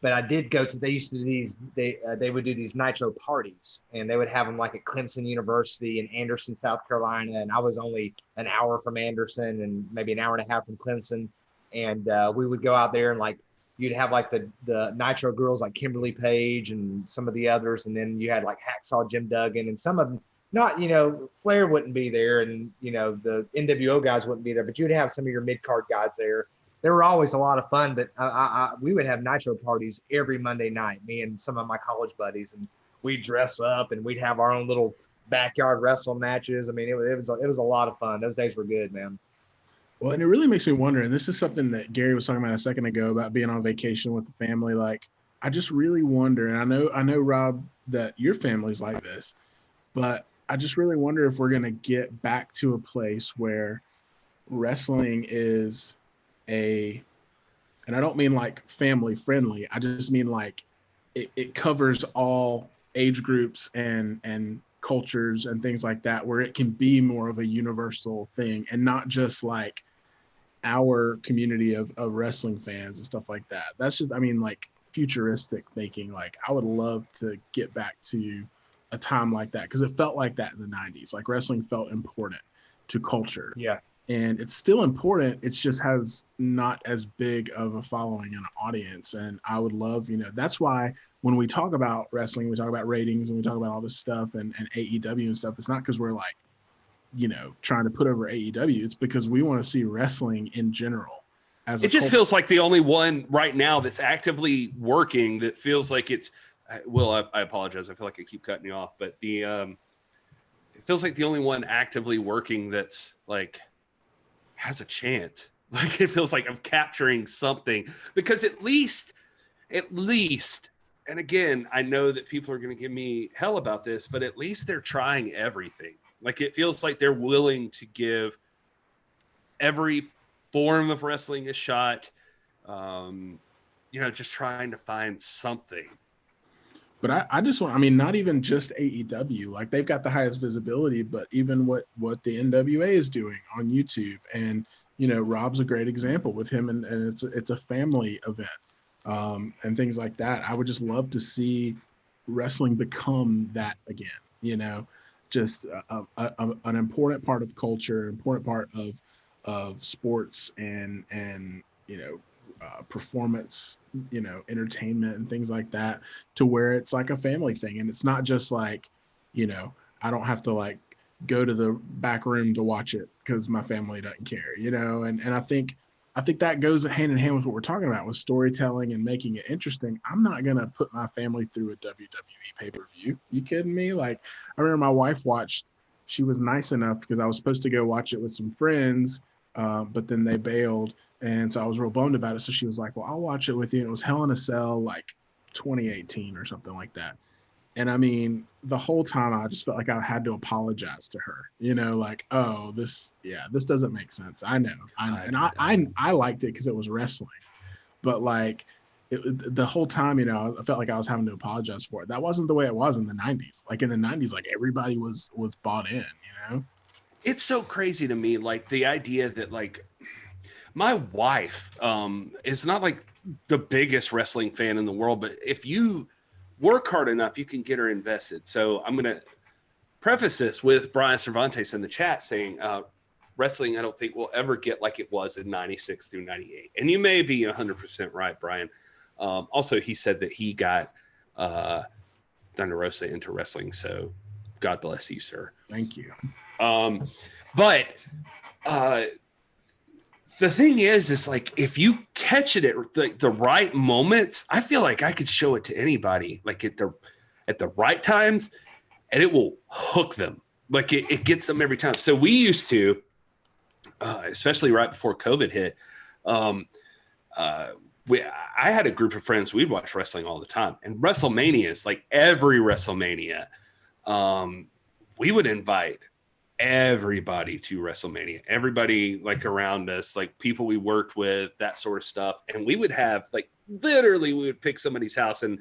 Speaker 1: But I did go to, they used to do these, they would do these Nitro parties, and they would have them like at Clemson University in Anderson, South Carolina. And I was only an hour from Anderson and maybe an hour and a half from Clemson. And we would go out there, and like, you'd have like the Nitro girls like Kimberly Page and some of the others. And then you had like Hacksaw Jim Duggan, and some of them, not, you know, Flair wouldn't be there, and, you know, the NWO guys wouldn't be there, but you'd have some of your mid-card guys there. They were always a lot of fun, but we would have Nitro parties every Monday night, me and some of my college buddies, and we'd dress up and we'd have our own little backyard wrestle matches. I mean, it was a lot of fun. Those days were good, man.
Speaker 2: Well, and it really makes me wonder, and this is something that Gary was talking about a second ago about being on vacation with the family. Like, I just really wonder, and I know, Rob, that your family's like this, but I just really wonder if we're going to get back to a place where wrestling is and I don't mean like family friendly, I just mean like it covers all age groups and cultures and things like that, where it can be more of a universal thing and not just like our community of wrestling fans and stuff like that. That's just, I mean, like futuristic thinking. Like, I would love to get back to a time like that, because it felt like that in the 90s. Like, wrestling felt important to culture.
Speaker 1: Yeah.
Speaker 2: And it's still important. It just has not as big of a following and an audience. And I would love, you know, that's why when we talk about wrestling, we talk about ratings and we talk about all this stuff and AEW and stuff. It's not because we're like, you know, trying to put over AEW. It's because we want to see wrestling in general. It
Speaker 3: just feels like the only one right now that's actively working that feels like it's, Will, I apologize. I feel like I keep cutting you off, but it feels like the only one actively working that's like, has a chance. Like, it feels like I'm capturing something, because at least, and again, I know that people are going to give me hell about this, but at least they're trying everything. Like, it feels like they're willing to give every form of wrestling a shot. You know, just trying to find something.
Speaker 2: But I just want, I mean, not even just AEW, like they've got the highest visibility, but even what the NWA is doing on YouTube. And, you know, Rob's a great example with him, and it's a family event and things like that. I would just love to see wrestling become that again, you know, just an important part of culture, important part of sports and, you know, performance, you know, entertainment and things like that, to where it's like a family thing. And it's not just like, you know, I don't have to like go to the back room to watch it because my family doesn't care, you know. And I think that goes hand in hand with what we're talking about with storytelling and making it interesting. I'm not gonna put my family through a WWE pay-per-view. You kidding me? Like, I remember my wife watched, she was nice enough because I was supposed to go watch it with some friends, but then they bailed. And so I was real bummed about it. So she was like, well, I'll watch it with you. And it was Hell in a Cell, like 2018 or something like that. And I mean, the whole time I just felt like I had to apologize to her, you know, like, oh, this doesn't make sense. I know. I liked it because it was wrestling, but like the whole time, you know, I felt like I was having to apologize for it. That wasn't the way it was in the 90s. Like in the 90s, like everybody was bought in, you know?
Speaker 3: It's so crazy to me. Like the idea that like, my wife is not like the biggest wrestling fan in the world, but if you work hard enough, you can get her invested. So I'm going to preface this with Brian Cervantes in the chat saying, wrestling, I don't think will ever get like it was in 96 through 98. And you may be 100% right, Brian. Also, he said that he got Thunder Rosa into wrestling. So God bless you, sir.
Speaker 2: Thank you.
Speaker 3: But The thing is like if you catch it at the right moments, I feel like I could show it to anybody, like at the right times, and it will hook them. Like it gets them every time. So we used to, especially right before COVID hit, I had a group of friends. We'd watch wrestling all the time, and WrestleManias, like every WrestleMania, we would invite everybody to WrestleMania, everybody like around us, like people we worked with, that sort of stuff. And we would have like literally we would pick somebody's house, and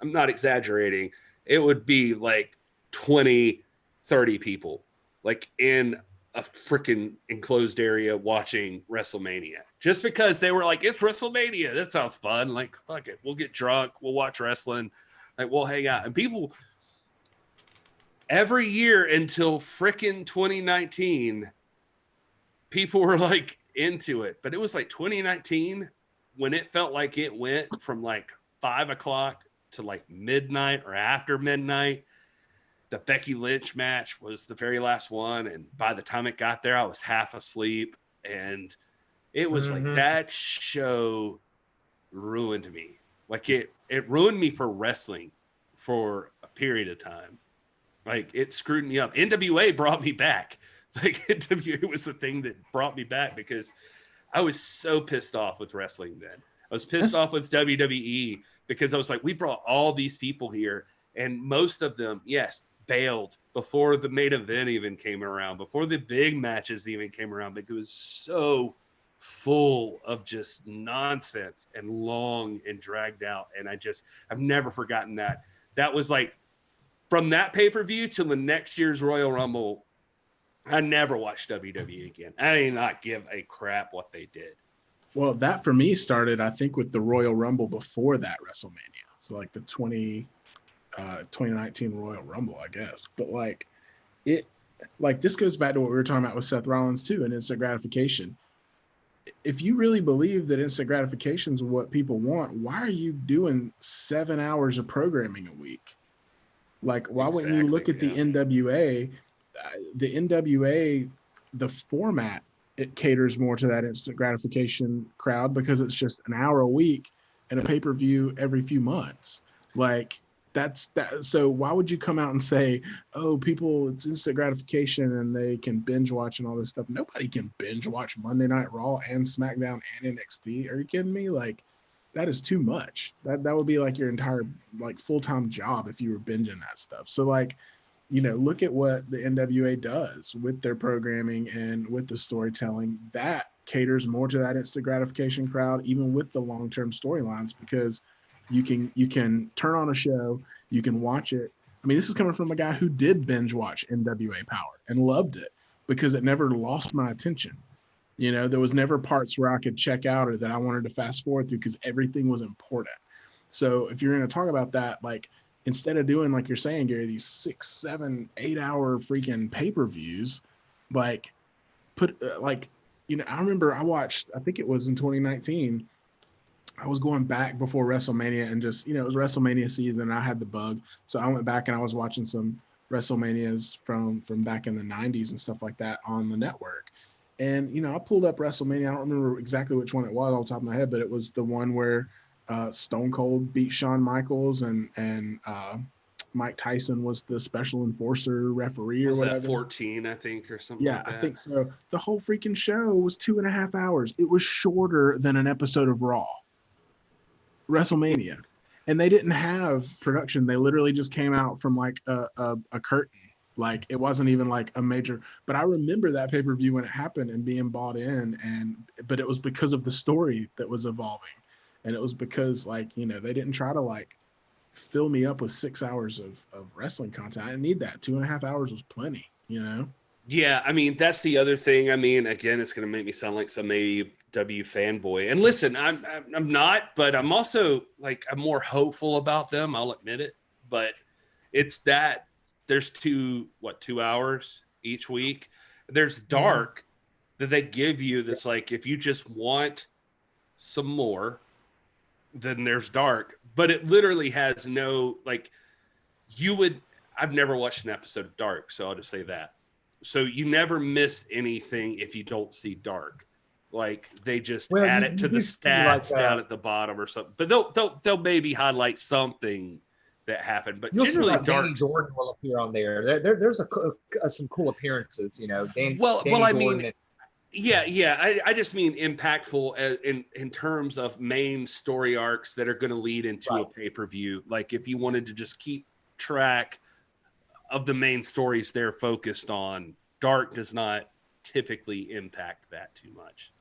Speaker 3: I'm not exaggerating, it would be like 20, 30 people like in a freaking enclosed area watching WrestleMania, just because they were like, it's WrestleMania. That sounds fun. Like, fuck it. We'll get drunk. We'll watch wrestling. Like, we'll hang out. And people every year until freaking 2019, people were like into it. But it was like 2019 when it felt like it went from like 5 o'clock to like midnight or after midnight. The Becky Lynch match was the very last one. And by the time it got there, I was half asleep. And it was like that show ruined me. Like it ruined me for wrestling for a period of time. Like it screwed me up. NWA brought me back. Like NWA was the thing that brought me back because I was so pissed off with wrestling then. I was pissed off with WWE because I was like, we brought all these people here, and most of them, yes, bailed before the main event even came around, before the big matches even came around, because it was so full of just nonsense and long and dragged out. And I've never forgotten that. That was like from that pay-per-view till the next year's Royal Rumble, I never watched WWE again. I did not give a crap what they did.
Speaker 2: Well, that for me started, I think, with the Royal Rumble before that WrestleMania. So like the 2019 Royal Rumble, I guess. But like this goes back to what we were talking about with Seth Rollins too, and instant gratification. If you really believe that instant gratification is what people want, why are you doing 7 hours of programming a week? Like, why wouldn't you look at the NWA? The NWA, the format, it caters more to that instant gratification crowd because it's just an hour a week and a pay-per-view every few months. Like, that's that. So why would you come out and say, oh, people, it's instant gratification and they can binge watch and all this stuff? Nobody can binge watch Monday Night Raw and SmackDown and NXT. Are you kidding me? Like, that is too much. That would be like your entire like full-time job if you were binging that stuff. So like, you know, look at what the NWA does with their programming and with the storytelling. That caters more to that instant gratification crowd, even with the long-term storylines, because you can turn on a show, you can watch it. I mean, this is coming from a guy who did binge watch NWA Power and loved it because it never lost my attention. You know, there was never parts where I could check out or that I wanted to fast forward through because everything was important. So if you're going to talk about that, like, instead of doing, like you're saying, Gary, these 6, 7, 8 hour freaking pay-per-views, like put like, you know, I remember I watched, I think it was in 2019, I was going back before WrestleMania and just, you know, it was WrestleMania season and I had the bug. So I went back and I was watching some WrestleManias from back in the 90s and stuff like that on the network. And, you know, I pulled up WrestleMania. I don't remember exactly which one it was off the top of my head, but it was the one where Stone Cold beat Shawn Michaels and Mike Tyson was the special enforcer referee or whatever.
Speaker 3: Was that 14, I think, or something like that?
Speaker 2: I think so. The whole freaking show was 2.5 hours. It was shorter than an episode of Raw. WrestleMania. And they didn't have production. They literally just came out from like a curtain. Like, it wasn't even like a major, but I remember that pay-per-view when it happened and being bought in, but it was because of the story that was evolving. And it was because, like, you know, they didn't try to like fill me up with 6 hours of wrestling content. I didn't need that. 2.5 hours was plenty, you know?
Speaker 3: Yeah, I mean, that's the other thing. I mean, again, it's going to make me sound like some AEW fanboy. And listen, I'm not, but I'm also like, I'm more hopeful about them. I'll admit it. But it's that there's 2 hours each week. There's Dark that they give you that's like, if you just want some more, then there's Dark. But it literally has no, like, I've never watched an episode of Dark, so I'll just say that. So you never miss anything if you don't see dark. Like they just
Speaker 1: Well,
Speaker 3: add
Speaker 1: you-
Speaker 3: it
Speaker 1: you
Speaker 3: to the
Speaker 1: do see,
Speaker 3: stats
Speaker 1: like,
Speaker 3: down at the bottom or something. But they'll maybe highlight something that happened. But
Speaker 1: You'll see
Speaker 3: generally,
Speaker 1: like Danny
Speaker 3: darks.
Speaker 1: Jordan will appear on there. There's some cool appearances, you know.
Speaker 3: Well,
Speaker 1: Danny
Speaker 3: I
Speaker 1: Jordan
Speaker 3: mean,
Speaker 1: and-
Speaker 3: yeah. I just mean impactful in terms of main story arcs that are going to lead into a pay-per-view. Like if you wanted to just keep track of the main stories they're focused on, dark does not typically impact that too much.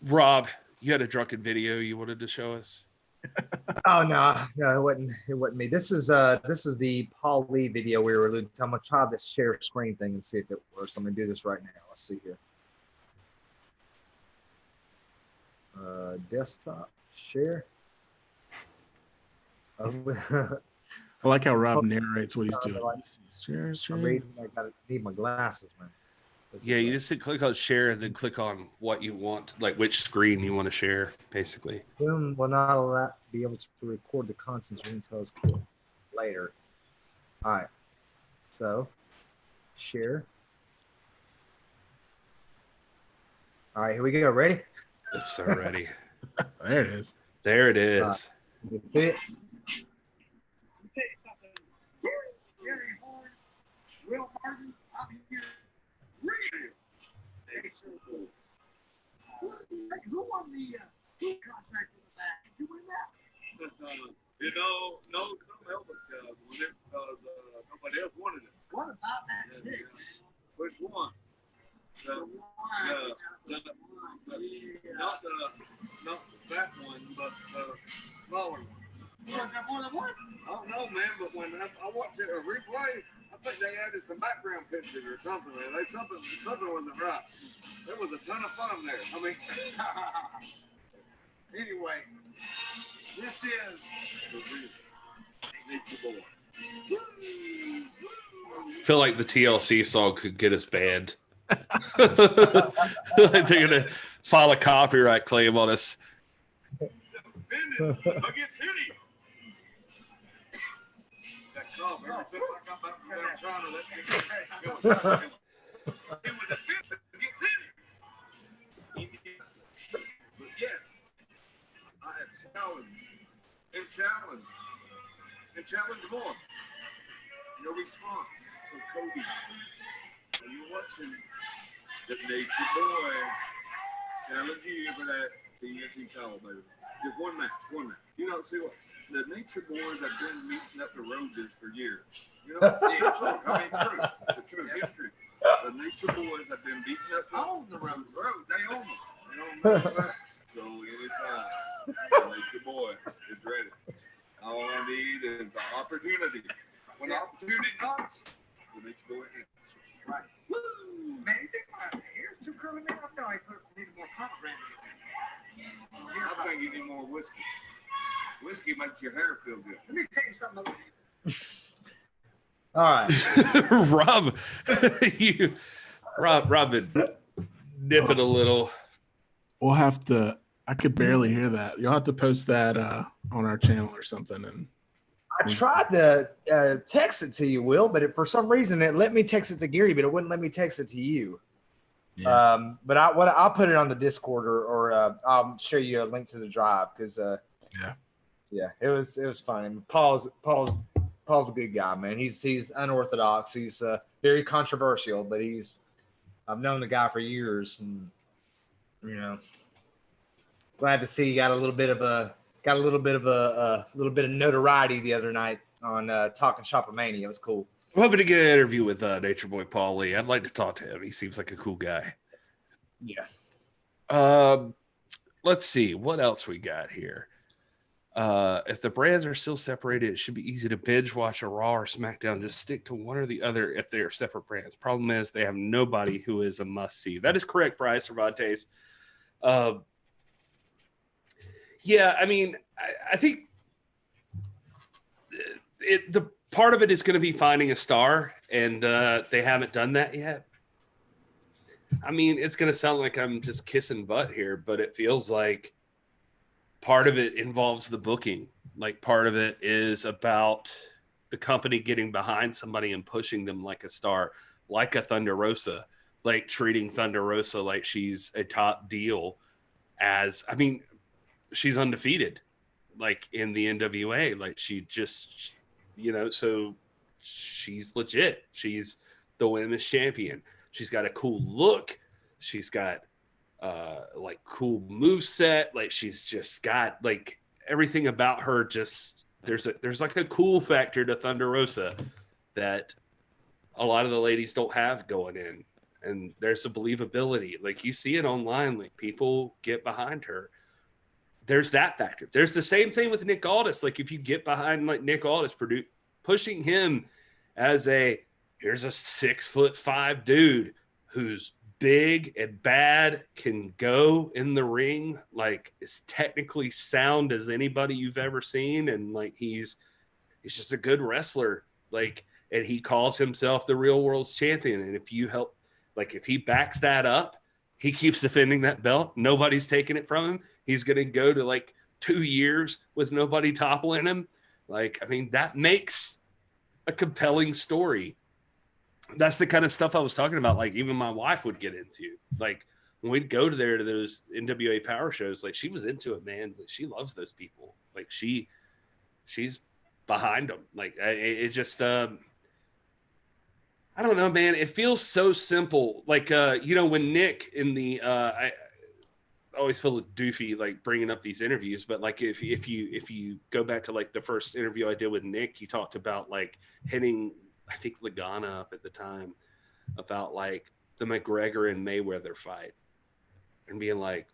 Speaker 3: Rob, you had a drunken video you wanted to show us?
Speaker 1: Oh no, it wasn't me. This is the Paul Lee video we were alluding to. I'm gonna try this share screen thing and see if it works. I'm gonna do this right now. Let's see here. Desktop share.
Speaker 2: I like how Rob narrates what he's doing.
Speaker 1: I'm reading. I gotta need my glasses, man.
Speaker 3: Yeah, you just click on share and then click on what you want, like which screen you want to share, basically.
Speaker 1: Zoom will not be able to record the contents until it's cool later. All right. So, share. All right, here we go. Ready?
Speaker 3: Oops, already.
Speaker 2: There it is.
Speaker 3: There it is.
Speaker 1: You see it?
Speaker 4: Say something very hard. Will Martin, I'm here. Real. Who won the contract in the back? Did you win that?
Speaker 5: No, something else won it because nobody else wanted it.
Speaker 4: What about that chick?
Speaker 5: Which one? Not that one, but the smaller one.
Speaker 4: Was there more than one?
Speaker 5: I don't know, man, but when I watched it a replay, I think they added some background pictures or something, man. Something wasn't right. There was a ton of fun there. I mean,
Speaker 4: Anyway, this is
Speaker 5: Nature Boy.
Speaker 3: Feel like the TLC song could get us banned. Like they're gonna file a copyright claim on us.
Speaker 5: Offended. I get pity. That cough, ever since I got back from down China, that thing it was offended to get pity. But yet, I have challenged more. No response. So Kobe, are you watching the Nature Boy challenge you for that TNT title, baby? Just one match. You know, see what the Nature Boys have been meeting up the roads for years. You know, true. The true history. The Nature Boys have been beating up the roads. They own them. So anytime the Nature Boy is ready, all I need is the opportunity. When the opportunity knocks, the Nature Boy answers.
Speaker 4: right. Woo! Man, you think my hair's too curly, man? I thought I needed more pomegranate in there.
Speaker 5: I think you need more whiskey. Whiskey makes your hair feel good.
Speaker 4: Let me tell you something.
Speaker 1: All right.
Speaker 3: Rob been nipping a little.
Speaker 2: We'll have to. I could barely hear that. You'll have to post that on our channel or something. And
Speaker 1: I tried to text it to you, Will, but for some reason it let me text it to Gary, but it wouldn't let me text it to you.
Speaker 2: yeah,
Speaker 1: But I'll put it on the Discord or I'll show you a link to the drive because it was fun. Paul's a good guy, man. He's unorthodox. He's very controversial, but I've known the guy for years, and you know, glad to see he got a little bit of notoriety the other night on Talking Shopomania. It was cool.
Speaker 3: I'm hoping to get an interview with Nature Boy Paul Lee. I'd like to talk to him. He seems like a cool guy.
Speaker 1: Yeah.
Speaker 3: Let's see what else we got here. If the brands are still separated, it should be easy to binge watch a Raw or SmackDown. Just stick to one or the other if they are separate brands. Problem is they have nobody who is a must-see. That is correct, Bryce Cervantes. Yeah, I mean, I think the part of it is going to be finding a star, and they haven't done that yet. I mean, it's going to sound like I'm just kissing butt here, but it feels like part of it involves the booking. Like part of it is about the company getting behind somebody and pushing them like a star, like a Thunder Rosa, like treating Thunder Rosa like she's a top deal. She's undefeated, like in the NWA, like she just, so she's legit. She's the women's champion. She's got a cool look. She's got like cool move set. Like she's just got like everything about her. Just there's like a cool factor to Thunder Rosa that a lot of the ladies don't have going in. And there's a believability. Like you see it online, like people get behind her. There's that factor. There's the same thing with Nick Aldis. Like if you get behind like Nick Aldis, pushing him as here's a 6'5" dude who's big and bad, can go in the ring, like is technically sound as anybody you've ever seen, and like he's just a good wrestler. Like, and he calls himself the real world's champion. And if he backs that up, he keeps defending that belt. Nobody's taking it from him. He's going to go to like 2 years with nobody toppling him. Like, I mean, that makes a compelling story. That's the kind of stuff I was talking about. Like even my wife would get into, like when we'd go to those NWA power shows, like she was into it, man. Like, she loves those people. Like she's behind them. Like it just, I don't know, man. It feels so simple. Like, when Nick in the, I always feel doofy, like bringing up these interviews, but like, if you go back to like the first interview I did with Nick, he talked about like hitting, I think Lagana up at the time, about like the McGregor and Mayweather fight and being like,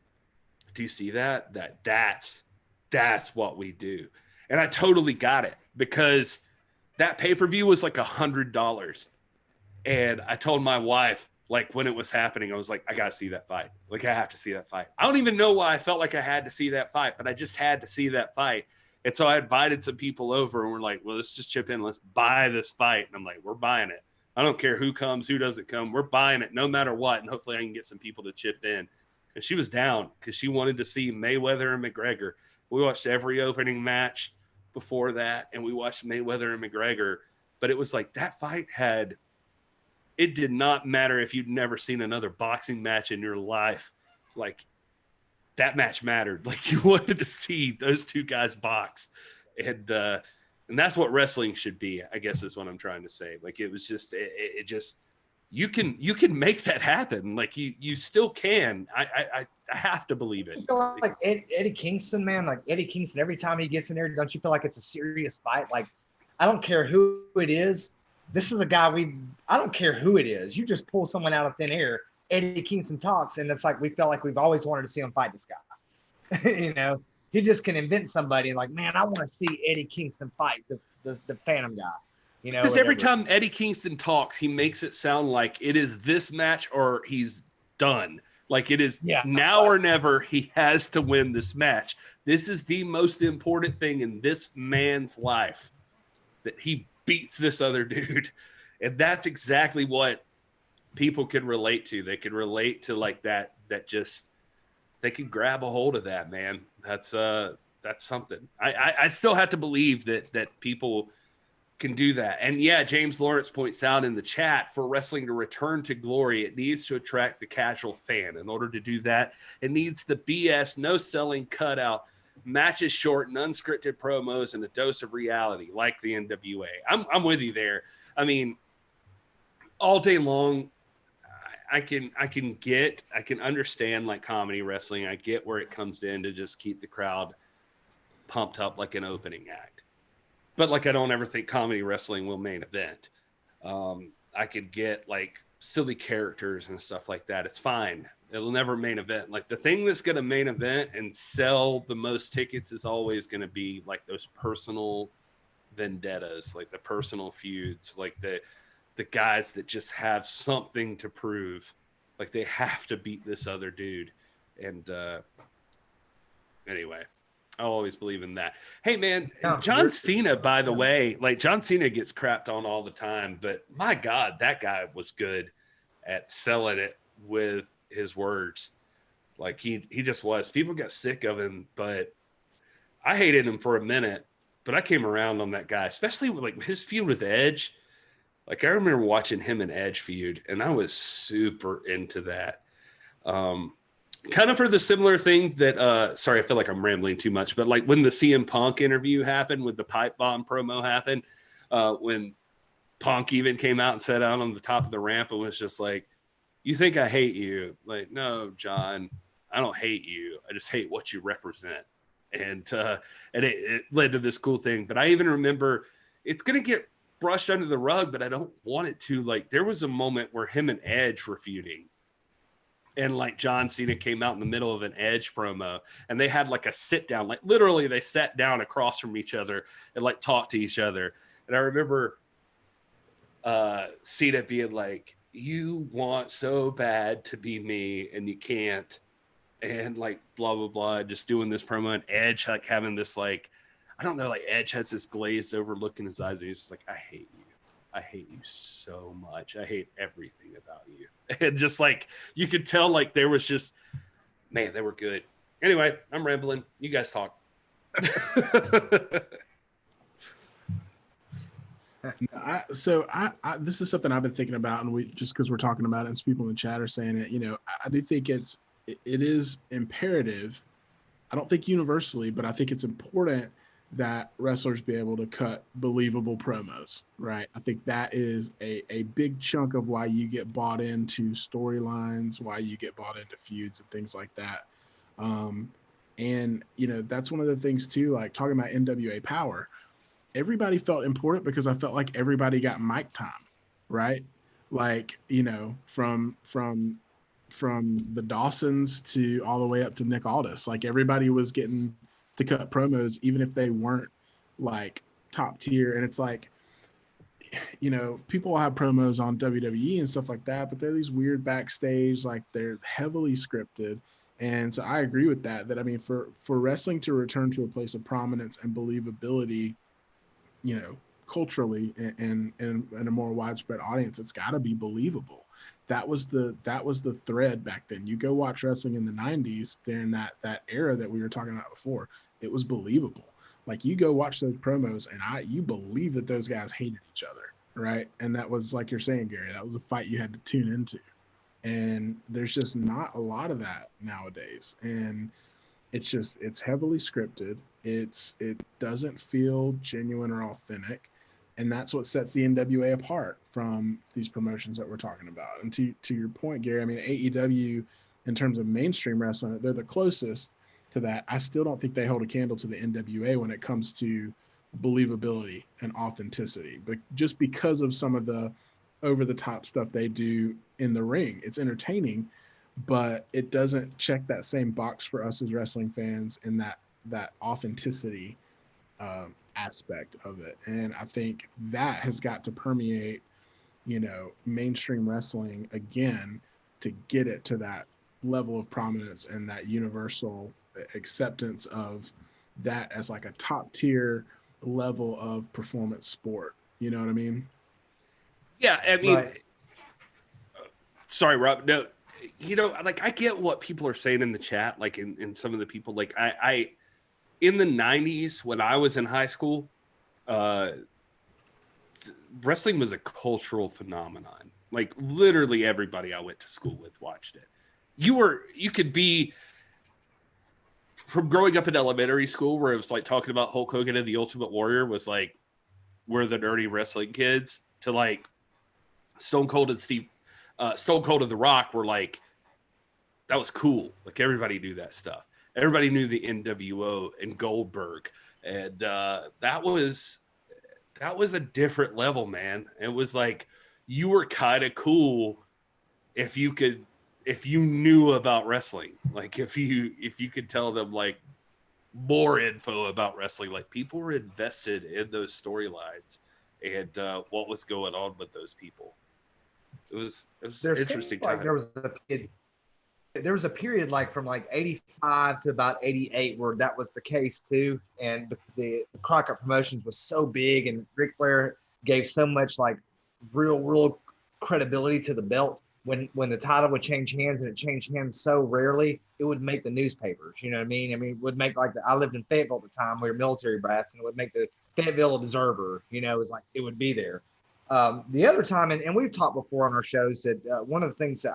Speaker 3: do you see that? That's what we do. And I totally got it because that pay-per-view was like $100. And I told my wife, like when it was happening, I was like, I got to see that fight. Like I have to see that fight. I don't even know why I felt like I had to see that fight, but I just had to see that fight. And so I invited some people over and we're like, well, let's just chip in. Let's buy this fight. And I'm like, we're buying it. I don't care who comes, who doesn't come. We're buying it no matter what. And hopefully I can get some people to chip in. And she was down because she wanted to see Mayweather and McGregor. We watched every opening match before that. And we watched Mayweather and McGregor. But it was like that fight it did not matter if you'd never seen another boxing match in your life. Like, that match mattered. Like, you wanted to see those two guys box. And that's what wrestling should be, I guess is what I'm trying to say. Like, it was just, it just, you can make that happen. Like, you still can. I have to believe it.
Speaker 1: You feel like Eddie Kingston, man, like Eddie Kingston, every time he gets in there, don't you feel like it's a serious fight? Like, I don't care who it is. This is a guy I don't care who it is. You just pull someone out of thin air. Eddie Kingston talks, and it's like we felt like we've always wanted to see him fight this guy. He just can invent somebody and like, man, I want to see Eddie Kingston fight the Phantom guy.
Speaker 3: Because every time Eddie Kingston talks, he makes it sound like it is this match or he's done. Like it is now or never. He has to win this match. This is the most important thing in this man's life, that he beats this other dude. And that's exactly what people can relate to. They can relate to like that just, they can grab a hold of that, man. That's something. I still have to believe that people can do that. And yeah, James Lawrence points out in the chat, for wrestling to return to glory, it needs to attract the casual fan. In order to do that, it needs the BS, no selling cutout, matches short and unscripted promos, and a dose of reality like the NWA. I'm with you there. I mean, all day long, I can understand like comedy wrestling. I get where it comes in to just keep the crowd pumped up like an opening act. But like, I don't ever think comedy wrestling will main event. I could get like silly characters and stuff like that. It's fine. It'll never main event. Like the thing that's going to main event and sell the most tickets is always going to be like those personal vendettas, like the personal feuds, like the guys that just have something to prove. Like they have to beat this other dude. And anyway, I always believe in that. Hey man, John Cena, by the way, like John Cena gets crapped on all the time, but my God, that guy was good at selling it with his words. Like he just was. People got sick of him, but I hated him for a minute but I came around on that guy, especially with like his feud with Edge. Like I remember watching him and Edge feud, and I was super into that. Kind of for the similar thing that sorry, I feel like I'm rambling too much, but like when the CM Punk interview happened, with the pipe bomb promo happened, when Punk even came out and sat out on the top of the ramp and was just like, "You think I hate you?" Like, no, John, I don't hate you. I just hate what you represent. And it led to this cool thing. But I even remember, it's gonna get brushed under the rug, but I don't want it to. Like, there was a moment where him and Edge were feuding, and like John Cena came out in the middle of an Edge promo, and they had like a sit down, like literally they sat down across from each other and like talked to each other. And I remember Cena being like, "You want so bad to be me and you can't," and like blah blah blah, just doing this promo, and Edge like having this like, I don't know, like Edge has this glazed over look in his eyes, and he's just like, "I hate you. I hate you so much. I hate everything about you." And just like, you could tell, like there was just, man, they were good. Anyway, I'm rambling. You guys talk.
Speaker 2: This is something I've been thinking about, and we just because we're talking about it, and some people in the chat are saying it. You know, I do think it is imperative. I don't think universally, but I think it's important that wrestlers be able to cut believable promos, right? I think that is a big chunk of why you get bought into storylines, why you get bought into feuds and things like that. And, you know, that's one of the things too, like talking about NWA Power, everybody felt important because I felt like everybody got mic time, right? Like, you know, from the Dawsons to all the way up to Nick Aldis, like everybody was getting to cut promos, even if they weren't like top tier. And it's like, you know, people will have promos on WWE and stuff like that, but they're these weird backstage, like they're heavily scripted. And so I agree with that, I mean, for wrestling to return to a place of prominence and believability, you know, culturally and a more widespread audience, it's got to be believable. That was the thread back then. You go watch wrestling in the 90s during that era that we were talking about before. It was believable. Like you go watch those promos and you believe that those guys hated each other, right? And that was, like you're saying, Gary, that was a fight you had to tune into. And there's just not a lot of that nowadays. And it's heavily scripted. It doesn't feel genuine or authentic. And that's what sets the NWA apart from these promotions that we're talking about. And to your point, Gary, I mean, AEW, in terms of mainstream wrestling, they're the closest to that. I still don't think they hold a candle to the NWA when it comes to believability and authenticity, but just because of some of the over-the-top stuff they do in the ring. It's entertaining, but it doesn't check that same box for us as wrestling fans in that authenticity aspect of it. And I think that has got to permeate, you know, mainstream wrestling again to get it to that level of prominence and that universal acceptance of that as like a top tier level of performance sport. You know what I mean?
Speaker 3: Yeah, I mean,
Speaker 1: Right.
Speaker 3: Sorry, Rob. No, you know, like I get what people are saying in the chat, like in some of the people, like I in the 90s when I was in high school, wrestling was a cultural phenomenon. Like literally everybody I went to school with watched it. You could be from growing up in elementary school where it was like talking about Hulk Hogan and the Ultimate Warrior was like, we're the nerdy wrestling kids, to like Stone Cold and Stone Cold and The Rock were like, that was cool. Like everybody knew that stuff. Everybody knew the NWO and Goldberg. And that was a different level, man. It was like, you were kind of cool if you knew about wrestling. Like if you could tell them like more info about wrestling, like people were invested in those storylines and what was going on with those people. It was interesting
Speaker 1: like
Speaker 3: time.
Speaker 1: there was a period like from like 85 to about 88 where that was the case too. And because the Crockett Promotions was so big and Ric Flair gave so much like real credibility to the belt when the title would change hands, and it changed hands so rarely, it would make the newspapers. You know what I mean? It would make like I lived in Fayetteville at the time. We were military brats, and it would make the Fayetteville Observer. You know, it was like it would be there. The other time, and we've talked before on our shows that one of the things that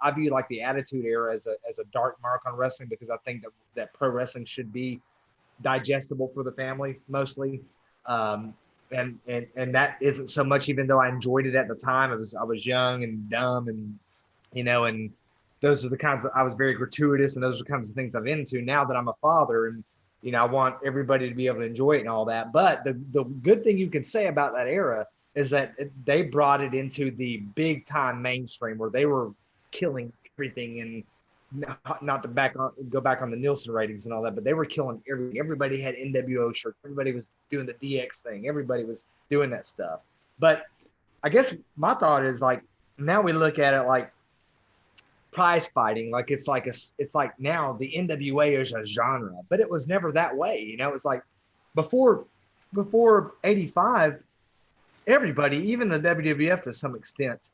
Speaker 1: I view like the Attitude Era as a dark mark on wrestling, because I think that pro wrestling should be digestible for the family mostly. And that isn't so much, even though I enjoyed it at the time. I was young and dumb, and and those are the kinds of, I was very gratuitous, and those are the kinds of things I'm into now that I'm a father, and I want everybody to be able to enjoy it and all that. But the good thing you can say about that era is that they brought it into the big time mainstream, where they were killing everything. And not to go back on the Nielsen ratings and all that, but they were killing everything. Everybody had NWO shirts. Everybody was doing the DX thing. Everybody was doing that stuff. But I guess my thought is, like, now we look at it like prize fighting, like it's like now the NWA is a genre, but it was never that way. It was like before 85, everybody, even the WWF to some extent,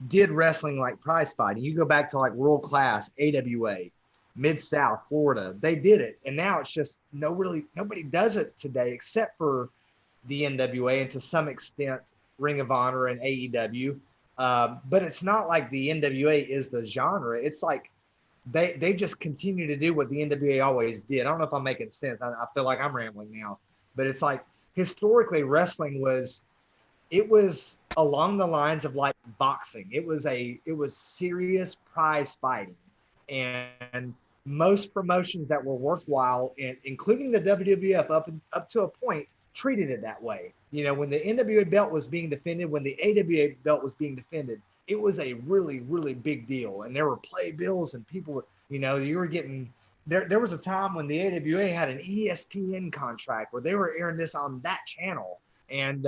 Speaker 1: did wrestling like prize fighting. You go back to like World Class, AWA, Mid-South, Florida, they did it. And now it's just nobody does it today except for the NWA and to some extent Ring of Honor and AEW. But it's not like the NWA is the genre. It's like they just continue to do what the NWA always did. I don't know if I'm making sense. I feel like I'm rambling now, but it's like historically wrestling was along the lines of like boxing. It was serious prize fighting, and most promotions that were worthwhile, including the WWF up to a point, treated it that way. When the NWA belt was being defended, when the AWA belt was being defended, it was a really, really big deal. And there were playbills, and people, you were getting there. There was a time when the AWA had an ESPN contract where they were airing this on that channel. And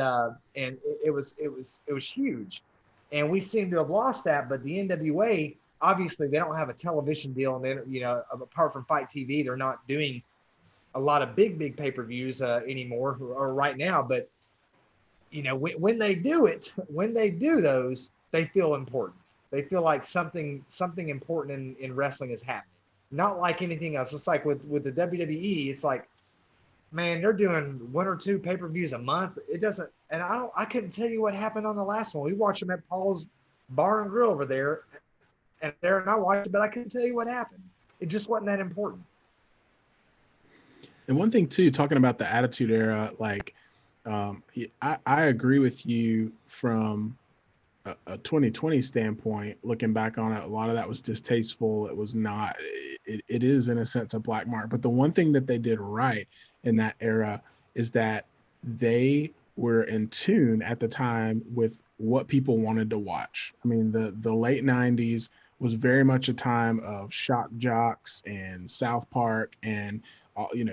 Speaker 1: it was huge, and we seem to have lost that. But the NWA, obviously, they don't have a television deal, and they, apart from Fight TV, they're not doing a lot of big pay-per-views anymore, or right now. But when they do those, they feel important. They feel like something important in wrestling is happening. Not like anything else. It's like with the WWE, it's like, man, they're doing 1 or 2 pay-per-views a month. It doesn't, and I couldn't tell you what happened on the last one. We watched them at Paul's Bar and Grill over there, and I watched it, but I couldn't tell you what happened. It just wasn't that important.
Speaker 2: And one thing too, talking about the Attitude Era, like I agree with you from a 2020 standpoint. Looking back on it, a lot of that was distasteful. It was not. It is in a sense a black mark. But the one thing that they did right in that era is that they were in tune at the time with what people wanted to watch. I mean, the late 90s was very much a time of shock jocks and South Park, and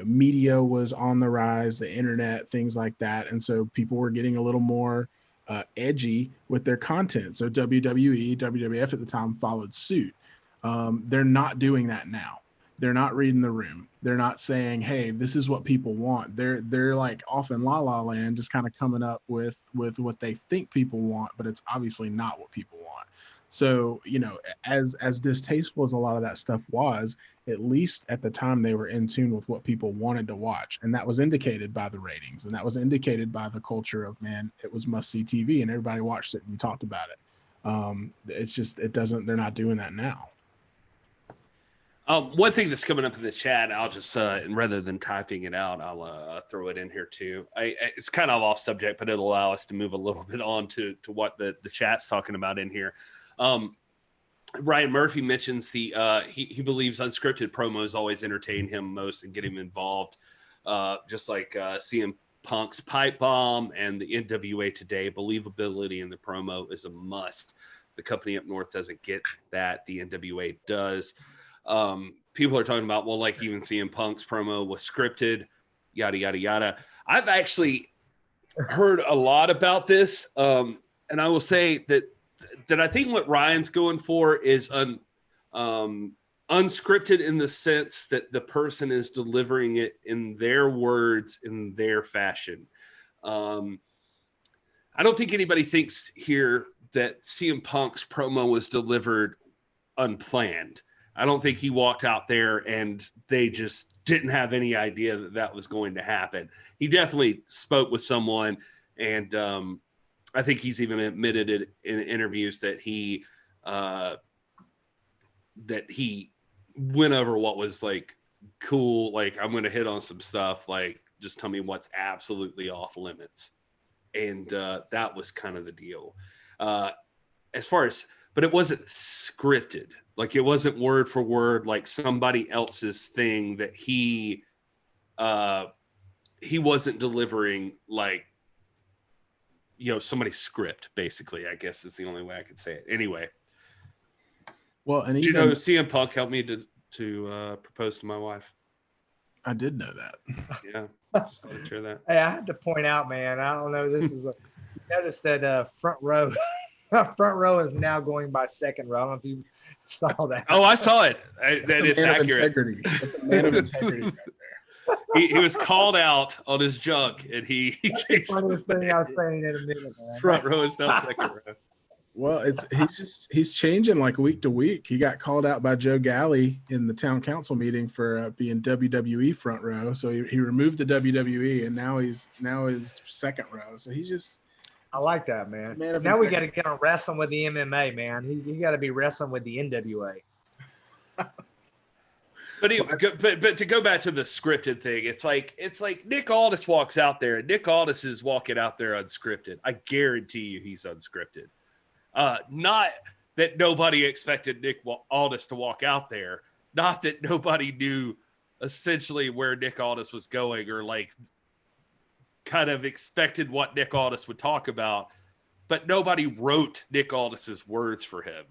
Speaker 2: media was on the rise, the internet, things like that. And so people were getting a little more edgy with their content. So WWE, WWF at the time followed suit. They're not doing that now. They're not reading the room. They're not saying, hey, this is what people want. They're like off in La La Land, just kind of coming up with what they think people want, but it's obviously not what people want. So, as distasteful as a lot of that stuff was, at least at the time they were in tune with what people wanted to watch. And that was indicated by the ratings, and that was indicated by the culture of, man, it was must-see TV, and everybody watched it and talked about it. It's just, they're not doing that now.
Speaker 3: One thing that's coming up in the chat, I'll just, rather than typing it out, I'll throw it in here too. It's kind of off subject, but it'll allow us to move a little bit on to what the chat's talking about in here. Ryan Murphy mentions he believes unscripted promos always entertain him most and get him involved, just like CM Punk's pipe bomb and the NWA today. Believability in the promo is a must. The company up north doesn't get that. The NWA does. People are talking about, well, like even CM Punk's promo was scripted, yada, yada, yada. I've actually heard a lot about this. And I will say that I think what Ryan's going for is unscripted in the sense that the person is delivering it in their words, in their fashion. I don't think anybody thinks here that CM Punk's promo was delivered unplanned. I don't think he walked out there and they just didn't have any idea that that was going to happen. He definitely spoke with someone, and I think he's even admitted it in interviews that he went over what was like cool, like I'm going to hit on some stuff, like just tell me what's absolutely off limits, and that was kind of the deal. As far as, but it wasn't scripted. Like it wasn't word for word, like somebody else's thing that he wasn't delivering, like, you know, somebody's script, basically, I guess is the only way I could say it. Anyway.
Speaker 2: Well, and
Speaker 3: did you know CM Punk helped me to propose to my wife?
Speaker 2: I did know that.
Speaker 3: Yeah. Just thought I'd share that.
Speaker 1: Hey, I had to point out, man, I don't know, this is a, notice that front row is now going by second row. I don't know if you saw that.
Speaker 3: Oh, I saw it. That it's accurate.
Speaker 2: Integrity. That's a man of integrity right there.
Speaker 3: He was called out on his junk, and he changed.
Speaker 1: Funniest thing I was saying in a minute, man.
Speaker 3: Front row is now second row.
Speaker 2: Well, he's changing like week to week. He got called out by Joe Galley in the town council meeting for being WWE front row. So he removed the WWE, and now he's second row. So he's just.
Speaker 1: I like that, man. Now we got to get on wrestling with the MMA, man. He got to be wrestling with the NWA.
Speaker 3: But to go back to the scripted thing, it's like Nick Aldis walks out there, and Nick Aldis is walking out there unscripted. I guarantee you he's unscripted. Not that nobody expected Nick Aldis to walk out there. Not that nobody knew essentially where Nick Aldis was going, or like kind of expected what Nick Aldis would talk about, but nobody wrote Nick Aldis's words for him.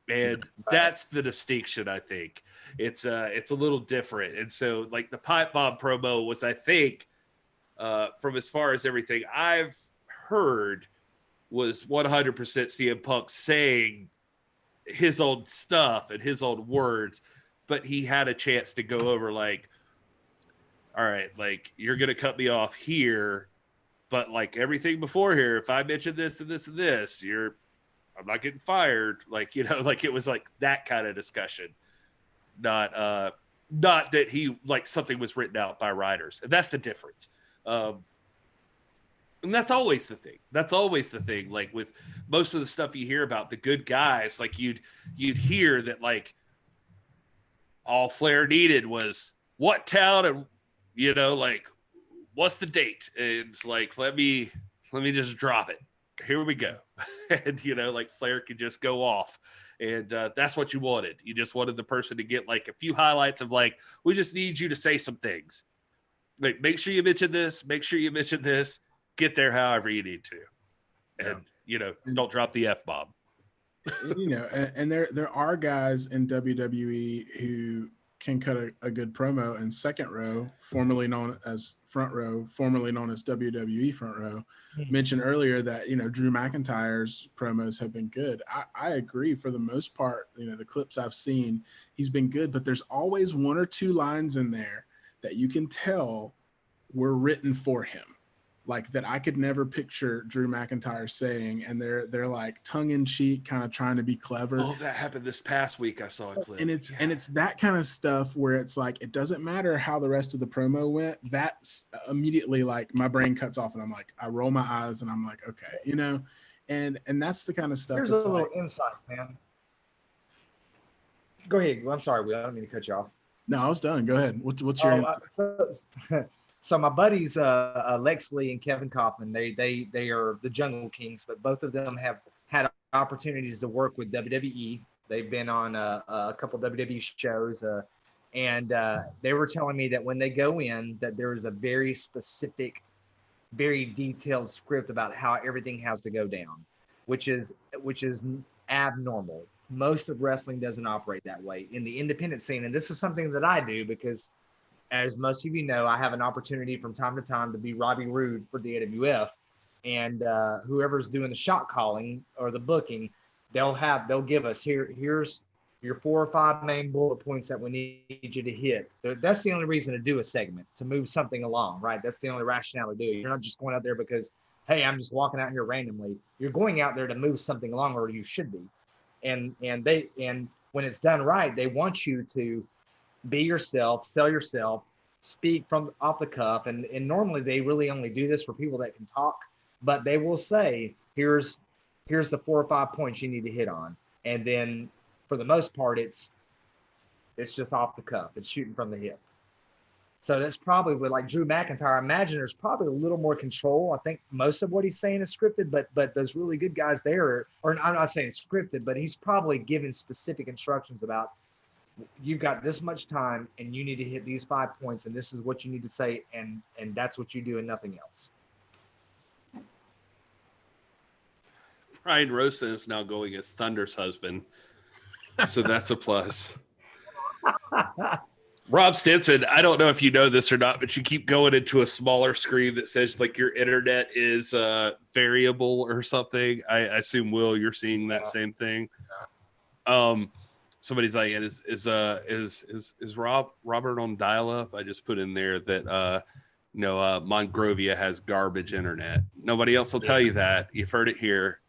Speaker 3: And that's the distinction. I think it's a little different. And so like the pipe bomb promo was, I think, from as far as everything I've heard, was 100% CM Punk saying his own stuff and his own words, but he had a chance to go over like, all right, like you're going to cut me off here, but like everything before here, if I mention this and this and this, I'm not getting fired. Like, you know, like it was like that kind of discussion, not that he, like something was written out by writers. And that's the difference. And that's always the thing. That's always the thing. Like with most of the stuff you hear about the good guys, like you'd hear that like all Flair needed was what town and, you know, like what's the date? And like, let me just drop it. Here we go. And, you know, like Flair could just go off. And that's what you wanted. You just wanted the person to get like a few highlights of like, we just need you to say some things. Like, make sure you mention this. Make sure you mention this. Get there however you need to. And, you know, don't drop the F-bomb.
Speaker 2: You know, and there are guys in WWE who can cut a good promo, and second row, formerly known as front row, formerly known as WWE front row, mentioned earlier that, you know, Drew McIntyre's promos have been good. I agree for the most part. You know, the clips I've seen, he's been good, but there's always one or two lines in there that you can tell were written for him. Like that I could never picture Drew McIntyre saying, and they're like tongue in cheek, kind of trying to be clever.
Speaker 3: Oh, that happened this past week. I saw a clip.
Speaker 2: And it's that kind of stuff where it's like, it doesn't matter how the rest of the promo went. That's immediately like my brain cuts off and I'm like, I roll my eyes and I'm like, okay, you know, and that's the kind of stuff.
Speaker 1: Here's a little insight, man. Go ahead. I'm sorry, Will. I don't mean to cut you off.
Speaker 2: No, I was done. Go ahead. What's your
Speaker 1: So my buddies, Lex Lee and Kevin Kaufman, they are the Jungle Kings, but both of them have had opportunities to work with WWE. They've been on a couple WWE shows, and they were telling me that when they go in, that there is a very specific, very detailed script about how everything has to go down, which is abnormal. Most of wrestling doesn't operate that way in the independent scene, and this is something that I do because, as most of you know, I have an opportunity from time to time to be Robbie Roode for the AWF, and whoever's doing the shot calling or the booking, they'll give us here's your 4 or 5 main bullet points that we need you to hit. That's the only reason to do a segment, to move something along, right? That's the only rationale to do it. You're not just going out there because hey, I'm just walking out here randomly. You're going out there to move something along, or you should be. And when it's done right, they want you to be yourself, sell yourself, speak from off the cuff. And normally they really only do this for people that can talk, but they will say, here's the 4 or 5 points you need to hit on. And then for the most part, it's just off the cuff. It's shooting from the hip. So that's probably with like Drew McIntyre. I imagine there's probably a little more control. I think most of what he's saying is scripted, but those really good guys there, or I'm not saying scripted, but he's probably given specific instructions about, you've got this much time and you need to hit these 5 points, and this is what you need to say, and that's what you do and nothing else.
Speaker 3: Brian Rosen is now going as Thunder's husband, so that's a plus. Rob Stinson, I don't know if you know this or not, but you keep going into a smaller screen that says like your internet is variable or something. I assume, Will, you're seeing that same thing. Somebody's like, is Robert on dial-up? I just put in there that Monrovia has garbage internet. Nobody else will tell you that. You've heard it here.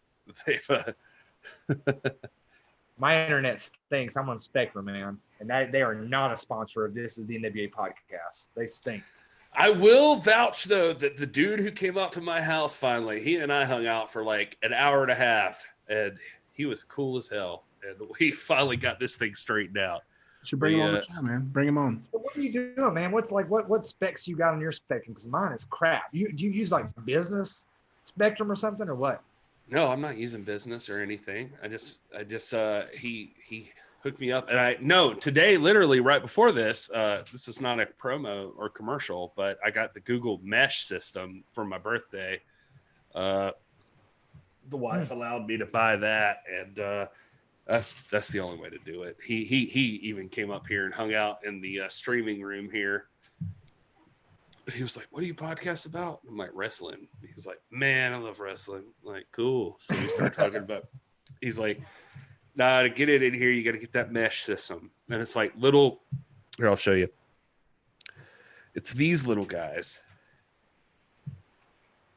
Speaker 1: My internet stinks. I'm on Spectrum, man, and they are not a sponsor of This Is the NWA podcast. They stink.
Speaker 3: I will vouch, though, that the dude who came out to my house finally, he and I hung out for like an hour and a half, and he was cool as hell. And we finally got this thing straightened out.
Speaker 2: You should bring him on the show, man. Bring him on.
Speaker 1: So what are you doing, man? What's like what specs you got on your Spectrum? Because mine is crap. Do you use like business Spectrum or something, or what?
Speaker 3: No, I'm not using business or anything. I just he hooked me up, and today, literally right before this, this is not a promo or commercial, but I got the Google Mesh system for my birthday. The wife allowed me to buy that, and that's the only way to do it. He even came up here and hung out in the streaming room here. He was like, "What do you podcast about?" I'm like, "Wrestling." He was like, "Man, I love wrestling." I'm like, cool. So we started talking about. He's like, "Nah, to get it in here, you got to get that mesh system." And it's like little. Here, I'll show you. It's these little guys.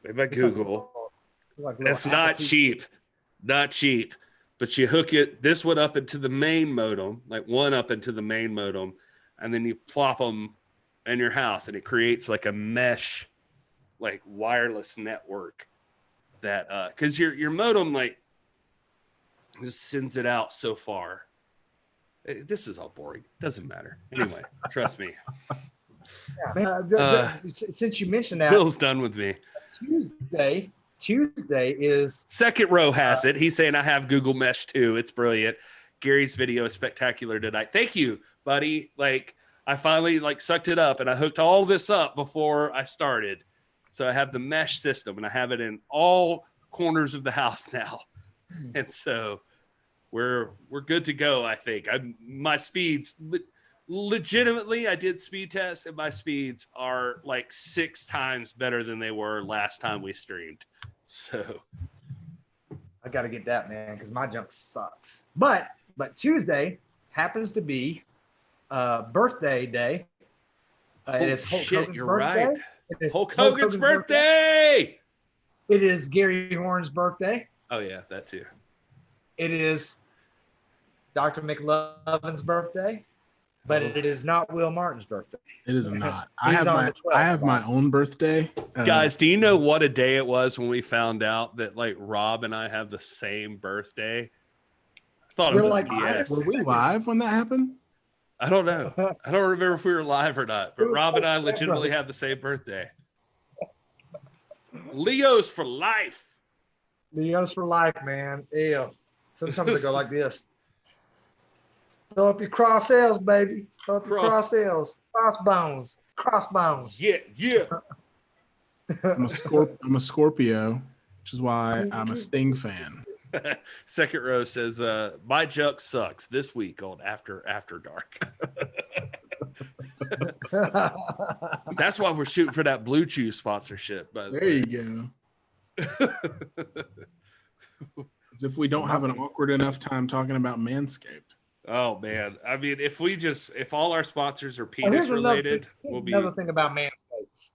Speaker 3: Made by Google. It's not cheap, not cheap. But you hook this one up into the main modem, like one up into the main modem, and then you plop them in your house, and it creates like a mesh, like wireless network that because your modem like just sends it out so far. This is all boring. Doesn't matter. Anyway, trust me.
Speaker 1: Since you mentioned that,
Speaker 3: Bill's done with me.
Speaker 1: Tuesday is
Speaker 3: Second Row has it. He's saying I have Google Mesh too. It's brilliant. Gary's video is spectacular tonight. Thank you, buddy. Like I finally sucked it up, and I hooked all this up before I started. So I have the mesh system, and I have it in all corners of the house now. And so we're good to go, I think. My speeds legitimately, I did speed tests, and my speeds are like 6 times better than they were last time we streamed. So
Speaker 1: I got to get that, man, because my junk sucks. But Tuesday happens to be birthday day. It is Hulk Hogan's birthday.
Speaker 3: Right. It is Hulk Hogan's birthday.
Speaker 1: It is Gary Horn's birthday.
Speaker 3: Oh yeah, that too.
Speaker 1: It is Dr. McLovin's birthday, but it is not Will Martin's birthday.
Speaker 2: It is not. I have my own birthday.
Speaker 3: Guys, do you know what a day it was when we found out that like Rob and I have the same birthday? I thought it was BS.
Speaker 2: Were we live when that happened?
Speaker 3: I don't know. I don't remember if we were live or not, but Rob and I legitimately have the same birthday. Leo's for life.
Speaker 1: Leo's for life, man. Ew. Sometimes I go like this. Fill up your cross L's, baby. Fill up your cross L's. Crossbones. Crossbones.
Speaker 3: Yeah.
Speaker 2: I'm a Scorpio, which is why I'm a Sting fan.
Speaker 3: Second Row says, my junk sucks this week on After Dark. That's why we're shooting for that Blue Chew sponsorship. By the
Speaker 2: there
Speaker 3: way.
Speaker 2: You go. As if we don't have an awkward enough time talking about Manscaped.
Speaker 3: Oh man, I mean, if all our sponsors are penis related, we'll be
Speaker 1: another thing about Manscaped.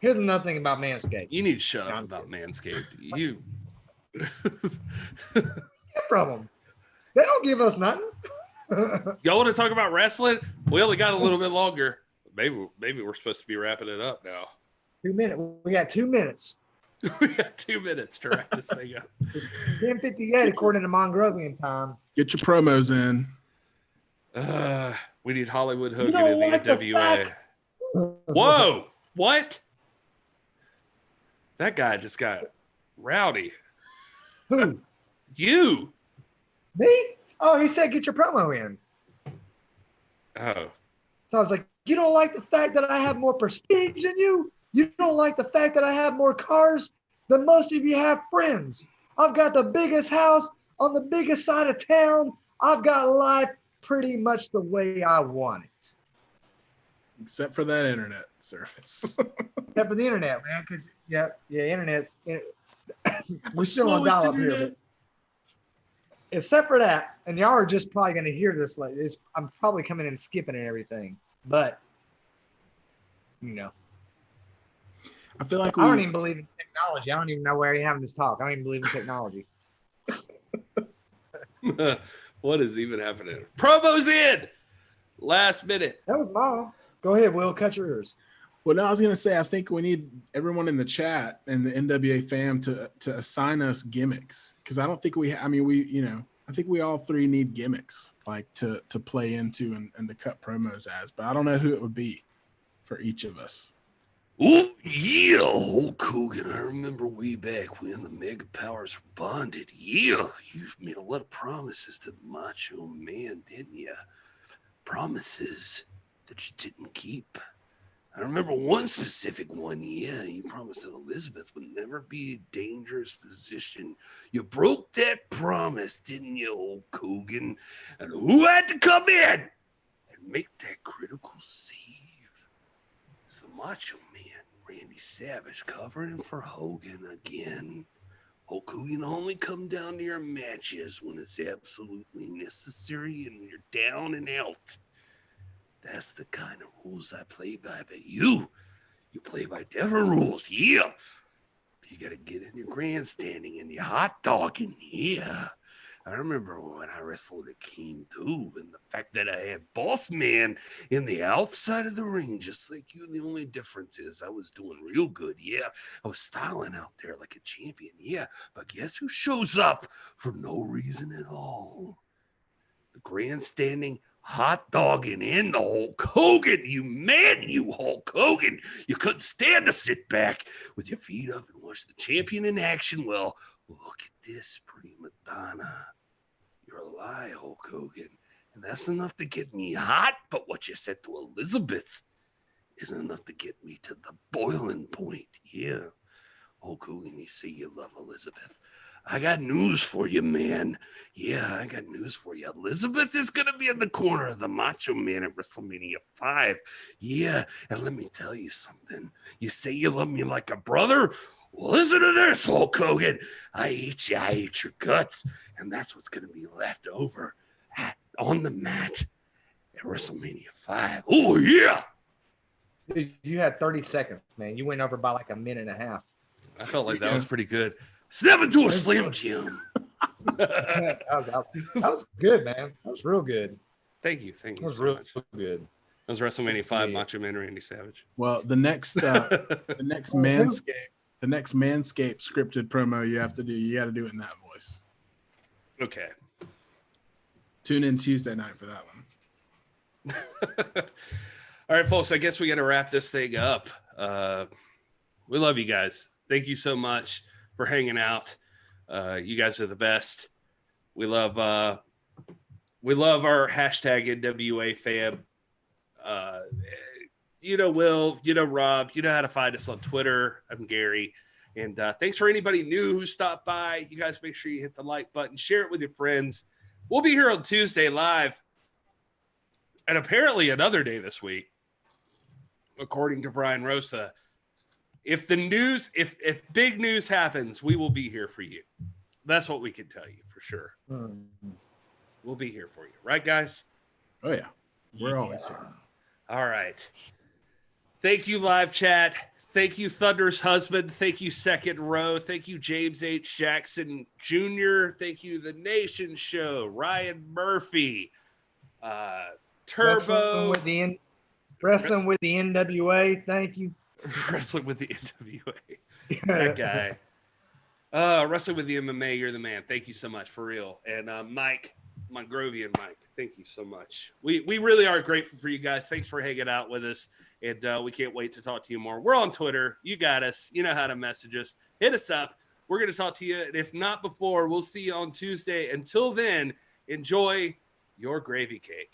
Speaker 1: Here's another thing about Manscaped.
Speaker 3: You need to shut up about Manscaped. You
Speaker 1: Get from them. They don't give us nothing.
Speaker 3: y'all want to talk about wrestling? We only got a little bit longer. Maybe we're supposed to be wrapping it up now.
Speaker 1: 2 minutes. We got 2 minutes.
Speaker 3: We got 2 minutes to wrap this thing up.
Speaker 1: 10:58 according to Mongrovian time.
Speaker 2: Get your promos in.
Speaker 3: We need Hollywood Hogan
Speaker 1: You don't
Speaker 3: in the
Speaker 1: like the
Speaker 3: NWA.
Speaker 1: fact-
Speaker 3: Whoa! What? That guy just got rowdy.
Speaker 1: Who?
Speaker 3: You?
Speaker 1: Me? Oh, he said get your promo in.
Speaker 3: Oh,
Speaker 1: So I was like, you don't like the fact that I have more prestige than you? You don't like the fact that I have more cars than most of you have friends? I've got the biggest house on the biggest side of town. I've got life pretty much the way I want it.
Speaker 2: Except for that internet service.
Speaker 1: Except for the internet, man. Because internet's we're still on
Speaker 2: Slowest
Speaker 1: dial-up here.
Speaker 2: internet.
Speaker 1: But except for that, and y'all are just probably going to hear this like this. I'm probably coming in skipping and everything, but you know,
Speaker 2: I feel like
Speaker 1: I don't even believe in technology. I don't even know where you're having this talk. I don't even believe in technology.
Speaker 3: what is even happening? Promos in last minute.
Speaker 1: That was mine. Go ahead, Will. Cut your ears.
Speaker 2: Well, no, I was gonna say I think we need everyone in the chat and the NWA fam to assign us gimmicks, because I don't think I think we all three need gimmicks like to play into and to cut promos as, but I don't know who it would be for each of us.
Speaker 3: Oh, yeah, Hulk Hogan. I remember way back when the Mega Powers were bonded. Yeah, you've made a lot of promises to the Macho Man, didn't you? Promises that you didn't keep. I remember one specific one. Yeah, you promised that Elizabeth would never be in a dangerous position. You broke that promise, didn't you, Hulk Hogan? And who had to come in and make that critical save? It's the Macho Man, Randy Savage, covering for Hogan again. Hulk Hogan only come down to your matches when it's absolutely necessary and you're down and out. That's the kind of rules I play by. But you play by different rules. Yeah. You got to get in your grandstanding and your hot dogging. Yeah. I remember when I wrestled at King too, and the fact that I had Boss Man in the outside of the ring, just like you. The only difference is I was doing real good. Yeah. I was styling out there like a champion. Yeah. But guess who shows up for no reason at all? The grandstanding, hot dogging in the Hulk Hogan. You Hulk Hogan. You couldn't stand to sit back with your feet up and watch the champion in action. Well, look at this, prima donna. You're a lie, Hulk Hogan. And that's enough to get me hot. But what you said to Elizabeth isn't enough to get me to the boiling point. Yeah. Hulk Hogan, you say you love Elizabeth. I got news for you, man. Yeah, I got news for you. Elizabeth is going to be in the corner of the Macho Man at WrestleMania 5. Yeah, and let me tell you something. You say you love me like a brother? Well, listen to this, Hulk Hogan. I hate you. I hate your guts. And that's what's going to be left over on the mat at WrestleMania 5. Oh, yeah.
Speaker 1: Dude, you had 30 seconds, man. You went over by like a minute and a half.
Speaker 3: I felt like that was pretty good. Step into a Slim Jim.
Speaker 1: that was good, man. That was real good.
Speaker 3: Thank you.
Speaker 1: That was
Speaker 3: so
Speaker 1: real
Speaker 3: much.
Speaker 1: good.
Speaker 3: That was WrestleMania 5,
Speaker 1: Yeah.
Speaker 3: Macho Man Randy Savage.
Speaker 2: Well, the next Manscaped scripted promo you got to do it in that voice.
Speaker 3: Okay.
Speaker 2: Tune in Tuesday night for that one.
Speaker 3: All right, folks, I guess we got to wrap this thing up. We love you guys. Thank you so much for hanging out. You guys are the best. We love our hashtag NWA fam. You know Will, you know Rob, you know how to find us on Twitter. I'm Gary. And thanks for anybody new who stopped by. You guys make sure you hit the like button, share it with your friends. We'll be here on Tuesday live. And apparently another day this week, according to Brian Rosa. If big news happens, we will be here for you. That's what we can tell you for sure. We'll be here for you. Right, guys?
Speaker 2: Oh, yeah. We're always here.
Speaker 3: All right. Thank you, live chat. Thank you, Thunder's husband. Thank you, Second Row. Thank you, James H. Jackson Jr. Thank you, The Nation Show. Ryan Murphy. Turbo.
Speaker 1: Wrestling with the NWA. Thank you.
Speaker 3: Wrestling with the NWA. That guy. Wrestling with the MMA. You're the man. Thank you so much, for real. And Mike, Mongrovian Mike, thank you so much. We really are grateful for you guys. Thanks for hanging out with us. And we can't wait to talk to you more. We're on Twitter. You got us. You know how to message us. Hit us up. We're going to talk to you. And if not before, we'll see you on Tuesday. Until then, enjoy your gravy cake.